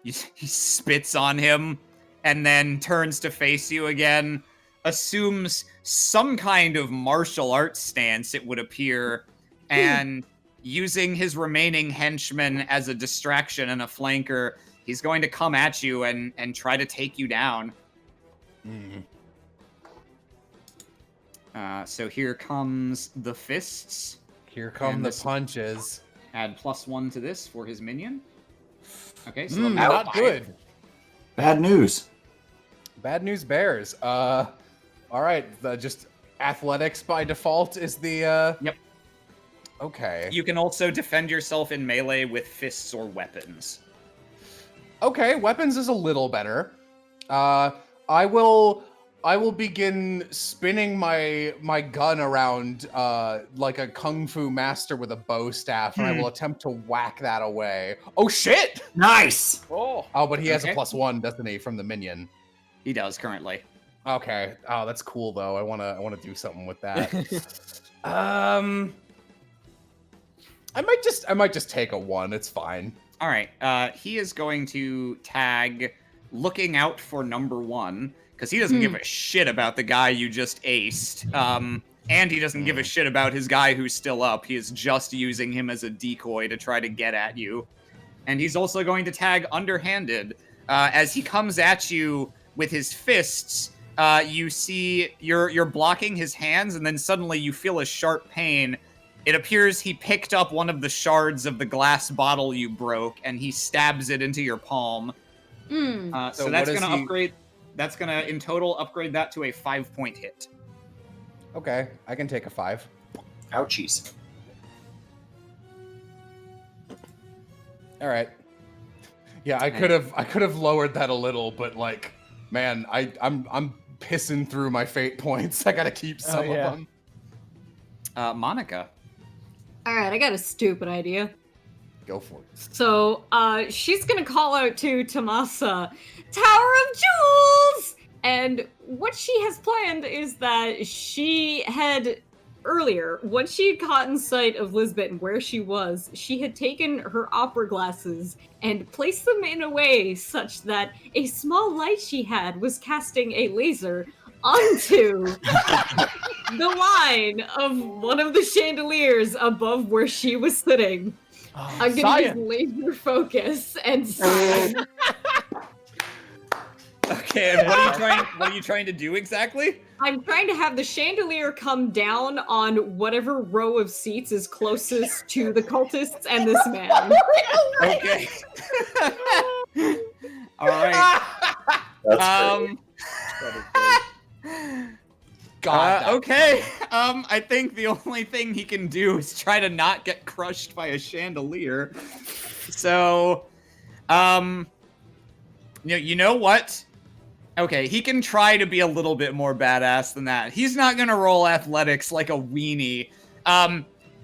he spits on him, and then turns to face you again, assumes some kind of martial arts stance, it would appear, and using his remaining henchmen as a distraction and a flanker, he's going to come at you and try to take you down. So here comes the fists. Here come And the this- punches. Add +1 to this for his minion. Okay, so Not good. Bad news. Bad news bears. All right. Just athletics by default is the. Yep. Okay. You can also defend yourself in melee with fists or weapons. Okay, weapons is a little better. I will begin spinning my gun around like a kung fu master with a bow staff, and I will attempt to whack that away. Oh shit! Nice. Oh, but he has a +1, doesn't he, from the minion? He does currently. Okay. Oh, that's cool though. I wanna do something with that. I might just take a 1. It's fine. All right. He is going to tag looking out for number 1 because he doesn't give a shit about the guy you just aced. And he doesn't give a shit about his guy who's still up. He is just using him as a decoy to try to get at you. And he's also going to tag underhanded. As he comes at you with his fists, you see you're blocking his hands, and then suddenly you feel a sharp pain. It appears he picked up one of the shards of the glass bottle you broke, and he stabs it into your palm. So that's going to upgrade. That's going to, in total, upgrade that to a 5-point hit. Okay, I can take a 5. Ouchies. All right. Yeah, I could have lowered that a little, but like, man, I'm pissing through my fate points. I gotta keep some of them. Monica. All right, I got a stupid idea. Go for it. So, she's gonna call out to Tomasa, Tower of Jewels! And what she has planned is that she had, earlier, once she had caught in sight of Lisbeth and where she was, she had taken her opera glasses and placed them in a way such that a small light she had was casting a laser onto the line of one of the chandeliers above where she was sitting. I'm gonna use laser focus and sign. Okay, and what are you trying to do exactly? I'm trying to have the chandelier come down on whatever row of seats is closest to the cultists and this man. Okay. All right. That's great. God. Okay. I think the only thing he can do is try to not get crushed by a chandelier. So, you know what? Okay, he can try to be a little bit more badass than that. He's not gonna roll athletics like a weenie.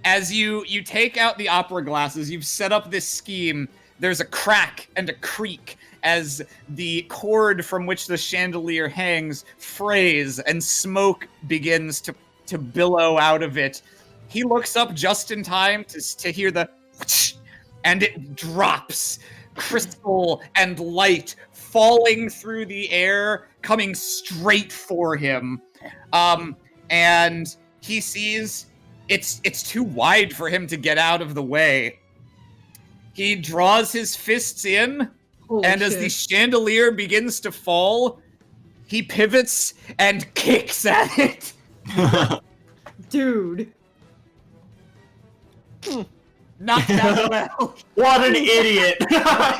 As you take out the opera glasses, you've set up this scheme. There's a crack and a creak as the cord from which the chandelier hangs frays and smoke begins to billow out of it. He looks up just in time to hear the whoosh, and it drops, crystal and light falling through the air, coming straight for him. And he sees it's too wide for him to get out of the way. He draws his fists in, and as the chandelier begins to fall, he pivots and kicks at it. Dude. Not that well. What an idiot! Yeah,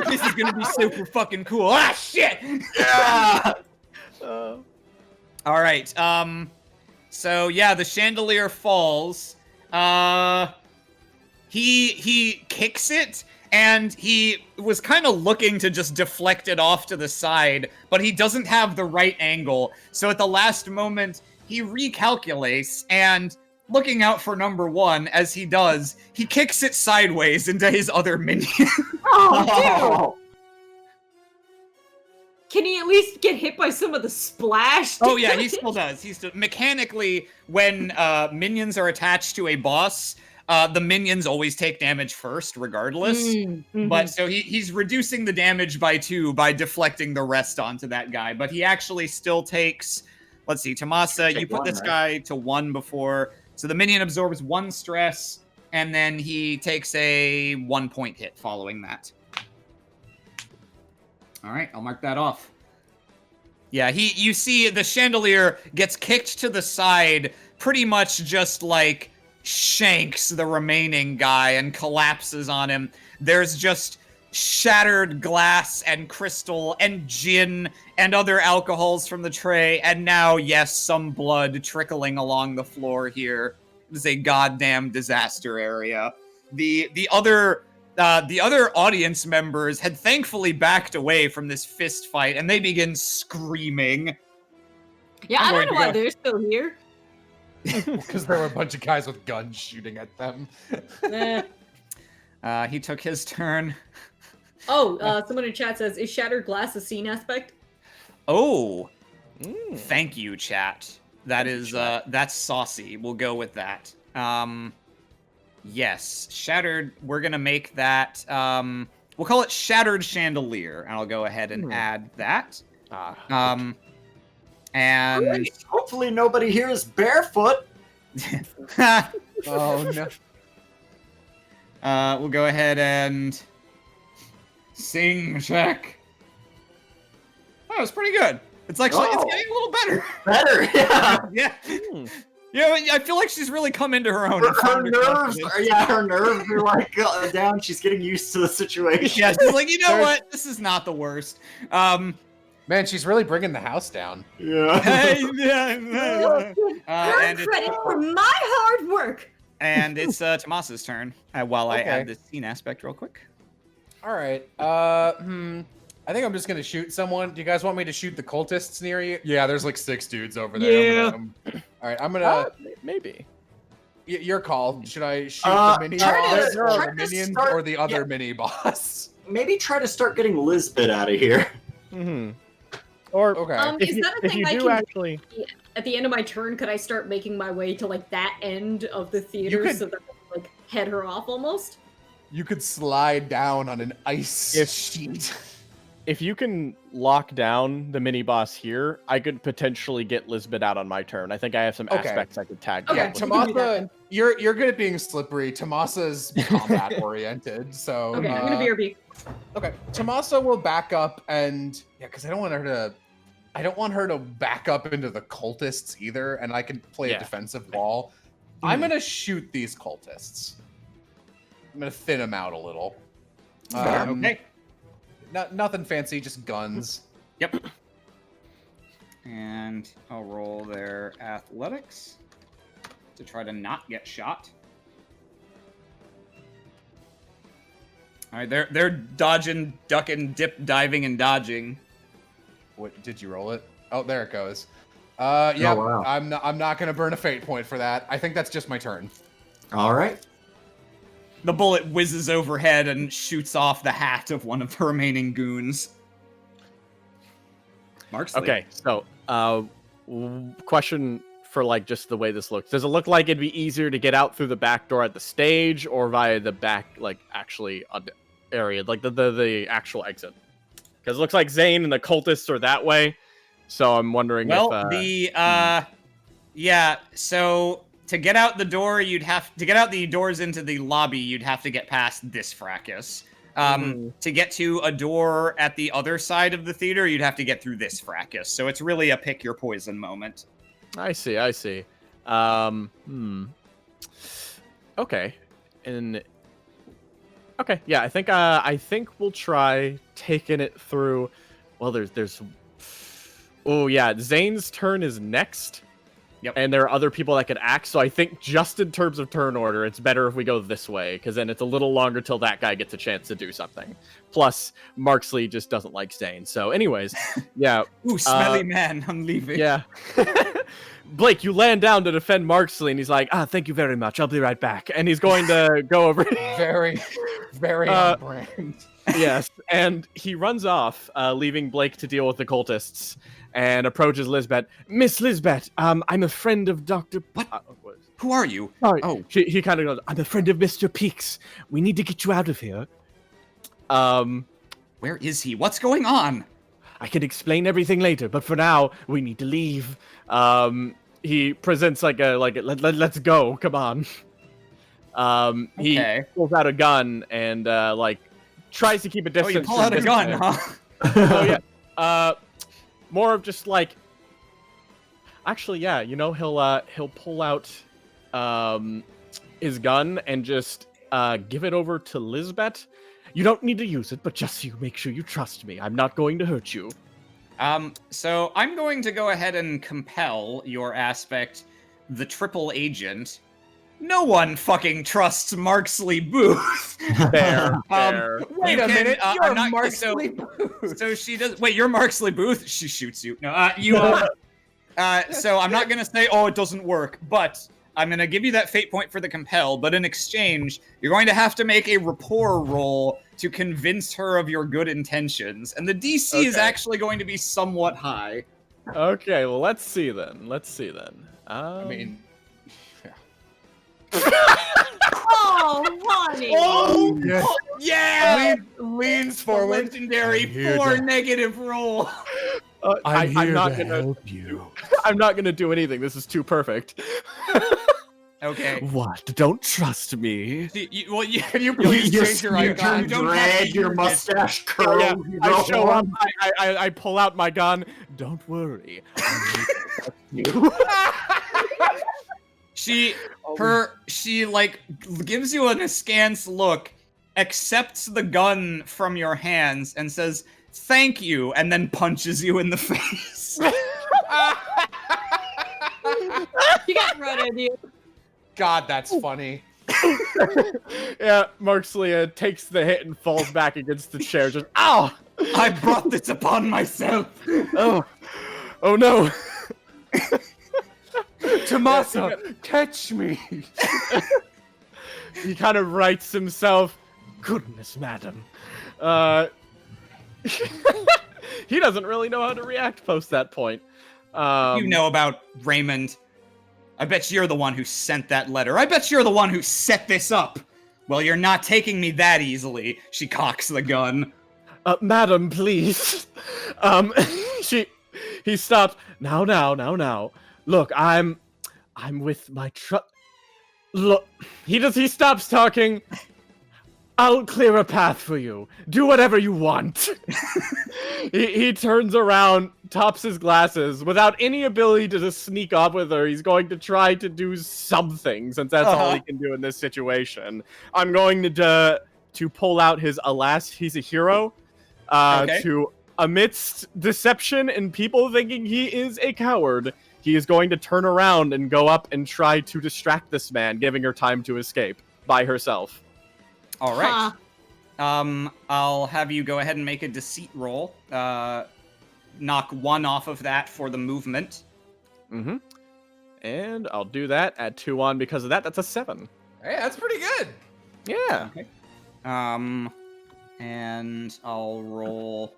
this is gonna be super fucking cool. Ah, shit! Yeah! All right. So yeah, the chandelier falls. He kicks it, and he was kind of looking to just deflect it off to the side, but he doesn't have the right angle. So at the last moment, he recalculates, and looking out for number 1, as he does, he kicks it sideways into his other minion. Oh, dude! Can he at least get hit by some of the splash? Oh yeah, he still does. Mechanically, when minions are attached to a boss, the minions always take damage first, regardless. Mm-hmm. But so he's reducing the damage by 2 by deflecting the rest onto that guy. But he actually still takes. Let's see, Tomasa, you put this guy to 1 before. So the minion absorbs 1 stress, and then he takes a 1-point hit following that. All right, I'll mark that off. Yeah, you see the chandelier gets kicked to the side, pretty much just like shanks the remaining guy and collapses on him. There's just shattered glass and crystal and gin and other alcohols from the tray, and now, yes, some blood trickling along the floor here. It is a goddamn disaster area. The other audience members had thankfully backed away from this fist fight, and they begin screaming. Yeah, I'm I going don't to know why go- they're still here. Because there were a bunch of guys with guns shooting at them. He took his turn. Oh, someone in chat says, is shattered glass a scene aspect? Oh, thank you, chat. That is that's saucy. We'll go with that. Yes, shattered. We're gonna make that. We'll call it shattered chandelier, and I'll go ahead and add that. And Great. Hopefully nobody here is barefoot. Oh no. We'll go ahead and sing check. Oh, it's pretty good. It's actually it's Oh. getting a little better. Better, yeah. Yeah. Yeah, I feel like she's really come into her own. Her, and found nerves, confidence. her nerves are like down. She's getting used to the situation. Yeah, she's like, you know There's- what? This is not the worst. Man, she's really bringing the house down. Yeah. And Credit it's, for my hard work. and it's Tomas's turn. While I Okay. add this scene aspect real quick. All right. I think I'm just gonna shoot someone. Do you guys want me to shoot the cultists near you? Yeah, there's like 6 dudes over there. Yeah. All right, I'm gonna. Maybe. Your call. Should I shoot Uh, the mini try boss to- or try the to minions start- or the other mini boss? Maybe try to start getting Lisbeth out of here. Mm-hmm. Or Okay. Is that a if thing you I do can actually, at the end of my turn? Could I start making my way to like that end of the theater could- so that I can, like head her off almost? You could slide down on an ice sheet. if you can lock down the mini boss here, I could potentially get Lisbeth out on my turn. I think I have some Okay. aspects I could tag. Okay, Yeah, with. we can do that Tomasa, then. you're good at being slippery. Tomasa's combat oriented, so Okay, I'm gonna BRB. Okay, Tomasa will back up and because I don't want her to back up into the cultists either, and I can play Yeah. a defensive wall. I'm gonna shoot these cultists. I'm gonna thin them out a little. Okay. Nothing fancy, just guns. Yep. And I'll roll their athletics to try to not get shot. All right, they're dodging, ducking, diving, and dodging. What did you roll it? Oh, there it goes. Yeah, Oh, wow. I'm not gonna burn a fate point for that. I think that's just my turn. All right. The bullet whizzes overhead and shoots off the hat of one of the remaining goons. Marksley. Okay, so question for like just the way this looks. Does it look like it'd be easier to get out through the back door at the stage or via the back, like actually on the area, like the actual exit? Because it looks like Zane and the cultists are that way. So I'm wondering Well, if yeah. So to get out the door, to get out the doors into the lobby, you'd have to get past this fracas. To get to a door at the other side of the theater, you'd have to get through this fracas. So it's really a pick your poison moment. I see. Okay. And okay, yeah, I think we'll try taking it through. Well, there's oh yeah, Zane's turn is next. Yep. And there are other people that could act, so I think just in terms of turn order, it's better if we go this way, because then it's a little longer till that guy gets a chance to do something. Plus, Marksley just doesn't like Zane. So anyways, yeah. Ooh, smelly man, I'm leaving. Yeah. Blake, you land down to defend Marksley, and he's like, thank you very much. I'll be right back. And he's going to go over. Very, very on brand. Yes. And he runs off, leaving Blake to deal with the cultists, and approaches Lisbeth. Miss Lisbeth, I'm a friend of Dr. What? Who are you? Sorry. Oh. He kind of goes, I'm a friend of Mr. Peaks. We need to get you out of here. Where is he? What's going on? I can explain everything later, but for now, we need to leave. He presents let's go, come on. He Okay. pulls out a gun and tries to keep a Oh, distance. you pull from out a gun, Lisbeth. huh? Oh yeah. More of just like. Actually, yeah. He'll pull out his gun and just give it over to Lisbeth. You don't need to use it, but just so you make sure you trust me. I'm not going to hurt you. So I'm going to go ahead and compel your aspect, the triple agent. No one fucking trusts Marksley Booth. There. Wait a minute, you're I'm not, Marksley Booth. So she does. Wait, you're Marksley Booth? She shoots you. No, so I'm not gonna say, oh, it doesn't work, but I'm gonna give you that fate point for the compel. But in exchange, you're going to have to make a rapport roll to convince her of your good intentions, and the DC is actually going to be somewhat high. Okay, well, let's see then. I mean, Oh, Ronnie! Oh, yes. yeah! leans forward. Legendary I'm here 4 to- negative roll. I'm not gonna help you. I'm not gonna do anything. This is too perfect. Okay. What? Don't trust me. Can you Can you please change your icon? You don't have to drag your use it. mustache curl. Yeah, you I know? show up. I pull out my gun. Don't worry. You. She like gives you an askance look, accepts the gun from your hands, and says, "Thank you," and then punches you in the face. You got right idea. God, that's funny. Yeah, Marksley takes the hit and falls back against the chair. Just ow! I brought this upon myself. Oh no! Tomasa, catch me. He kind of rights himself. Goodness, madam. He doesn't really know how to react post that point. You know about Raymond. I bet you're the one who sent that letter. I bet you're the one who set this up. Well, you're not taking me that easily. She cocks the gun. Madam, please. He stopped. Now. Look, I'm with my Look, he stops talking. I'll clear a path for you. Do whatever you want. he turns around, tops his glasses. Without any ability to just sneak up with her, he's going to try to do something, since that's all he can do in this situation. I'm going to pull out his alas, he's a hero, to amidst deception and people thinking he is a coward. He is going to turn around and go up and try to distract this man, giving her time to escape by herself. All right. I'll have you go ahead and make a deceit roll. Knock 1 off of that for the movement. Mm-hmm. And I'll do that, add 2 on because of that. That's a 7. Hey, that's pretty good. Yeah. Okay. And I'll roll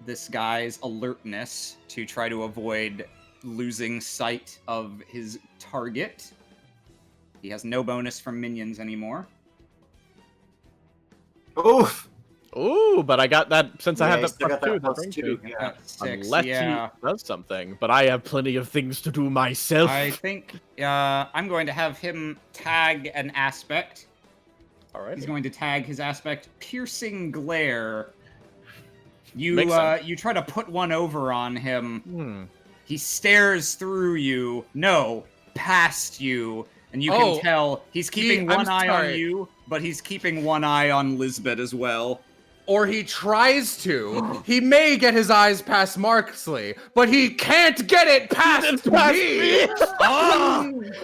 this guy's alertness to try to avoid losing sight of his target. He has no bonus from minions anymore. Oof. Ooh, but I got that since I Yeah, have you that still got plus 2. that plus brings 2, me. yeah. 6, Unless yeah. he does something, but I have plenty of things to do myself. I think I'm going to have him tag an aspect. All right. He's going to tag his aspect Piercing Glare. You Makes sense. you try to put one over on him. Hmm. He stares through you. No, past you. And you can tell he's keeping one eye on you, but he's keeping one eye on Lisbeth as well. Or he tries to. He may get his eyes past Marksley, but he can't get it past me.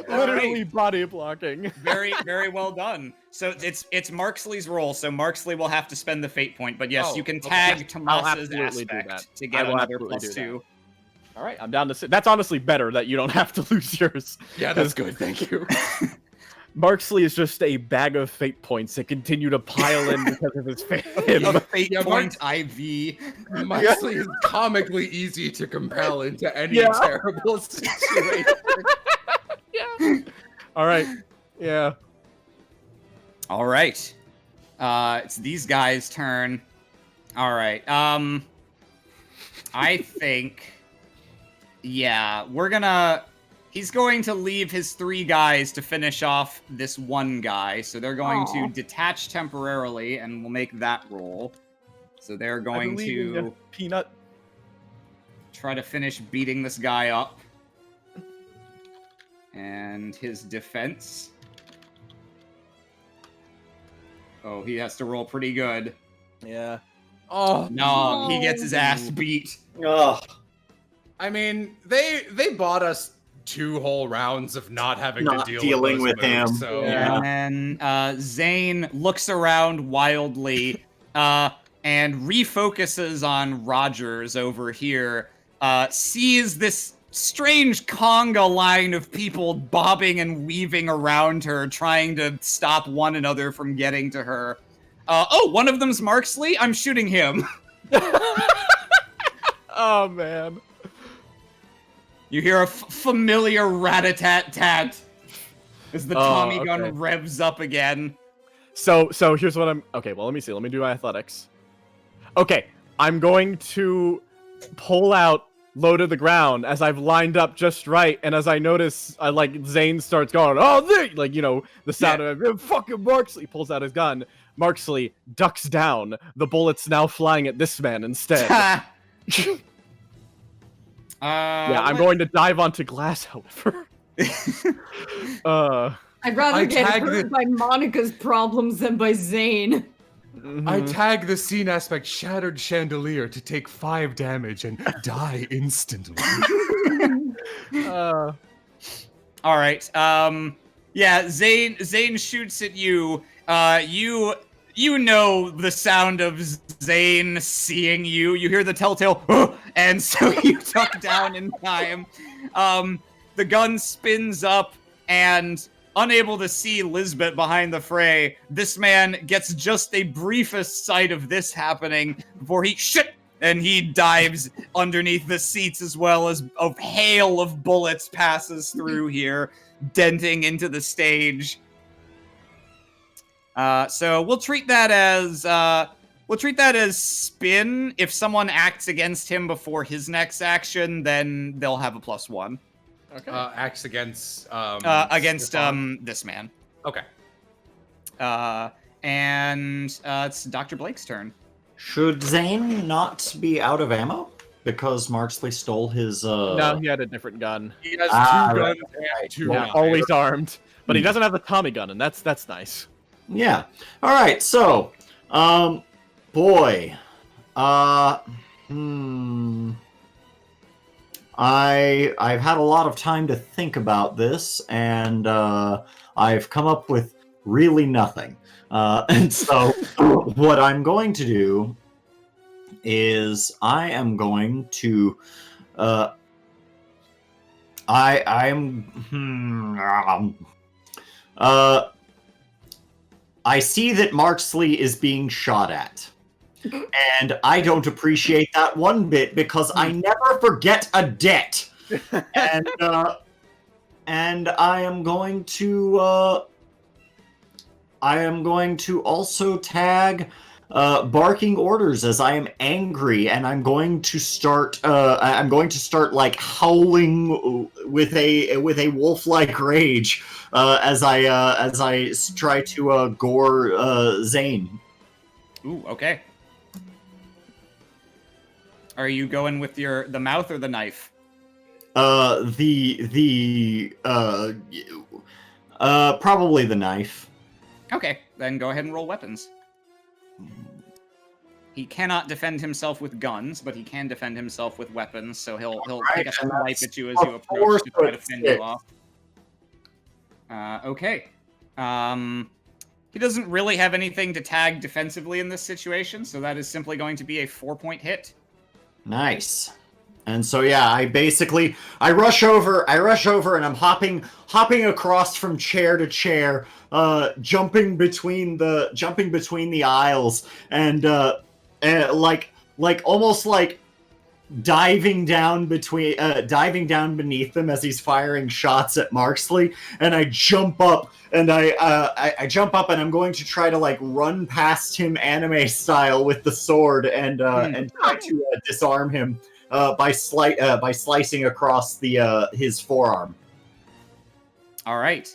Literally body blocking. Very, very well done. So it's Marksley's roll, so Marksley will have to spend the fate point. But yes, you can tag Tomas's absolutely do aspect that. to I get will another absolutely plus do 2. All right, I'm down to 6. That's honestly better that you don't have to lose yours. Yeah, that's good. Thank you. Marksley is just a bag of fate points that continue to pile in because of his fate. A fate Yeah, point IV. Marksley is comically easy to compel into any terrible situation. Yeah. All right. Yeah. All right. It's these guys' turn. All right. I think, yeah, he's going to leave his 3 guys to finish off this one guy. So they're going to detach temporarily, and we'll make that roll. So they're going to Peanut. try to finish beating this guy up. And his defense Oh, he has to roll pretty good. Yeah. Oh No, he gets his ass beat. Ugh. I mean, they bought us 2 whole rounds of not having Not to deal dealing with, with those moves, him. So Yeah. And then Zane looks around wildly and refocuses on Rogers over here. Sees this strange conga line of people bobbing and weaving around her, trying to stop one another from getting to her. Oh, one of them's Marksley? I'm shooting him. Oh man. You hear a familiar rat-a-tat-tat as the Tommy gun okay. revs up again. So here's what I'm. Okay, well let me see. Let me do my athletics. Okay, I'm going to pull out low to the ground as I've lined up just right, and as I notice, Zane starts going, "Oh, like the sound of it, fucking Marksley pulls out his gun. Marksley ducks down. The bullet's now flying at this man instead. Yeah, I'm going to dive onto glass, however. I'd rather I get tag hurt by Monica's problems than by Zane. I tag the scene aspect shattered chandelier to take 5 damage and die instantly. All right. Yeah, Zane shoots at you. You know the sound of Zane seeing you. You hear the telltale, and so you duck down in time. The gun spins up, and unable to see Lisbeth behind the fray, this man gets just a briefest sight of this happening before and he dives underneath the seats as well as a hail of bullets passes through here, denting into the stage. So we'll treat that as spin. If someone acts against him before his next action, then they'll have a +1. Okay. Acts against this man. Okay. And it's Dr. Blake's turn. Should Zane not be out of ammo because Marksley stole his? No, he had a different gun. He has 2 right, guns right. and 2 Yeah, always armed, but he doesn't have the Tommy gun, and that's nice. Yeah. All right. So, boy, I've had a lot of time to think about this, and I've come up with really nothing. And so, what I'm going to do is I am going to I see that Marksley is being shot at. And I don't appreciate that one bit because I never forget a debt. And I am going to also tag barking orders as I am angry, and I'm going to start like howling with a wolf-like rage as I try to gore Zane. Ooh, okay. Are you going with the mouth or the knife? Probably the knife. Okay, then go ahead and roll weapons. He cannot defend himself with guns, but he can defend himself with weapons, so he'll Right, take a and snipe that's at you as a you approach to try to 4 fend foot you off. Okay. He doesn't really have anything to tag defensively in this situation, so that is simply going to be a 4-point hit. Nice. And so yeah, I rush over and I'm hopping across from chair to chair, jumping between the aisles and like almost like diving down beneath them as he's firing shots at Marksley, and I jump up and I jump up and I'm going to try to like run past him anime style with the sword and try to disarm him by slicing across his forearm. All right.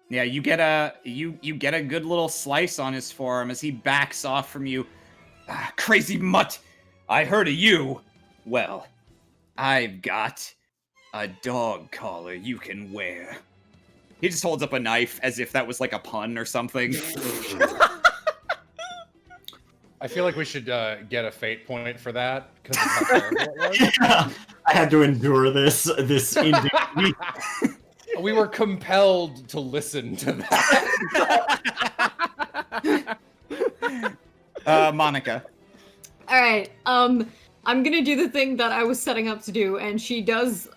Yeah, you get a good little slice on his forearm as he backs off from you. Ah, crazy mutt! I heard of you. Well, I've got a dog collar you can wear. He just holds up a knife as if that was like a pun or something. I feel like we should get a fate point for that because of how terrible it was. I had to endure this indignity. We were compelled to listen to that. Monica. All right. I'm gonna do the thing that I was setting up to do, and she does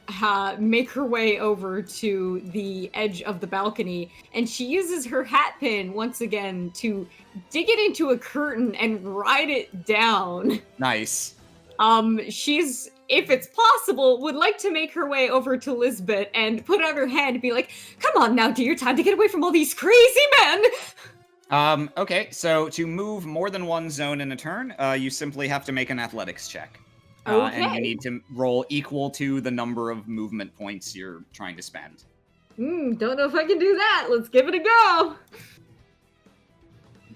make her way over to the edge of the balcony, and she uses her hat pin once again to dig it into a curtain and ride it down. Nice. She's, if it's possible, would like to make her way over to Lisbeth and put out her hand and be like, "Come on now, dear, time to get away from all these crazy men." Okay, so to move more than one zone in a turn, you simply have to make an athletics check. And Okay. you need to roll equal to the number of movement points you're trying to spend. Don't know if I can do that. Let's give it a go.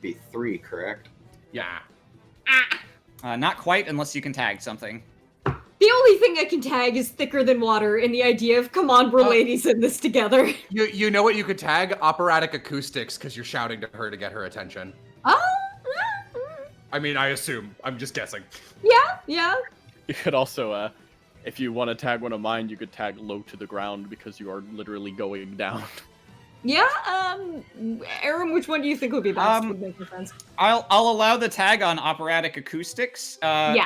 Be 3, correct? Yeah. Not quite, unless you can tag something. The only thing I can tag is thicker than water in the idea of, come on, we're ladies in this together. You know what you could tag? Operatic acoustics, because you're shouting to her to get her attention. Oh, I mean, I assume. I'm just guessing. yeah. You could also, if you want to tag one of mine, you could tag low to the ground because you are literally going down. Yeah, Arim, which one do you think would be best? Would make more sense. I'll allow the tag on operatic acoustics,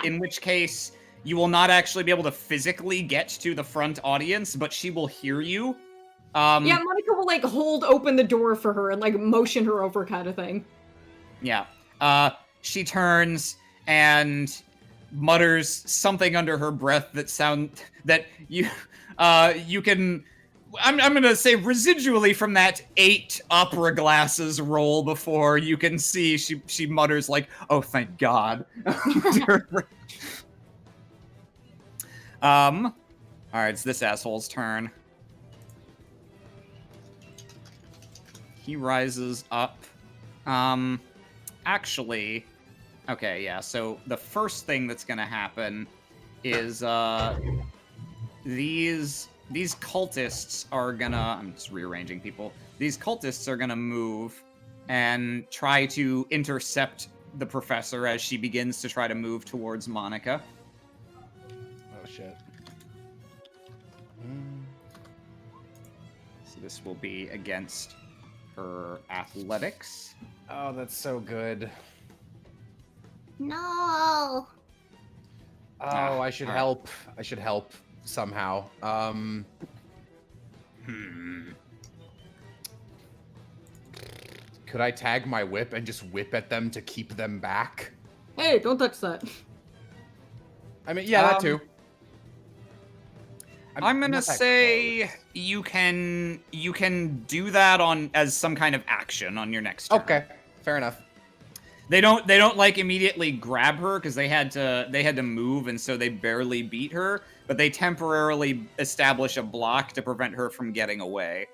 in which case you will not actually be able to physically get to the front audience, but she will hear you. Yeah, Monica will, like, hold open the door for her and, like, motion her over kind of thing. Yeah. She turns and mutters something under her breath that you can... I'm gonna say residually from that 8 opera glasses roll before you can see she mutters like, "Oh, thank God." All right, it's this asshole's turn. He rises up. Actually, okay, yeah. So the first thing that's gonna happen is these cultists are gonna... I'm just rearranging people. These cultists are gonna move and try to intercept the professor as she begins to try to move towards Monica. Oh, shit. So this will be against her athletics. Oh, that's so good. No. Oh, I should all right. help. I should help somehow. Could I tag my whip and just whip at them to keep them back? Hey, don't touch that. I mean, yeah, that too. I'm gonna not that say close. you can do that as some kind of action on your next turn. Okay, fair enough. They don't like immediately grab her because they had to move, and so they barely beat her, but they temporarily establish a block to prevent her from getting away.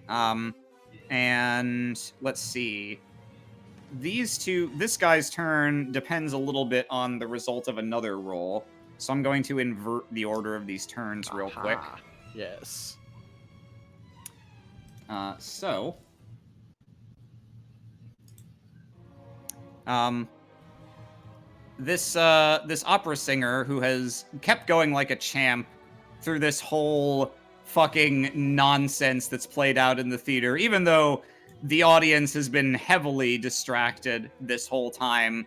And let's see. This guy's turn depends a little bit on the result of another roll. So I'm going to invert the order of these turns real quick. Yes. This opera singer who has kept going like a champ through this whole fucking nonsense that's played out in the theater, even though the audience has been heavily distracted this whole time.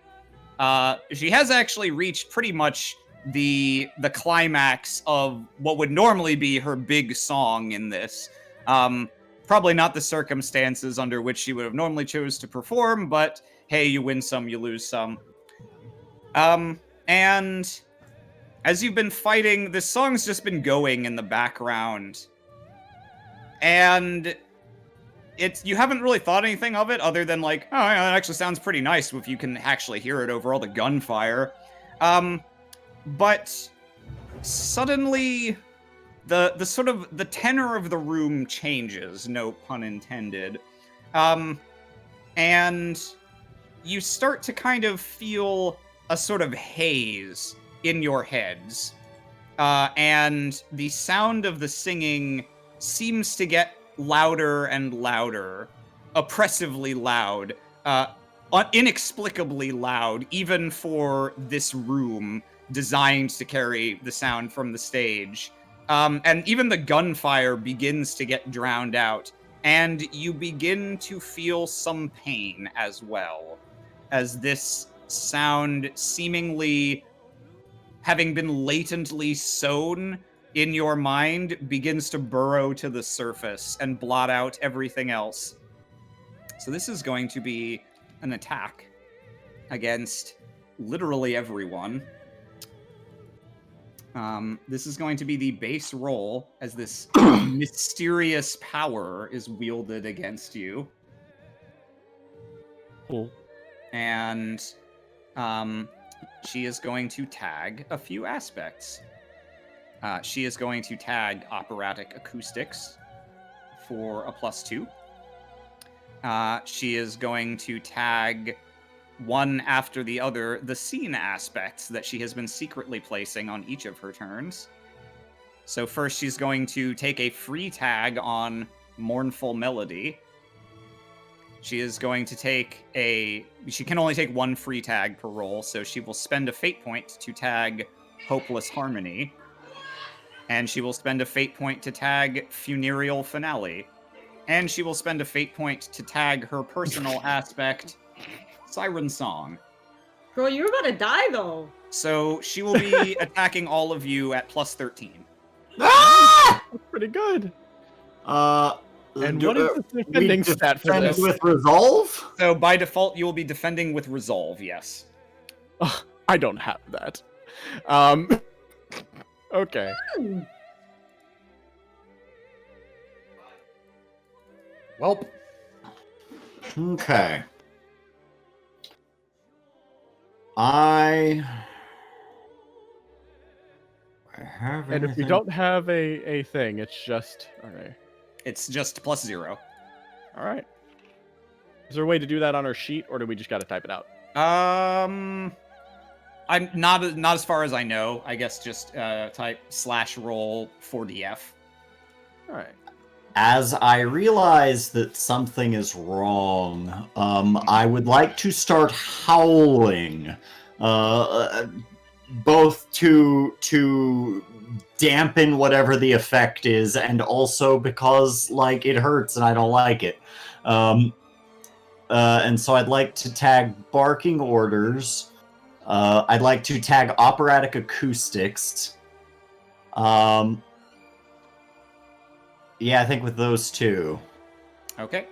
She has actually reached pretty much the climax of what would normally be her big song in this. Probably not the circumstances under which she would have normally chose to perform, but hey, you win some, you lose some. And as you've been fighting, this song's just been going in the background. And you haven't really thought anything of it other than like, oh, yeah, that actually sounds pretty nice if you can actually hear it over all the gunfire. But suddenly the sort of the tenor of the room changes, no pun intended. And you start to kind of feel a sort of haze in your heads. And the sound of the singing seems to get louder and louder, oppressively loud, inexplicably loud, even for this room designed to carry the sound from the stage. And even the gunfire begins to get drowned out, and you begin to feel some pain as well, as this sound, seemingly having been latently sown in your mind, begins to burrow to the surface and blot out everything else. So this is going to be an attack against literally everyone. This is going to be the base roll, as this mysterious power is wielded against you. Cool. And she is going to tag a few aspects. She is going to tag operatic acoustics for a +2. She is going to tag, one after the other, the scene aspects that she has been secretly placing on each of her turns. So first she's going to take a free tag on Mournful Melody. She is going to take she can only take one free tag per roll, so she will spend a fate point to tag Hopeless Harmony. And she will spend a fate point to tag Funereal Finale. And she will spend a fate point to tag her personal aspect, Siren Song. Girl, you're about to die, though. So she will be attacking all of you at +13. Ah! That's pretty good. And Do- what is the defending we stat for defend this? with resolve? So by default, you will be defending with Resolve, yes. Ugh, I don't have that. Okay. Welp. Okay. I have And if you anything- don't have a thing, it's just okay. It's just +0. All right. Is there a way to do that on our sheet, or do we just got to type it out? I'm not as far as I know. I guess just type /roll 4DF. All right. As I realize that something is wrong, I would like to start howling, both to dampen whatever the effect is, and also because like it hurts and I don't like it. And so I'd like to tag barking orders. I'd like to tag operatic acoustics. Yeah, I think with those two. Okay.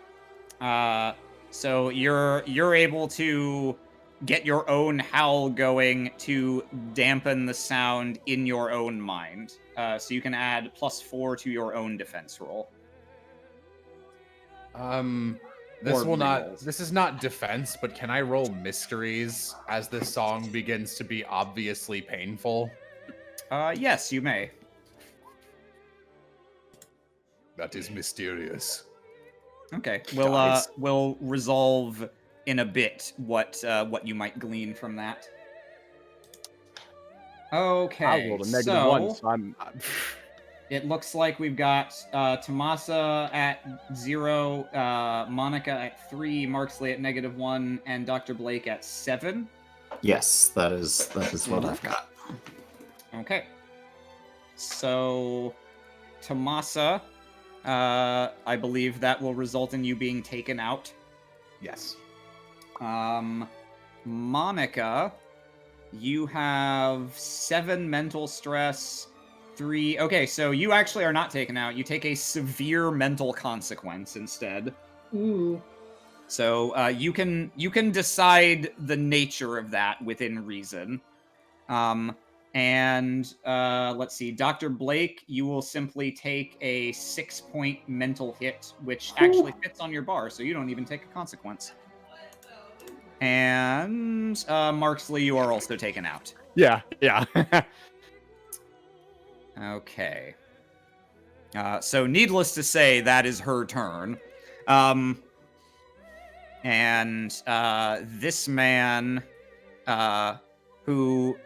So you're able to get your own howl going to dampen the sound in your own mind. So you can add +4 to your own defense roll. This Or will not. rerolls. This is not defense, but can I roll mysteries as this song begins to be obviously painful? Yes, you may. That is mysterious. Okay. Guys. We'll resolve in a bit what you might glean from that. Okay. I rolled a -1, so so I'm it looks like we've got Tomasa at 0, Monica at 3, Marksley at -1, and Dr. Blake at 7. Yes, that is what I've got. Okay. So, Tomasa, I believe that will result in you being taken out. Yes. Monica, you have 7 mental stress, 3. Okay, so you actually are not taken out. You take a severe mental consequence instead. Ooh. So you can decide the nature of that within reason. And let's see, Dr. Blake, you will simply take a 6-point mental hit, which actually fits on your bar, so you don't even take a consequence. And Marksley, you are also taken out. yeah. Okay. So needless to say, that is her turn. And this man, who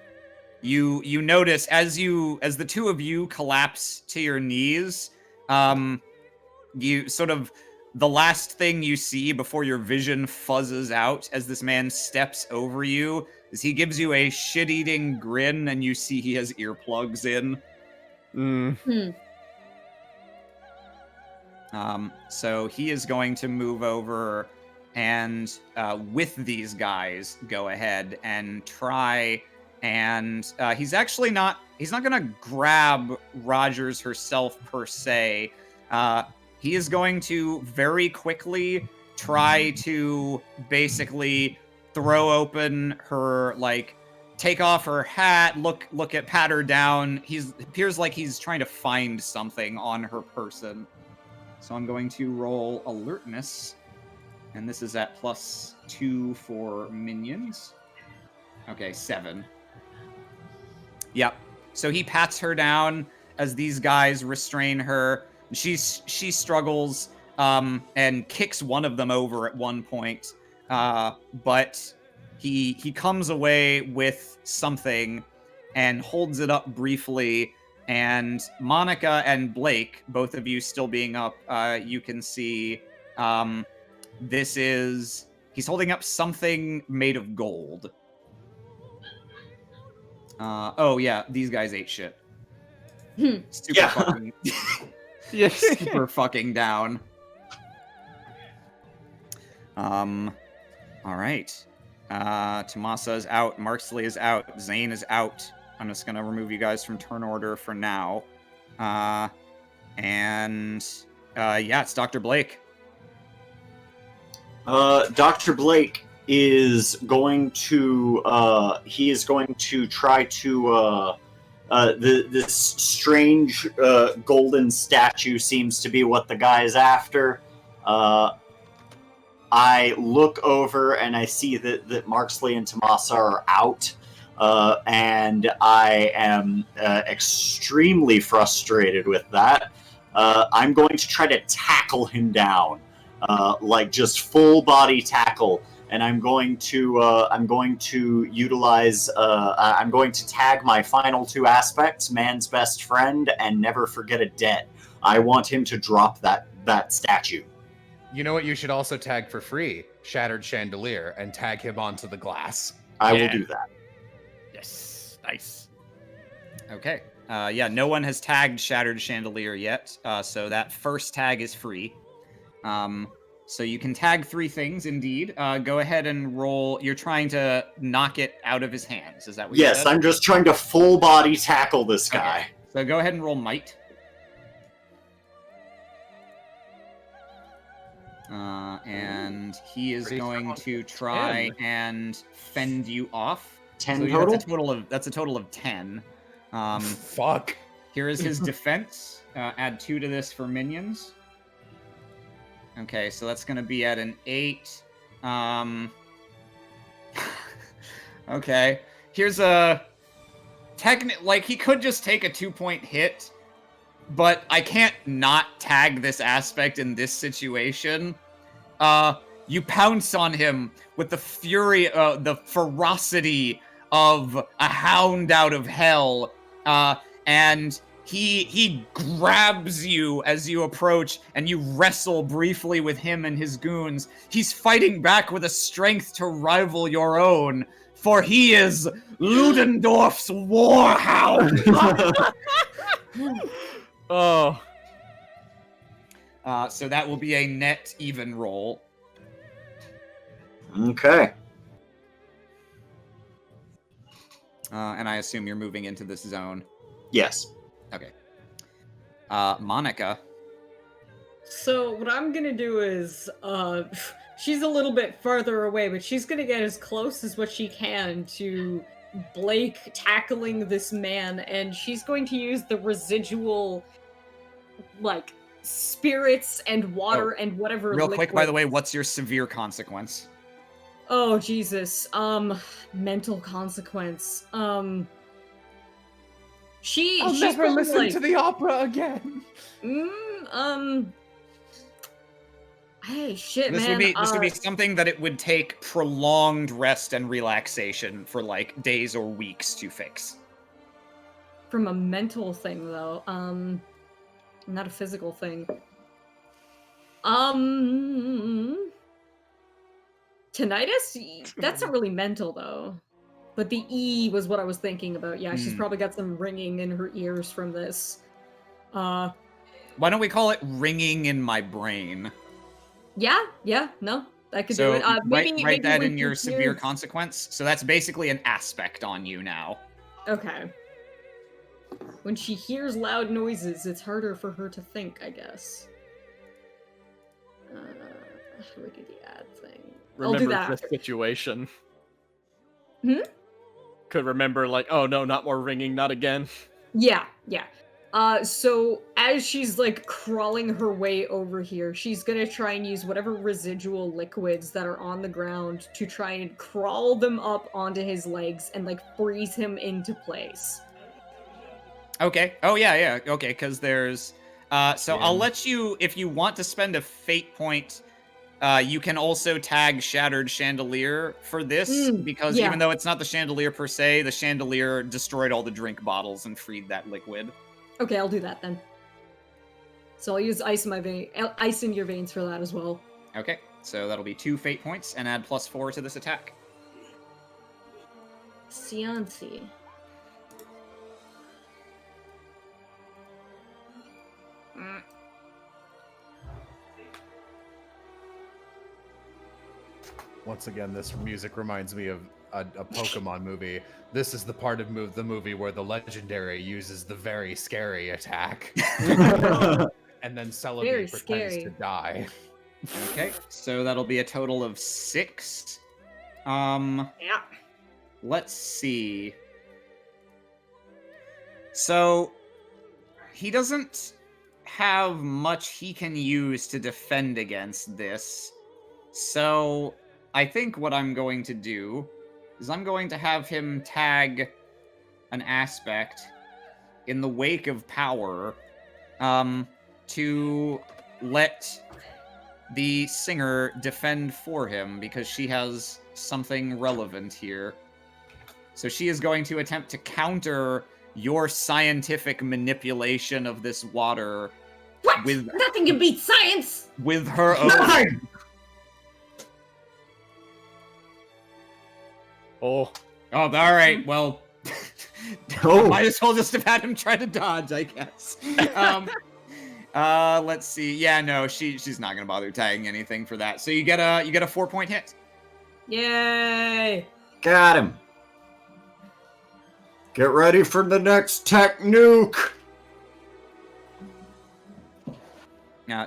you notice as the two of you collapse to your knees, you sort of the last thing you see before your vision fuzzes out as this man steps over you is he gives you a shit-eating grin, and you see he has earplugs in. So he is going to move over and with these guys go ahead and try, and he's not gonna grab Rogers herself per se. He is going to very quickly try to basically throw open her, like, take off her hat, pat her down. Appears like he's trying to find something on her person. So I'm going to roll alertness, and this is at +2 for minions. Okay, 7. Yep. So he pats her down as these guys restrain her. She struggles and kicks one of them over at one point, but he comes away with something and holds it up briefly. And Monica and Blake, both of you still being up, you can see he's holding up something made of gold. Oh yeah, these guys ate shit. Super fucking super fucking down. All right. Tomasa is out, Marksley is out, Zane is out. I'm just gonna remove you guys from turn order for now. It's Dr. Blake. Dr. Blake is going to try to this strange golden statue seems to be what the guy is after. I look over and I see that Marksley and Tomasa are out. And I am extremely frustrated with that. I'm going to try to tackle him down, like just full body tackle. And I'm going to tag my final 2 aspects: man's best friend and never forget a debt. I want him to drop that statue. You know what you should also tag for free? Shattered Chandelier, and tag him onto the glass. I will do that. Yes. Nice. Okay. No one has tagged Shattered Chandelier yet, so that first tag is free. So you can tag 3 things, indeed. Go ahead and roll. You're trying to knock it out of his hands. Is that what you said? Yes, I'm just trying to full body tackle this guy. Okay. So go ahead and roll might. And he is going to try and fend you off. 10 so total? That's a total of 10. Fuck. Here is his defense. Add 2 to this for minions. Okay, so that's going to be at an 8. Okay. Here's a... he could just take a 2-point hit, but I can't not tag this aspect in this situation. You pounce on him with the fury, the ferocity of a hound out of hell, and he grabs you as you approach, and you wrestle briefly with him and his goons. He's fighting back with a strength to rival your own, for he is Ludendorff's warhound. Oh. So that will be a net even roll. Okay. And I assume you're moving into this zone. Yes. Okay. Monica. So what I'm gonna do is, she's a little bit further away, but she's gonna get as close as what she can to Blake tackling this man, and she's going to use the residual, like, spirits and water and whatever Real liquid. quick, by the way, what's your severe consequence? Oh, Jesus. Mental consequence. She's never probably, listen like, to the opera again. Hey, shit, This man. would be something that it would take prolonged rest and relaxation for, like, days or weeks to fix. From a mental thing, though. Not a physical thing. Tinnitus? That's not really mental, though. But the E was what I was thinking about. Yeah, she's probably got some ringing in her ears from this. Why don't we call it ringing in my brain? Yeah, no, I could do So it. write that when in she your severe hears- consequence. So that's basically an aspect on you now. Okay. When she hears loud noises, it's harder for her to think, I guess. How do we do the ad thing? I'll do Remember that the after. situation. Hmm? Could remember, like, oh no, not more ringing, not again. Yeah. So as she's like crawling her way over here, she's gonna try and use whatever residual liquids that are on the ground to try and crawl them up onto his legs and like freeze him into place. Okay. Oh, yeah. Okay, because there's... So I'll let you, if you want to spend a fate point, you can also tag Shattered Chandelier for this, because yeah. even though it's not the chandelier per se, the chandelier destroyed all the drink bottles and freed that liquid. Okay, I'll do that then. So I'll use ice in your veins for that as well. Okay, so that'll be 2 fate points, and add +4 to this attack. Cianci. Once again, this music reminds me of a Pokemon movie. This is the part of the movie where the legendary uses the very scary attack. And then Celebi pretends to die. Okay, so that'll be a total of 6. Yeah. Let's see. So, he doesn't have much he can use to defend against this. So, I think what I'm going to do is I'm going to have him tag an aspect in the wake of power to let the singer defend for him, because she has something relevant here. So she is going to attempt to counter your scientific manipulation of this water. What? With Nothing can beat science! With her own... Nothing! Oh. Oh, all right. Well, Oh. might as well just have had him try to dodge, I guess. Let's see. Yeah, no, she's not gonna bother tagging anything for that. So you get a 4-point hit. Yay! Got him. Get ready for the next tech nuke.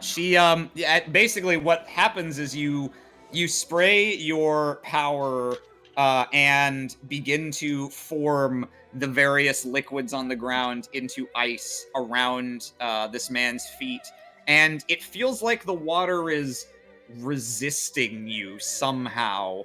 She basically what happens is you spray your power and begin to form the various liquids on the ground into ice around this man's feet, and it feels like the water is resisting you somehow.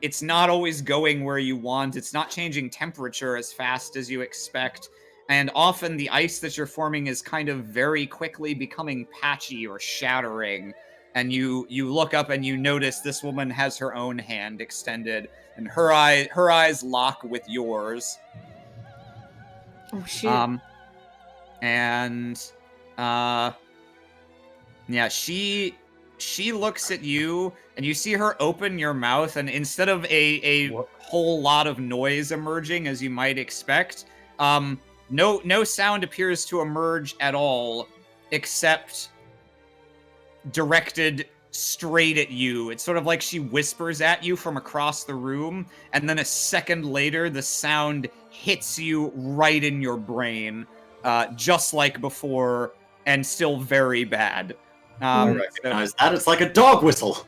It's not always going where you want. It's not changing temperature as fast as you expect. And often the ice that you're forming is kind of very quickly becoming patchy or shattering. And you look up and you notice this woman has her own hand extended, and her eyes lock with yours. Oh shit. Yeah, she looks at you, and you see her open your mouth, and instead of a whole lot of noise emerging as you might expect, no sound appears to emerge at all, except directed straight at you. It's sort of like she whispers at you from across the room, and then a second later, the sound hits you right in your brain, just like before, and still very bad. I recognize that. It's like a dog whistle.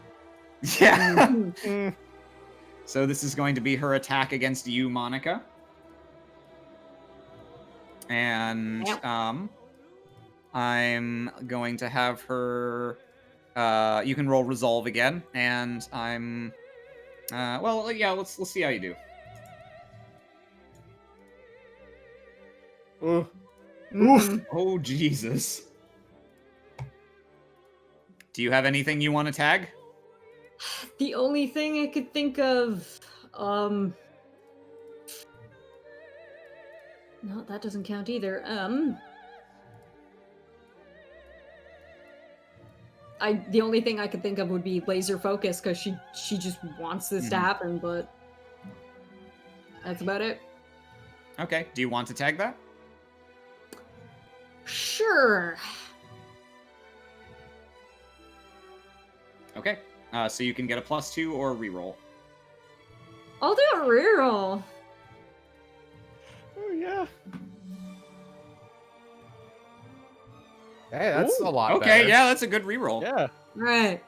Yeah. So this is going to be her attack against you, Monica. And I'm going to have her... you can roll Resolve again, and I'm... well, yeah, let's see how you do. Oof. Oh, Jesus. Do you have anything you want to tag? The only thing I could think of, no, that doesn't count either. the only thing I could think of would be laser focus because she just wants this to happen, but that's about it. Okay. Do you want to tag that? Sure. Okay. So you can get a +2 or a reroll. I'll do a reroll. Oh yeah. Hey, that's a lot Okay, better. yeah, that's a good reroll. Yeah. Right.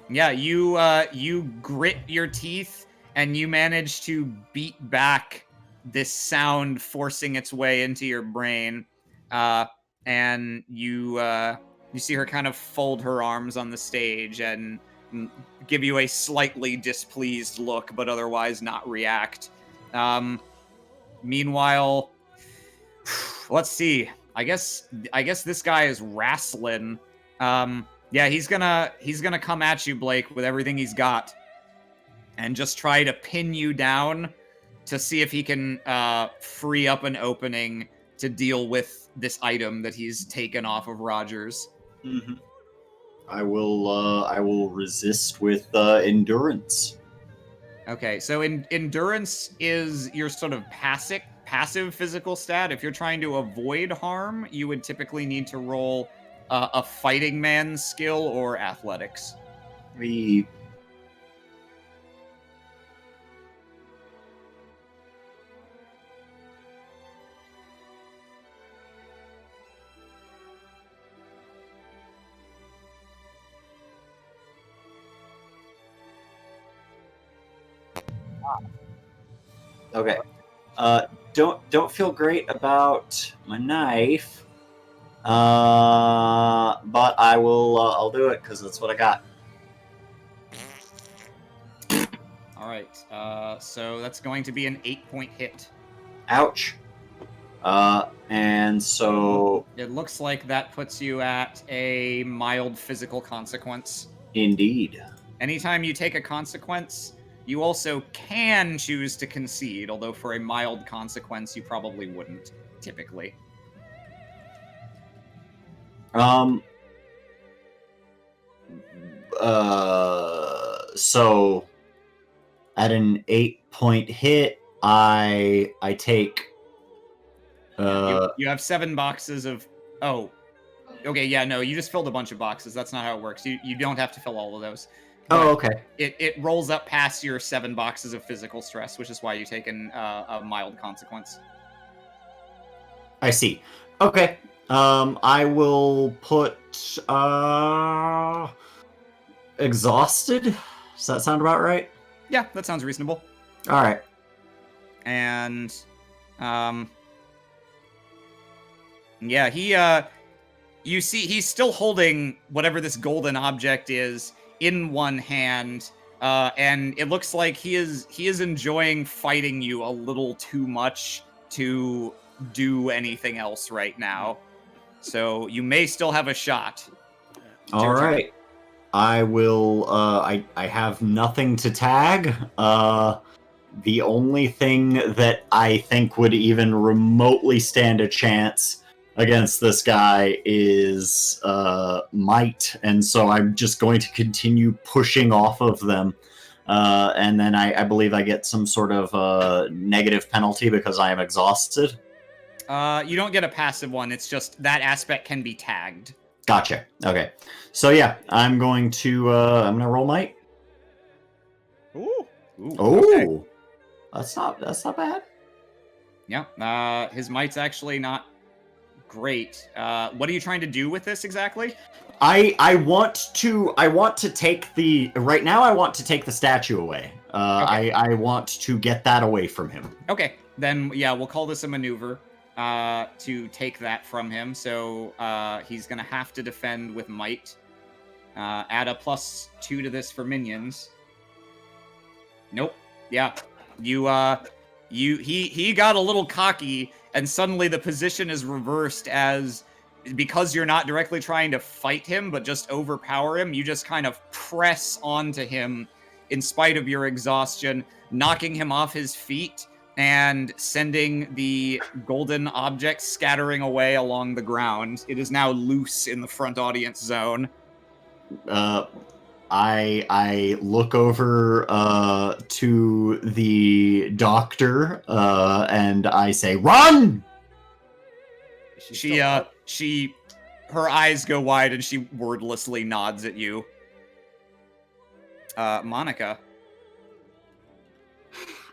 Yeah, you grit your teeth and you manage to beat back this sound forcing its way into your brain. And you see her kind of fold her arms on the stage and give you a slightly displeased look, but otherwise not react. Meanwhile, let's see. I guess this guy is wrestling. Yeah, he's gonna come at you, Blake, with everything he's got, and just try to pin you down to see if he can free up an opening to deal with this item that he's taken off of Rogers. Mm-hmm. I will resist with endurance. Okay, so endurance is your sort of passive physical stat. If you're trying to avoid harm, you would typically need to roll a fighting man's skill or athletics. Okay. Don't feel great about my knife. But I will. I'll do it because that's what I got. All right. So that's going to be an 8-point hit. Ouch. And so It looks like that puts you at a mild physical consequence. indeed. Anytime you take a consequence, you also can choose to concede, although for a mild consequence, you probably wouldn't, typically. So at an 8-point hit, I take. You have 7 boxes of. Oh, okay, yeah, no, you just filled a bunch of boxes. That's not how it works. You don't have to fill all of those. Oh, okay. It rolls up past your 7 boxes of physical stress, which is why you take a mild consequence. I see. Okay. I will put exhausted. Does that sound about right? Yeah, that sounds reasonable. All right. And yeah, you see he's still holding whatever this golden object is in one hand, and it looks like he is enjoying fighting you a little too much to do anything else right now. So you may still have a shot. All right. I will. I have nothing to tag. The only thing that I think would even remotely stand a chance against this guy is might, and so I'm just going to continue pushing off of them. And then I believe I get some sort of negative penalty because I am exhausted. You don't get a passive one. It's just that aspect can be tagged. Gotcha. Okay. So yeah, I'm going to roll might. Ooh. Oh, that's not bad. Yeah. His might's actually not great. What are you trying to do with this exactly? I want to take the right now. I want to take the statue away. Okay. I want to get that away from him. Okay, then yeah, we'll call this a maneuver to take that from him. So he's gonna have to defend with might. Add a +2 to this for minions. Nope. Yeah, he got a little cocky, and suddenly the position is reversed as. Because you're not directly trying to fight him, but just overpower him, you just kind of press onto him in spite of your exhaustion, knocking him off his feet and sending the golden object scattering away along the ground. It is now loose in the front audience zone. I look over to the doctor and I say, "Run!" Her eyes go wide and she wordlessly nods at you. Monica.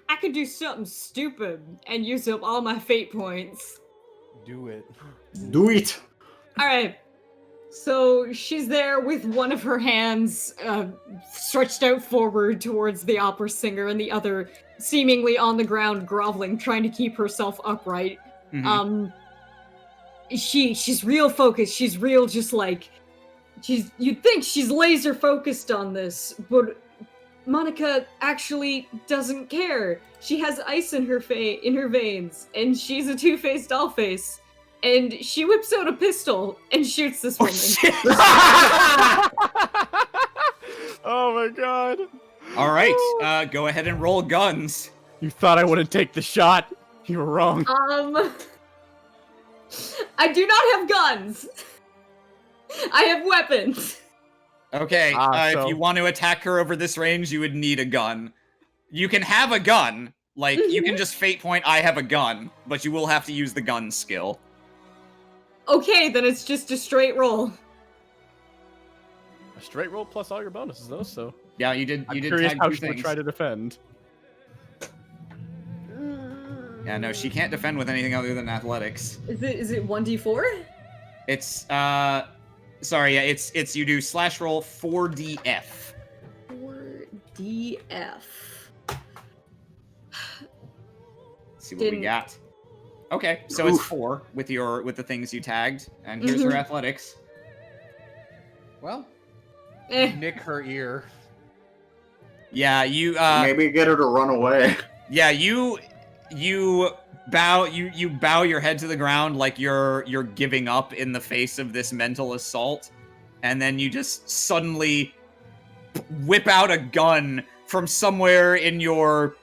I could do something stupid and use up all my fate points. Do it. Do it. All right. So she's there with one of her hands stretched out forward towards the opera singer and the other seemingly on the ground groveling, trying to keep herself upright. Mm-hmm. She's real focused. She's real just like you'd think she's laser focused on this, but Monica actually doesn't care. She has ice in her veins, and she's a two-faced dollface. And she whips out a pistol and shoots this woman. Oh my god. All right, go ahead and roll guns. You thought I wouldn't take the shot. You were wrong. I do not have guns. I have weapons. Okay, if you want to attack her over this range, you would need a gun. You can have a gun. Like, you can just fate point, I have a gun, but you will have to use the gun skill. Okay, then it's just a straight roll. A straight roll plus all your bonuses, though. So yeah, you did. I'm You did curious tag how two she would things. try to defend. Yeah, no, she can't defend with anything other than athletics. Is it 1d4? It's sorry, yeah, it's you do slash roll 4df. 4df. See what we got. Okay, so it's 4 with the things you tagged, and here's her athletics. Well, Eh. nick her ear. Yeah, you Maybe get her to run away. yeah, you bow your head to the ground like you're giving up in the face of this mental assault, and then you just suddenly whip out a gun from somewhere in your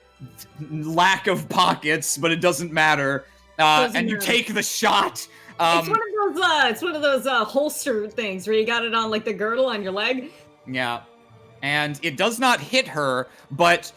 lack of pockets, but it doesn't matter. And you take the shot. It's one of those holster things where you got it on like the girdle on your leg. Yeah, and it does not hit her, but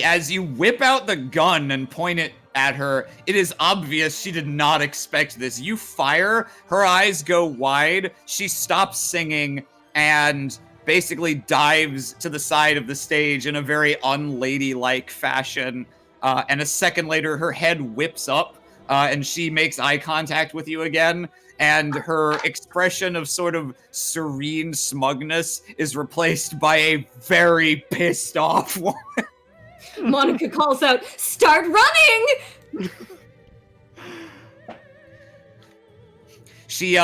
as you whip out the gun and point it at her, it is obvious she did not expect this. You fire, her eyes go wide, she stops singing, and basically dives to the side of the stage in a very unladylike fashion. And a second later, her head whips up, and she makes eye contact with you again, and her expression of sort of serene smugness is replaced by a very pissed off one. Monica calls out, "Start running!" She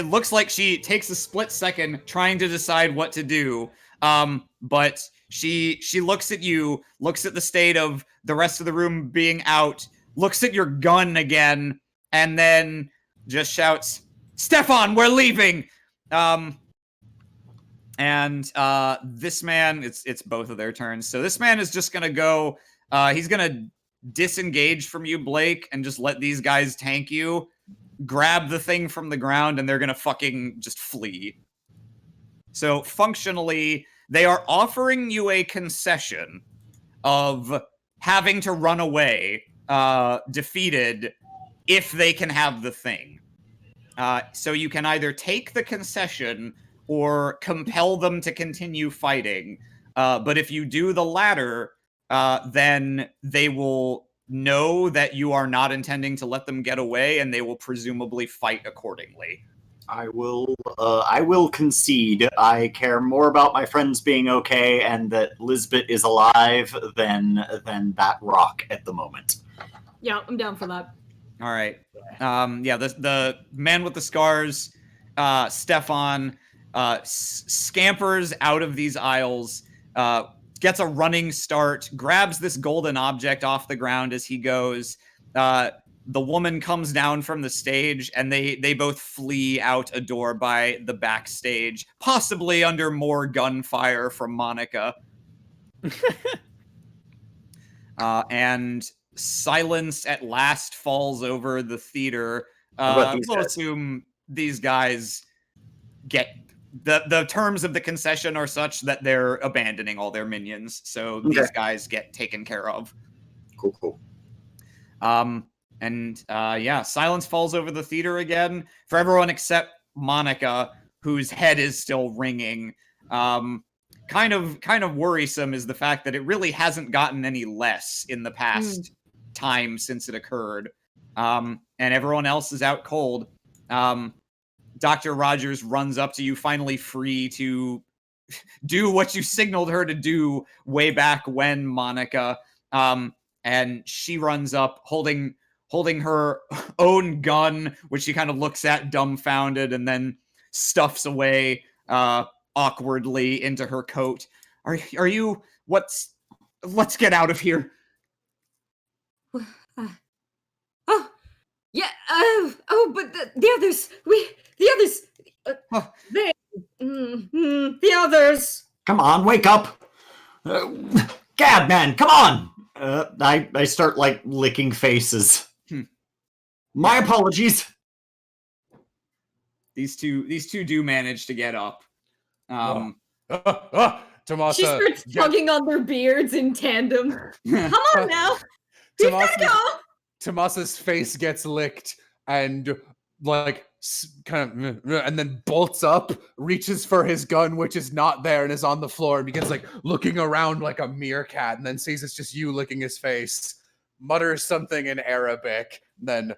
looks like she takes a split second trying to decide what to do. But she looks at you, looks at the state of the rest of the room being out, looks at your gun again, and then just shouts, "Stefan, we're leaving!" And this man, it's both of their turns. So this man is just gonna go, he's gonna disengage from you, Blake, and just let these guys tank you, grab the thing from the ground, and they're gonna fucking just flee. So functionally, they are offering you a concession of having to run away, defeated, if they can have the thing. So you can either take the concession or compel them to continue fighting. But if you do the latter, then they will know that you are not intending to let them get away, and they will presumably fight accordingly. I will concede. I care more about my friends being okay and that Lisbeth is alive than that rock at the moment. Yeah, I'm down for that. All right. Yeah, the man with the scars, Stefan, scampers out of these aisles, gets a running start, grabs this golden object off the ground as he goes. The woman comes down from the stage, and they both flee out a door by the backstage, possibly under more gunfire from Monica. and silence at last falls over the theater. How about these We'll guys? assume these guys get the terms of the concession are such that they're abandoning all their minions, so these guys get taken care of. Cool. Silence falls over the theater again for everyone except Monica, whose head is still ringing. Kind of worrisome is the fact that it really hasn't gotten any less in the past time since it occurred. And everyone else is out cold. Dr. Rogers runs up to you, finally free to do what you signaled her to do way back when, Monica. And she runs up holding her own gun, which she kind of looks at dumbfounded and then stuffs away awkwardly into her coat. Are you? Let's get out of here. But the others, the others. Come on, wake up! Gad, man, come on! I start, like, licking faces. My apologies. These two do manage to get up. Tomasa, She starts tugging on their beards in tandem. Come on now. We gotta go. Tomasa's face gets licked and like kind of, and then bolts up, reaches for his gun, which is not there and is on the floor, and begins like looking around like a meerkat, and then sees it's just you licking his face, mutters something in Arabic, then,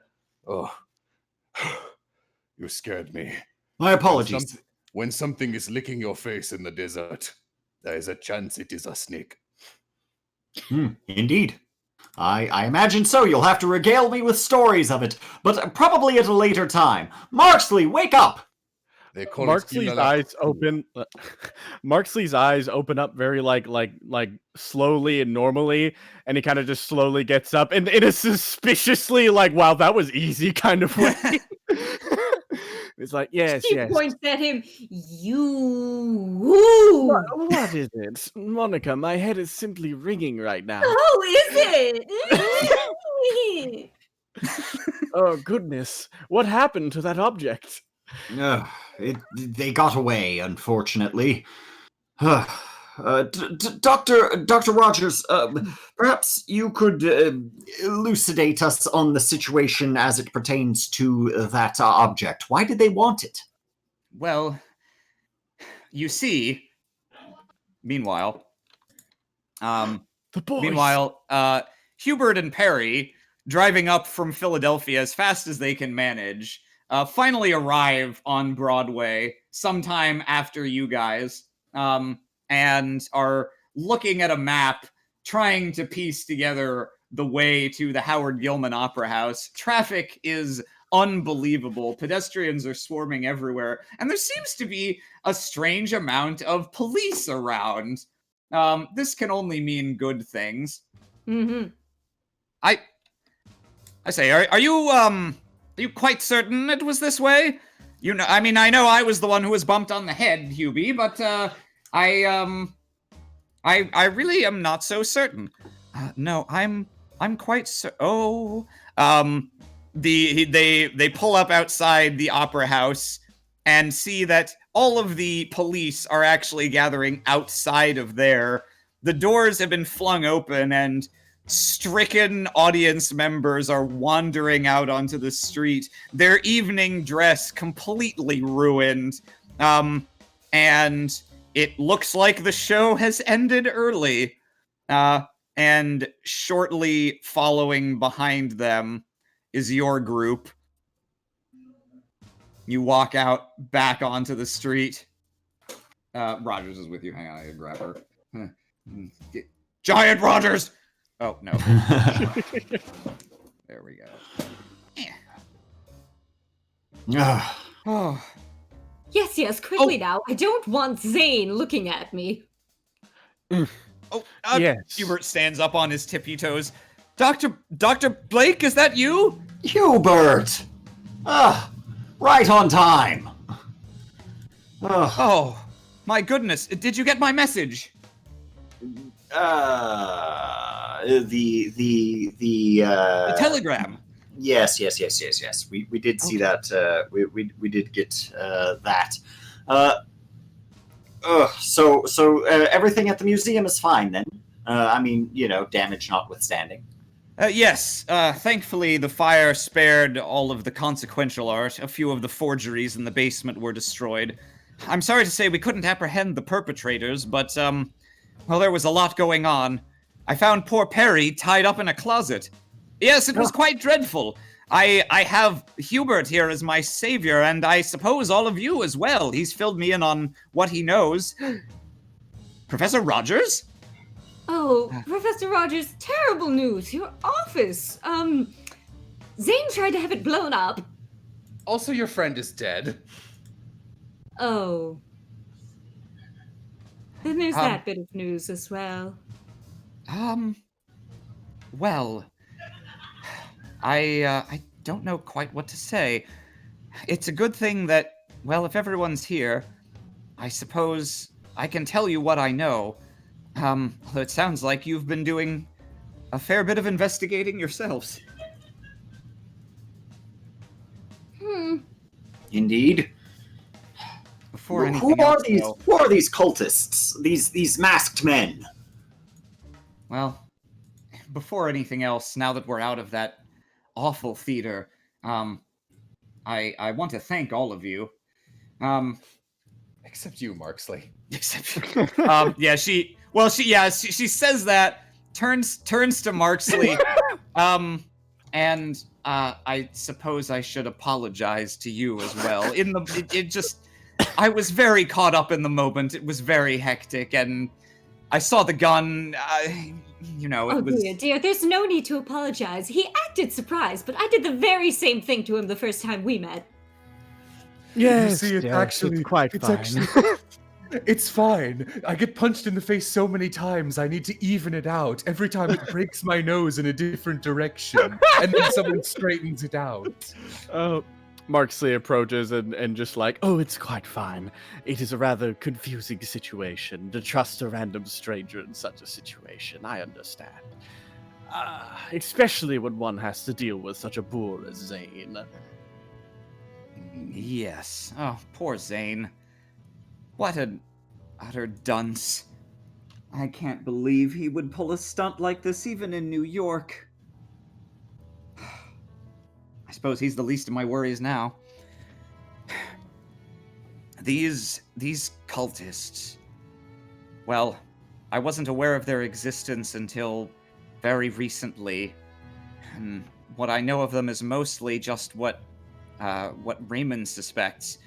you scared me. My apologies. When something is licking your face in the desert, there is a chance it is a snake. Indeed. I imagine so. You'll have to regale me with stories of it, but probably at a later time. Marksley, wake up! They call Marksley's it eyes open. Marksley's eyes open up very like slowly and normally, and he kind of just slowly gets up and in a suspiciously like, wow, that was easy kind of way. It's like, yes. She points at him. What is it? Monica, my head is simply ringing right now. Oh, is it? Oh, goodness. What happened to that object? They got away, unfortunately. Dr. Rogers, perhaps you could elucidate us on the situation as it pertains to that object. Why did they want it? Well, you see, meanwhile, The boys. Hubert and Perry, driving up from Philadelphia as fast as they can manage, finally arrive on Broadway sometime after you guys, and are looking at a map, trying to piece together the way to the Howard Gilman Opera House. Traffic is unbelievable. Pedestrians are swarming everywhere, and there seems to be a strange amount of police around. This can only mean good things. Mm-hmm. I say, are you quite certain it was this way? You know, I mean, I know I was the one who was bumped on the head, Hubie, but I really am not so certain. No, I'm quite they pull up outside the opera house and see that all of the police are actually gathering outside of there. The doors have been flung open and stricken audience members are wandering out onto the street, their evening dress completely ruined. And it looks like the show has ended early. And shortly following behind them is your group. You walk out back onto the street. Rogers is with you. Hang on, I gotta grab her. Giant Rogers! Oh, no. There we go. Oh, Yes, quickly now. I don't want Zane looking at me. Yes. Hubert stands up on his tippy toes. Dr. Blake, is that you? Hubert! Right on time. Oh, my goodness. Did you get my message? The telegram. Yes. We did see that. We did get that. So everything at the museum is fine then. I mean, damage notwithstanding. Yes, thankfully the fire spared all of the consequential art. A few of the forgeries in the basement were destroyed. I'm sorry to say we couldn't apprehend the perpetrators, but, well, there was a lot going on. I found poor Perry tied up in a closet. Yes, it was quite dreadful. I have Hubert here as my savior, and I suppose all of you as well. He's filled me in on what he knows. Professor Rogers? Oh, Professor Rogers, terrible news. Your office. Zane tried to have it blown up. Also, your friend is dead. Oh. Then there's that bit of news as well. Well, I don't know quite what to say. It's a good thing that, well, if everyone's here, I suppose I can tell you what I know. Well, it sounds like you've been doing a fair bit of investigating yourselves. Indeed. Before Who anything are else, these? though, Who are these cultists? These masked men? well, before anything else, now that we're out of that awful theater, I want to thank all of you. Except you, Marksley. Except, yeah, she says that, turns to Marksley, and I suppose I should apologize to you as well. I was very caught up in the moment. It was very hectic, and I saw the gun. It was. Dear, there's no need to apologize. He acted surprised, but I did the very same thing to him the first time we met. Yes, You see, it's quite fine. It's fine. I get punched in the face so many times, I need to even it out. Every time it breaks my nose in a different direction, and then someone straightens it out. Marksley approaches and just like, oh, it's quite fine. It is a rather confusing situation to trust a random stranger in such a situation. I understand. Especially when one has to deal with such a boor as Zane. Yes. Oh, poor Zane. What an utter dunce. I can't believe he would pull a stunt like this even in New York. I suppose he's the least of my worries now. These cultists. Well, I wasn't aware of their existence until very recently. And what I know of them is mostly just what Raymond suspects.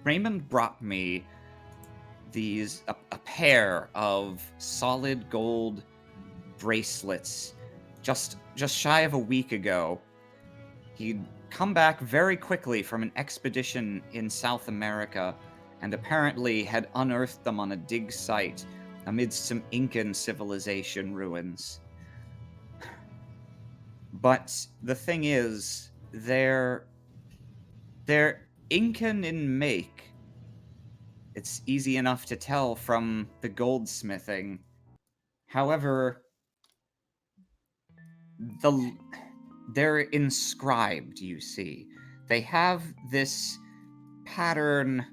Raymond brought me a pair of solid gold bracelets just shy of a week ago. He'd come back very quickly from an expedition in South America and apparently had unearthed them on a dig site amidst some Incan civilization ruins. But the thing is, they're Incan in make. It's easy enough to tell from the goldsmithing. However, they're inscribed, you see. They have this pattern.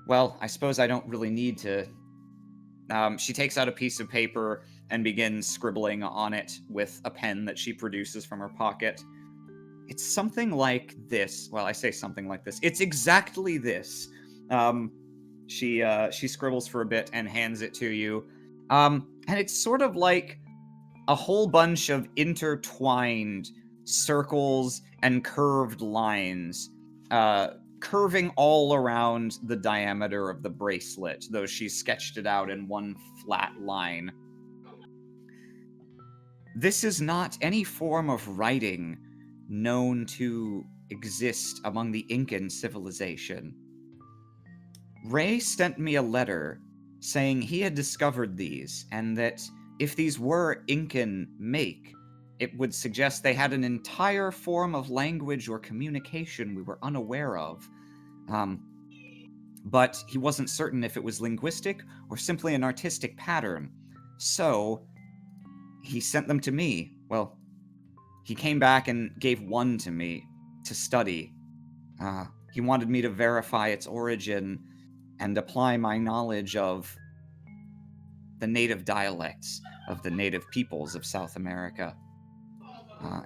Well, I suppose I don't really need to. She takes out a piece of paper and begins scribbling on it with a pen that she produces from her pocket. It's something like this. Well, I say something like this. It's exactly this. She scribbles for a bit and hands it to you. And it's sort of like a whole bunch of intertwined circles and curved lines, curving all around the diameter of the bracelet, though she sketched it out in one flat line. This is not any form of writing known to exist among the Incan civilization. Ray sent me a letter saying he had discovered these, and that if these were Incan make, it would suggest they had an entire form of language or communication we were unaware of. but he wasn't certain if it was linguistic or simply an artistic pattern. So he sent them to me. Well, he came back and gave one to me to study. He wanted me to verify its origin and apply my knowledge of the native dialects of the native peoples of South America.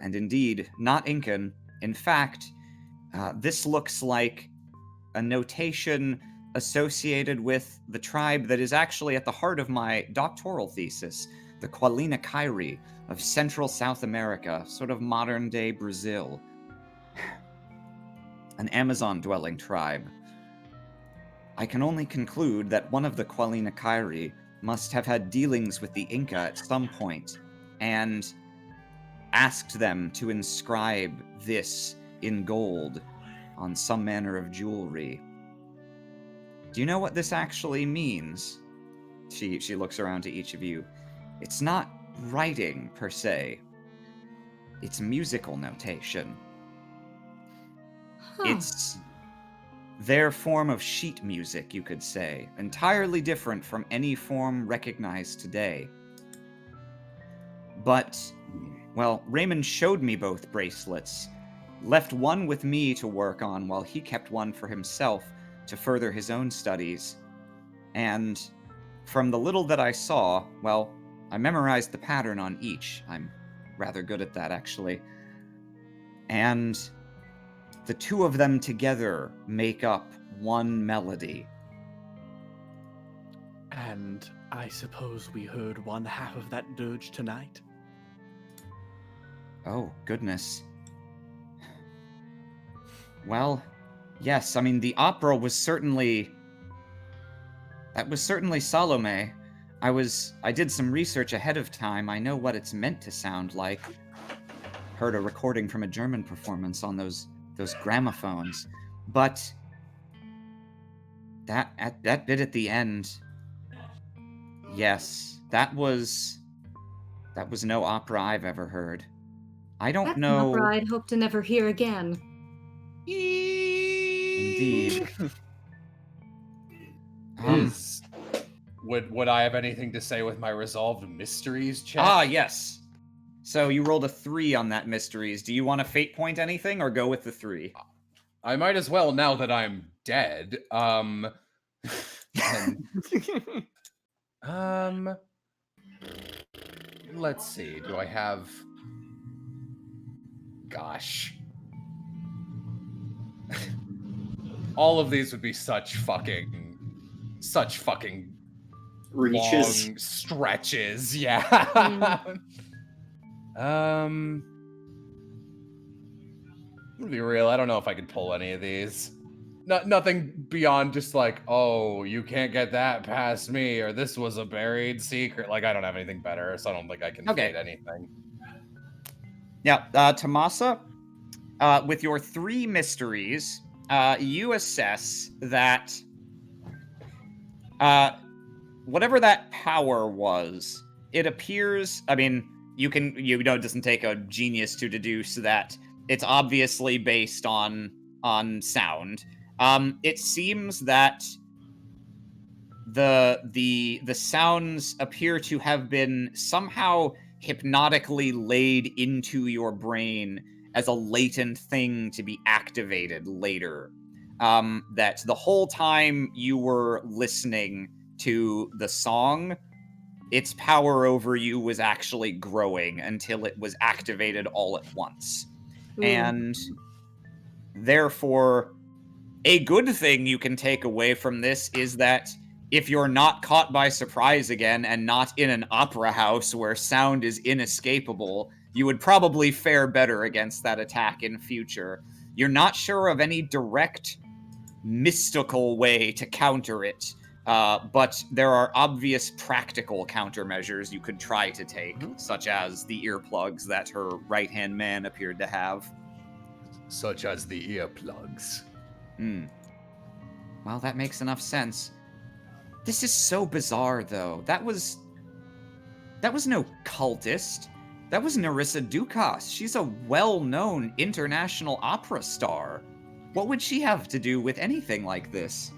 And indeed, not Incan. In fact, this looks like a notation associated with the tribe that is actually at the heart of my doctoral thesis, the Qualina Kairi of Central South America, sort of modern-day Brazil. An Amazon-dwelling tribe. I can only conclude that one of the Qualina Kairi must have had dealings with the Inca at some point, and asked them to inscribe this in gold on some manner of jewelry. Do you know what this actually means? She looks around to each of you. It's not writing, per se. It's musical notation. Huh. It's their form of sheet music, you could say. Entirely different from any form recognized today. But, well, Raymond showed me both bracelets, left one with me to work on while he kept one for himself to further his own studies. And from the little that I saw, well, I memorized the pattern on each. I'm rather good at that, actually. And the two of them together make up one melody. And I suppose we heard one half of that dirge tonight? Oh, goodness. Well, yes, I mean, the opera was certainly... That was certainly Salome. I did some research ahead of time. I know what it's meant to sound like. Heard a recording from a German performance on those gramophones. But that bit at the end... Yes, that was no opera I've ever heard. I don't That's know... an opera I'd hope to never hear again. Indeed. Would I have anything to say with my resolved mysteries check? Yes. So you rolled a 3 on that mysteries. Do you want to fate point anything or go with the 3? I might as well now that I'm dead. Let's see. Do I have... Gosh. All of these would be such fucking Reaches. long stretches. Yeah. To be real, I don't know if I could pull any of these. Nothing beyond just like, oh, you can't get that past me, or this was a buried secret. Like, I don't have anything better, so I don't think I can fade anything. Yeah, Tomasa, with your 3 mysteries, you assess that whatever that power was, it appears, I mean, it doesn't take a genius to deduce that it's obviously based on sound. It seems that the sounds appear to have been somehow hypnotically laid into your brain as a latent thing to be activated later. That the whole time you were listening to the song, its power over you was actually growing until it was activated all at once. And therefore, a good thing you can take away from this is that if you're not caught by surprise again and not in an opera house where sound is inescapable, you would probably fare better against that attack in future. You're not sure of any direct mystical way to counter it, but there are obvious practical countermeasures you could try to take, such as the earplugs that her right-hand man appeared to have. Such as the earplugs. Well, that makes enough sense. This is so bizarre, though. That was no cultist. That was Nerissa Dukas. She's a well-known international opera star. What would she have to do with anything like this?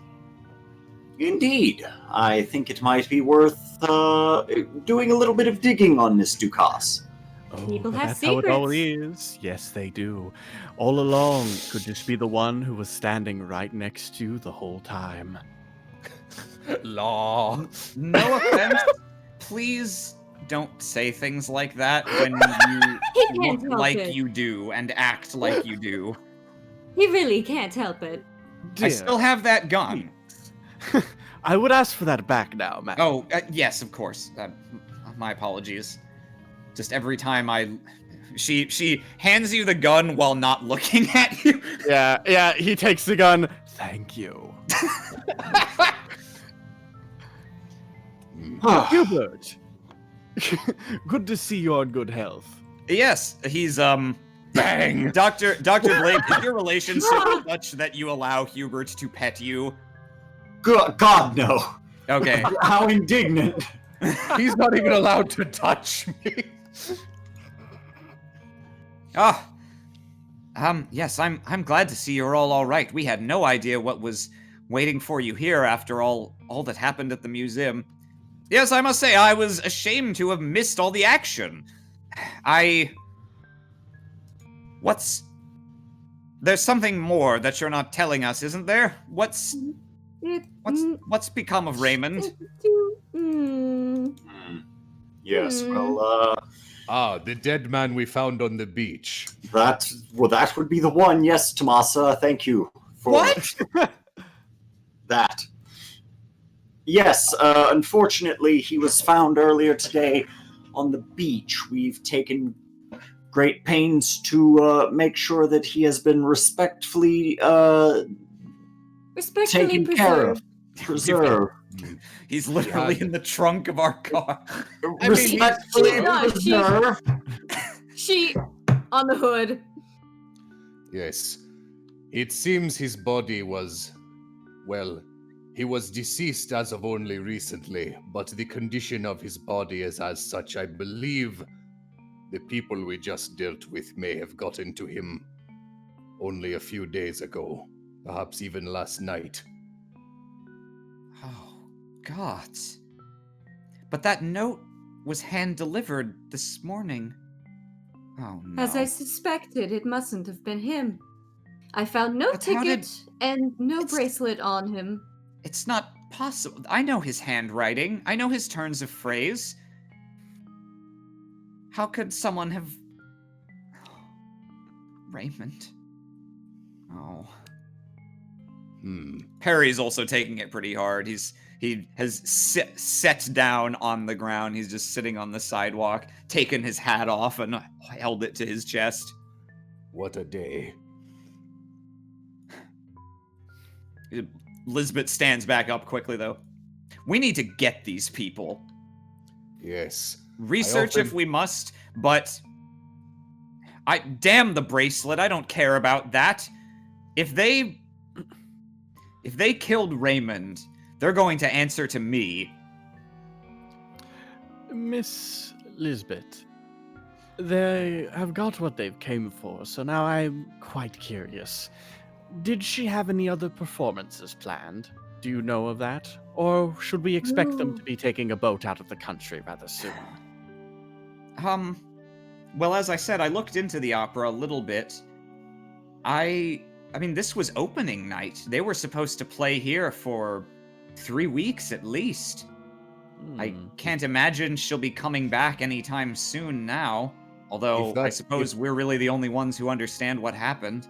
Indeed. I think it might be worth doing a little bit of digging on Miss Ducasse. Oh, People but have that's how it always secrets. is. Yes, they do. All along, could this be the one who was standing right next to you the whole time? Law. No offense. Please don't say things like that when He you can't look help like it. you do and act like you do. He really can't help it. I still have that gun. I would ask for that back now, man. Oh, yes, of course. My apologies. Just every time she hands you the gun while not looking at you. Yeah, he takes the gun. Thank you. Hubert. Good to see you're in good health. Yes, he's Bang! Dr. Blake, is your relationship such that you allow Hubert to pet you? God, no. Okay. How indignant. He's not even allowed to touch me. Yes, I'm glad to see you're all right. We had no idea what was waiting for you here after all that happened at the museum. Yes, I must say I was ashamed to have missed all the action. There's something more that you're not telling us, isn't there? What's become of Raymond? Yes, well, The dead man we found on the beach. that would be the one. Yes, Tomasa, thank you for that. Yes, unfortunately, he was found earlier today on the beach. We've taken great pains to make sure that he has been respectfully taken care of. Preserved. He's literally in the trunk of our car. Respectfully she- preserved. She on the hood. Yes. It seems his body was, well, he was deceased as of only recently, but the condition of his body is as such. I believe the people we just dealt with may have gotten to him only a few days ago, perhaps even last night. Oh, God. But that note was hand-delivered this morning. Oh, no. As I suspected, it mustn't have been him. I found no But how ticket and no It's- bracelet on him. It's not possible. I know his handwriting. I know his turns of phrase. How could someone have... Raymond. Oh. Perry's also taking it pretty hard. He has sat down on the ground. He's just sitting on the sidewalk, taken his hat off and held it to his chest. What a day. Lisbeth stands back up quickly, though. We need to get these people. Yes. Research if we must, but... Damn the bracelet, I don't care about that. If they killed Raymond, they're going to answer to me. Miss Lisbeth, they have got what they've came for, so now I'm quite curious. Did she have any other performances planned? Do you know of that? Or should we expect them to be taking a boat out of the country rather soon? Well, as I said, I looked into the opera a little bit. I mean, this was opening night. They were supposed to play here for 3 weeks at least. I can't imagine she'll be coming back anytime soon now. Although, I suppose we're really the only ones who understand what happened.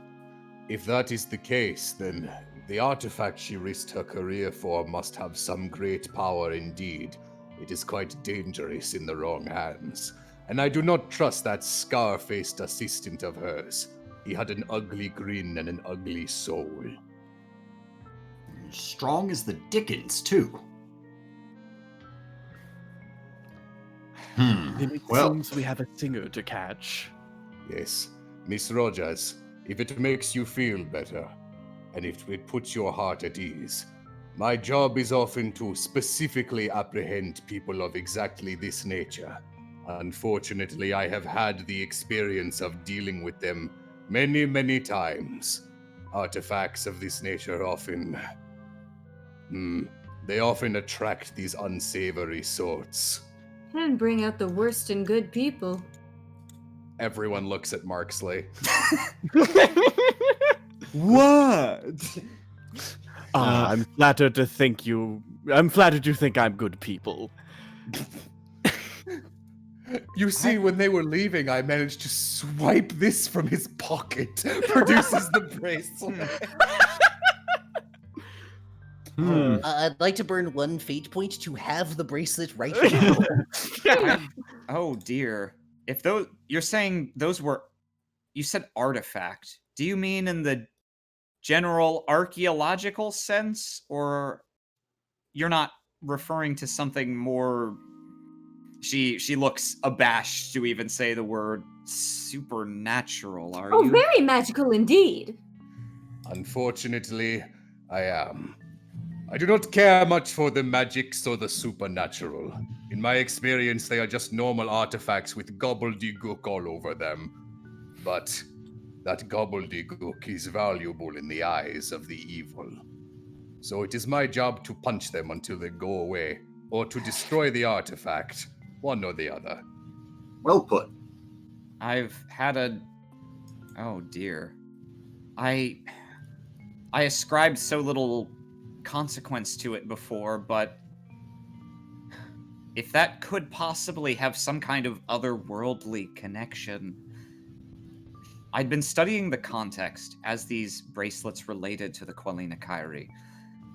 If that is the case, then the artifact she risked her career for must have some great power indeed. It is quite dangerous in the wrong hands. And I do not trust that scar-faced assistant of hers. He had an ugly grin and an ugly soul. Strong as the Dickens, too. Then it Well, seems we have a singer to catch. Yes, Miss Rogers, if it makes you feel better, and if it puts your heart at ease, my job is often to specifically apprehend people of exactly this nature. Unfortunately, I have had the experience of dealing with them many, many times. Artifacts of this nature often... They often attract these unsavory sorts. And bring out the worst in good people. Everyone looks at Marksley. What? I'm flattered to think you. I'm flattered you think I'm good people. You see, when they were leaving, I managed to swipe this from his pocket. Produces the bracelet. I'd like to burn 1 fate point to have the bracelet right now. Oh dear. If those you're saying those were, you said artifact. Do you mean in the general archaeological sense, or you're not referring to something more? She looks abashed to even say the word supernatural. Are Oh, you? very magical indeed. Unfortunately, I am. I do not care much for the magics or the supernatural. In my experience, they are just normal artifacts with gobbledygook all over them. But that gobbledygook is valuable in the eyes of the evil. So it is my job to punch them until they go away, or to destroy the artifact, one or the other. Well put. I've had a. Oh dear. I ascribed so little consequence to it before, but if that could possibly have some kind of otherworldly connection. I'd been studying the context as these bracelets related to the Quelina Kyrie.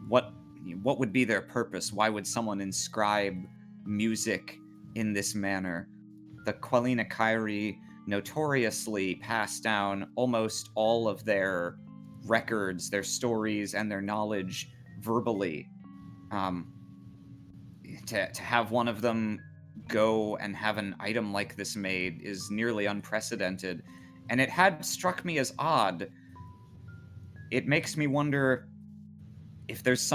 What would be their purpose? Why would someone inscribe music in this manner? The Quelina Kyrie notoriously passed down almost all of their records, their stories, and their knowledge verbally. To have one of them go and have an item like this made is nearly unprecedented, and it had struck me as odd. It makes me wonder if there's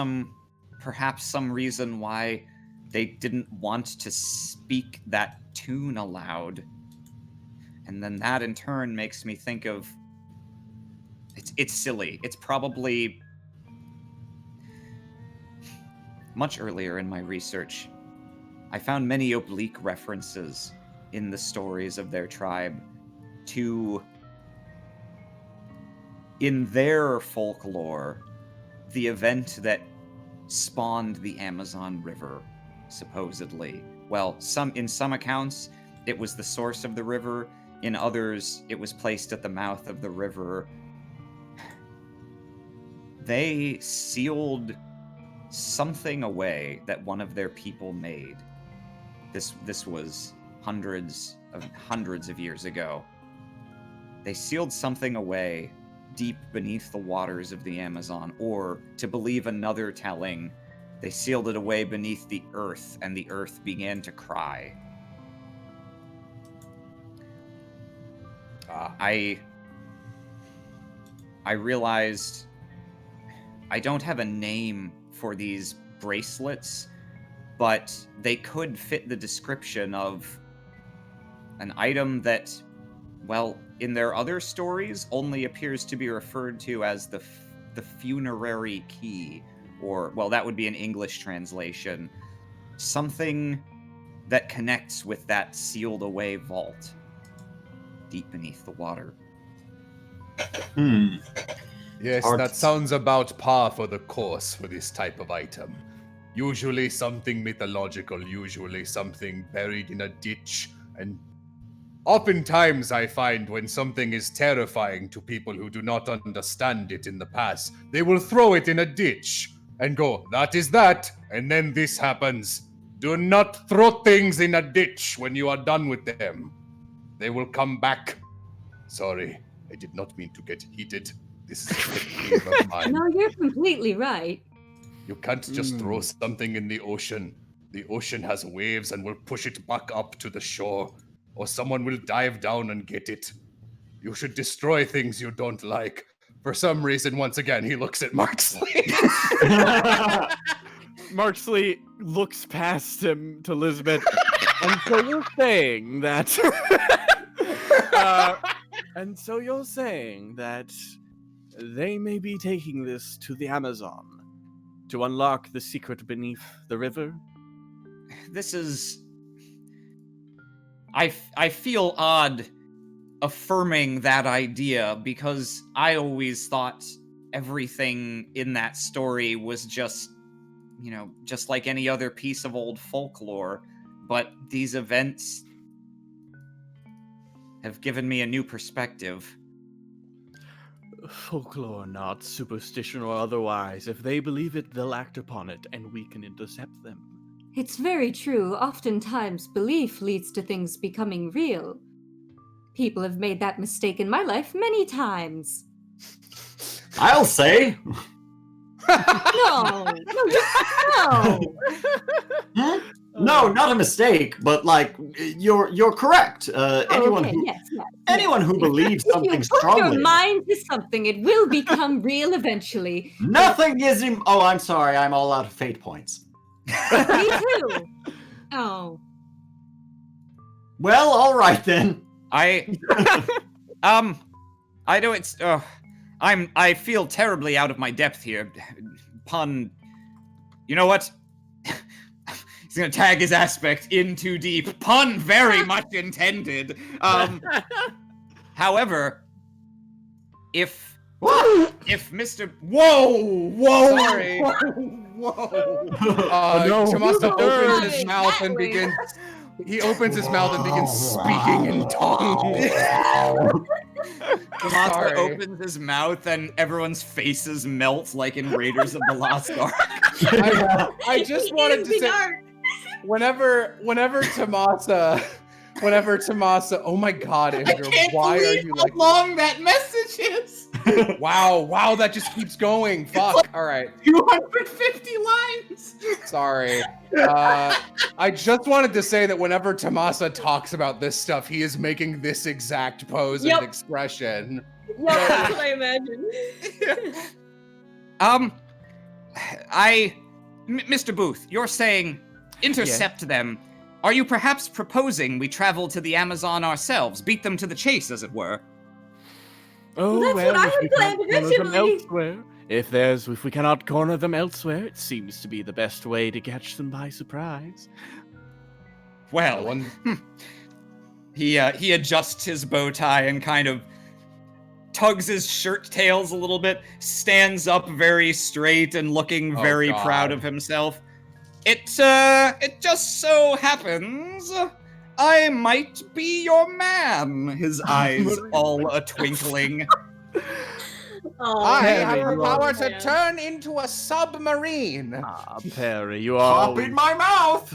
perhaps some reason why they didn't want to speak that tune aloud. And then that in turn makes me think of, it's silly. It's probably much earlier in my research. I found many oblique references in the stories of their tribe to, in their folklore, the event that spawned the Amazon River, supposedly. Well, in some accounts, it was the source of the river. In others, it was placed at the mouth of the river. They sealed something away that one of their people made. This was hundreds of years ago. They sealed something away deep beneath the waters of the Amazon, or, to believe another telling, they sealed it away beneath the earth, and the earth began to cry. I realized I don't have a name for these bracelets, but they could fit the description of an item that, well, in their other stories, only appears to be referred to as the funerary key, or, well, that would be an English translation. Something that connects with that sealed away vault deep beneath the water. Yes, that sounds about par for the course for this type of item. Usually something mythological, usually something buried in a ditch, and oftentimes I find when something is terrifying to people who do not understand it in the past, they will throw it in a ditch and go, that is that, and then this happens. Do not throw things in a ditch when you are done with them. They will come back. Sorry, I did not mean to get heated. This is a pet peeve of mine. No, you're completely right. You can't just throw something in the ocean. The ocean has waves and will push it back up to the shore, or someone will dive down and get it. You should destroy things you don't like. For some reason, once again, he looks at Marksley. Marksley looks past him to Elizabeth, and so you're saying that... and so you're saying that they may be taking this to the Amazon to unlock the secret beneath the river? This is... I feel odd affirming that idea because I always thought everything in that story was just, just like any other piece of old folklore. But these events have given me a new perspective. Folklore, not superstition or otherwise. If they believe it, they'll act upon it, and we can intercept them. It's very true. Oftentimes, belief leads to things becoming real. People have made that mistake in my life many times. I'll say. No! Huh? No, not a mistake, but like you're correct. Anyone Okay, who yes. anyone who believes If something you put strongly. your mind to something, it will become real eventually. Nothing is. Oh, I'm sorry. I'm all out of fate points. Me too. Oh. Well, all right then. I know it's. I feel terribly out of my depth here. Pun. You know what? He's gonna tag his aspect in too deep. Pun very much intended. However, if Mr. Whoa! Sorry. Whoa! no. Tomasa opens his Right, mouth that and way. begins. He opens his mouth and begins speaking in tongues. Tomasa Sorry. opens his mouth and everyone's faces melt like in Raiders of the Lost Ark. I just wanted to say, whenever Tomasa, oh my God, Andrew, why are you like? long that message is? Wow, that just keeps going. Fuck. All right, 250 lines. sorry. I just wanted to say that whenever Tomasa talks about this stuff, he is making this exact pose Yep. and expression. Yeah, that's what I imagine. Mr. Booth, you're saying intercept them. Are you perhaps proposing we travel to the Amazon ourselves, beat them to the chase, as it were? Oh, that's what I if had we planned can't corner them originally. elsewhere. If we cannot corner them elsewhere, it seems to be the best way to catch them by surprise. Well, One- he adjusts his bow tie and kind of tugs his shirt tails a little bit, stands up very straight and looking Oh, very God. proud of himself. It just so happens I might be your man. His eyes all a twinkling. Oh, I Perry, have the you power are- to turn into a submarine. Ah, Perry, you are Pop in my mouth.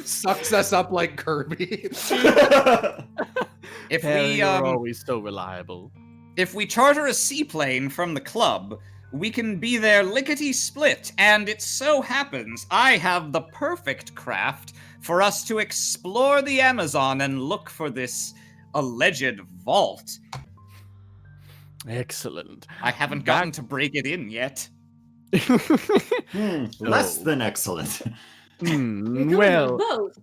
Sucks us up like Kirby. If Perry, we you're always so reliable. if we charter a seaplane from the club, we can be there lickety-split, and it so happens I have the perfect craft for us to explore the Amazon and look for this alleged vault. Excellent. I haven't gotten to break it in yet. Less than excellent. You're going Well, on a boat.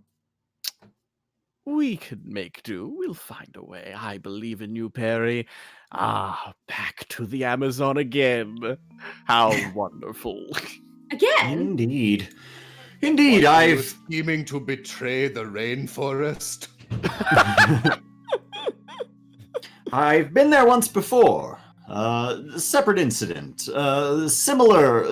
we could make do. We'll find a way. I believe in you, Perry. Ah, back to the Amazon again. How wonderful. Again? Indeed. Indeed, Are you I've scheming to betray the rainforest? I've been there once before. Separate incident. Similar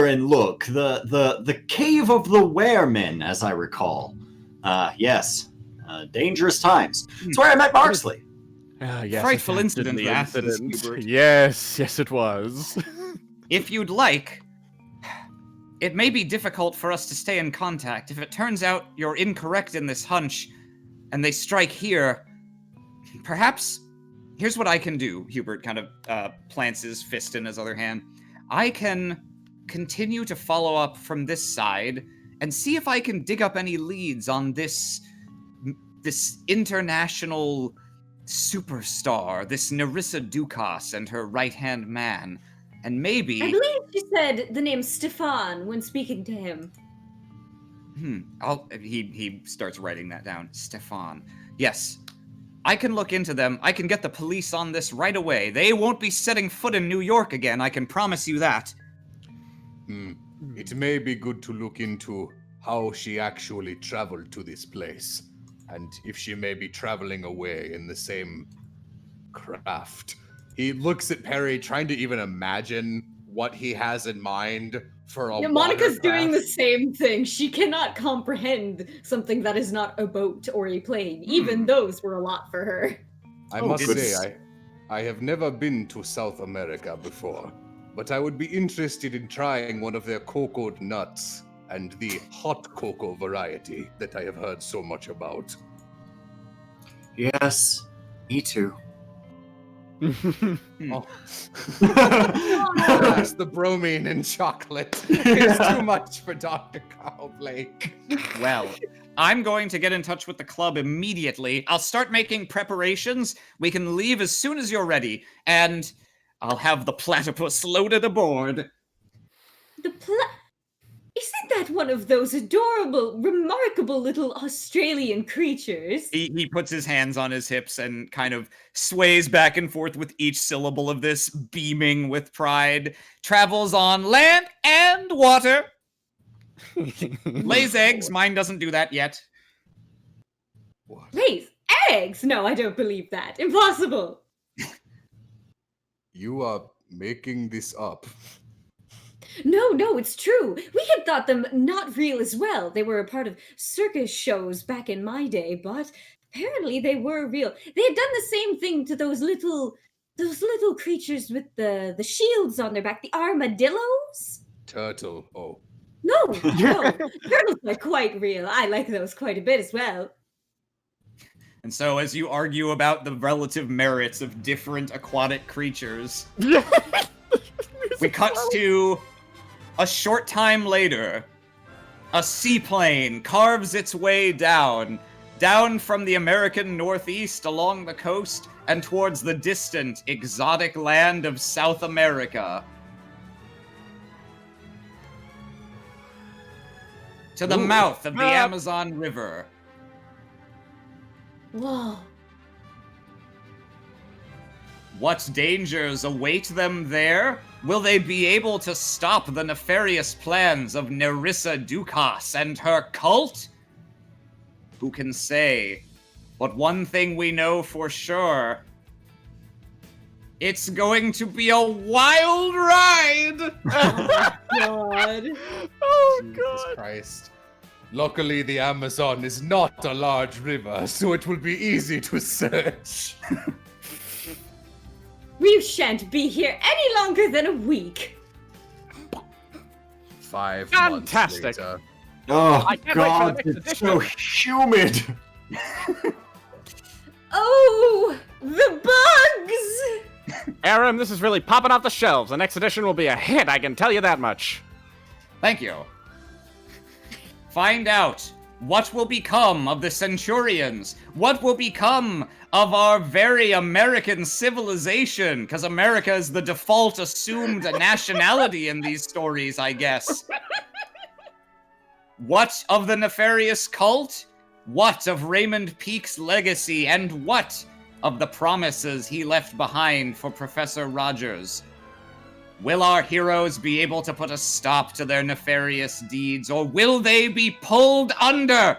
in look. The Cave of the Weremen, as I recall. Yes. Dangerous times. It's where I met Marksley. Yes, Frightful it has been incident, the that is, incident. Hubert. Yes, it was. If you'd like, it may be difficult for us to stay in contact. If it turns out you're incorrect in this hunch, and they strike here, perhaps... Here's what I can do, Hubert kind of plants his fist in his other hand. I can continue to follow up from this side and see if I can dig up any leads on this international superstar, this Nerissa Dukas and her right-hand man. And maybe... I believe she said the name Stefan when speaking to him. He starts writing that down. Stefan. Yes. I can look into them. I can get the police on this right away. They won't be setting foot in New York again, I can promise you that. It may be good to look into how she actually traveled to this place, and if she may be traveling away in the same craft. He looks at Perry, trying to even imagine what he has in mind for a Monica's doing the watercraft. same thing. She cannot comprehend something that is not a boat or a plane. Even those were a lot for her. I Oh, must goodness. say, I have never been to South America before, but I would be interested in trying one of their cocoa nuts and the hot cocoa variety that I have heard so much about. Yes, me too. Oh. That's the bromine in chocolate. It's too much for Dr. Carl Blake. Well, I'm going to get in touch with the club immediately. I'll start making preparations. We can leave as soon as you're ready, and I'll have the platypus loaded aboard. Isn't that one of those adorable, remarkable little Australian creatures? He puts his hands on his hips and kind of sways back and forth with each syllable of this, beaming with pride. Travels on land and water. Lays eggs. Mine doesn't do that yet. Lays eggs? No, I don't believe that. Impossible. You are making this up. No, it's true. We had thought them not real as well. They were a part of circus shows back in my day, but apparently they were real. They had done the same thing to those little creatures with the shields on their back, the armadillos. Turtle. Oh. No, turtles are quite real. I like those quite a bit as well. And so, as you argue about the relative merits of different aquatic creatures, we cut to a short time later. A seaplane carves its way down from the American Northeast along the coast and towards the distant, exotic land of South America. To the mouth of the Amazon River. Whoa. What dangers await them there? Will they be able to stop the nefarious plans of Nerissa Dukas and her cult? Who can say? But one thing we know for sure. It's going to be a wild ride! God. Jesus Christ. Luckily, the Amazon is not a large river, so it will be easy to search. We shan't be here any longer than a week. 5 Fantastic. months later. Oh I can't wait for God, the next it's so humid. Oh, the bugs! Arim, this is really popping off the shelves. The next edition will be a hit, I can tell you that much. Thank you. Find out what will become of the Centurions. What will become of our very American civilization? Because America is the default assumed nationality in these stories, I guess. What of the nefarious cult? What of Raymond Peake's legacy? And what of the promises he left behind for Professor Rogers? Will our heroes be able to put a stop to their nefarious deeds, or will they be pulled under?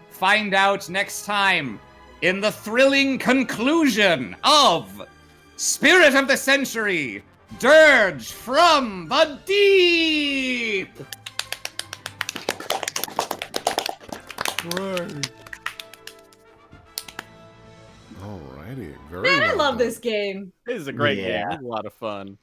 Find out next time in the thrilling conclusion of Spirit of the Century, Dirge from the Deep! Alrighty, very Man, I well love done. this game. This is a great game. Yeah. It's a lot of fun.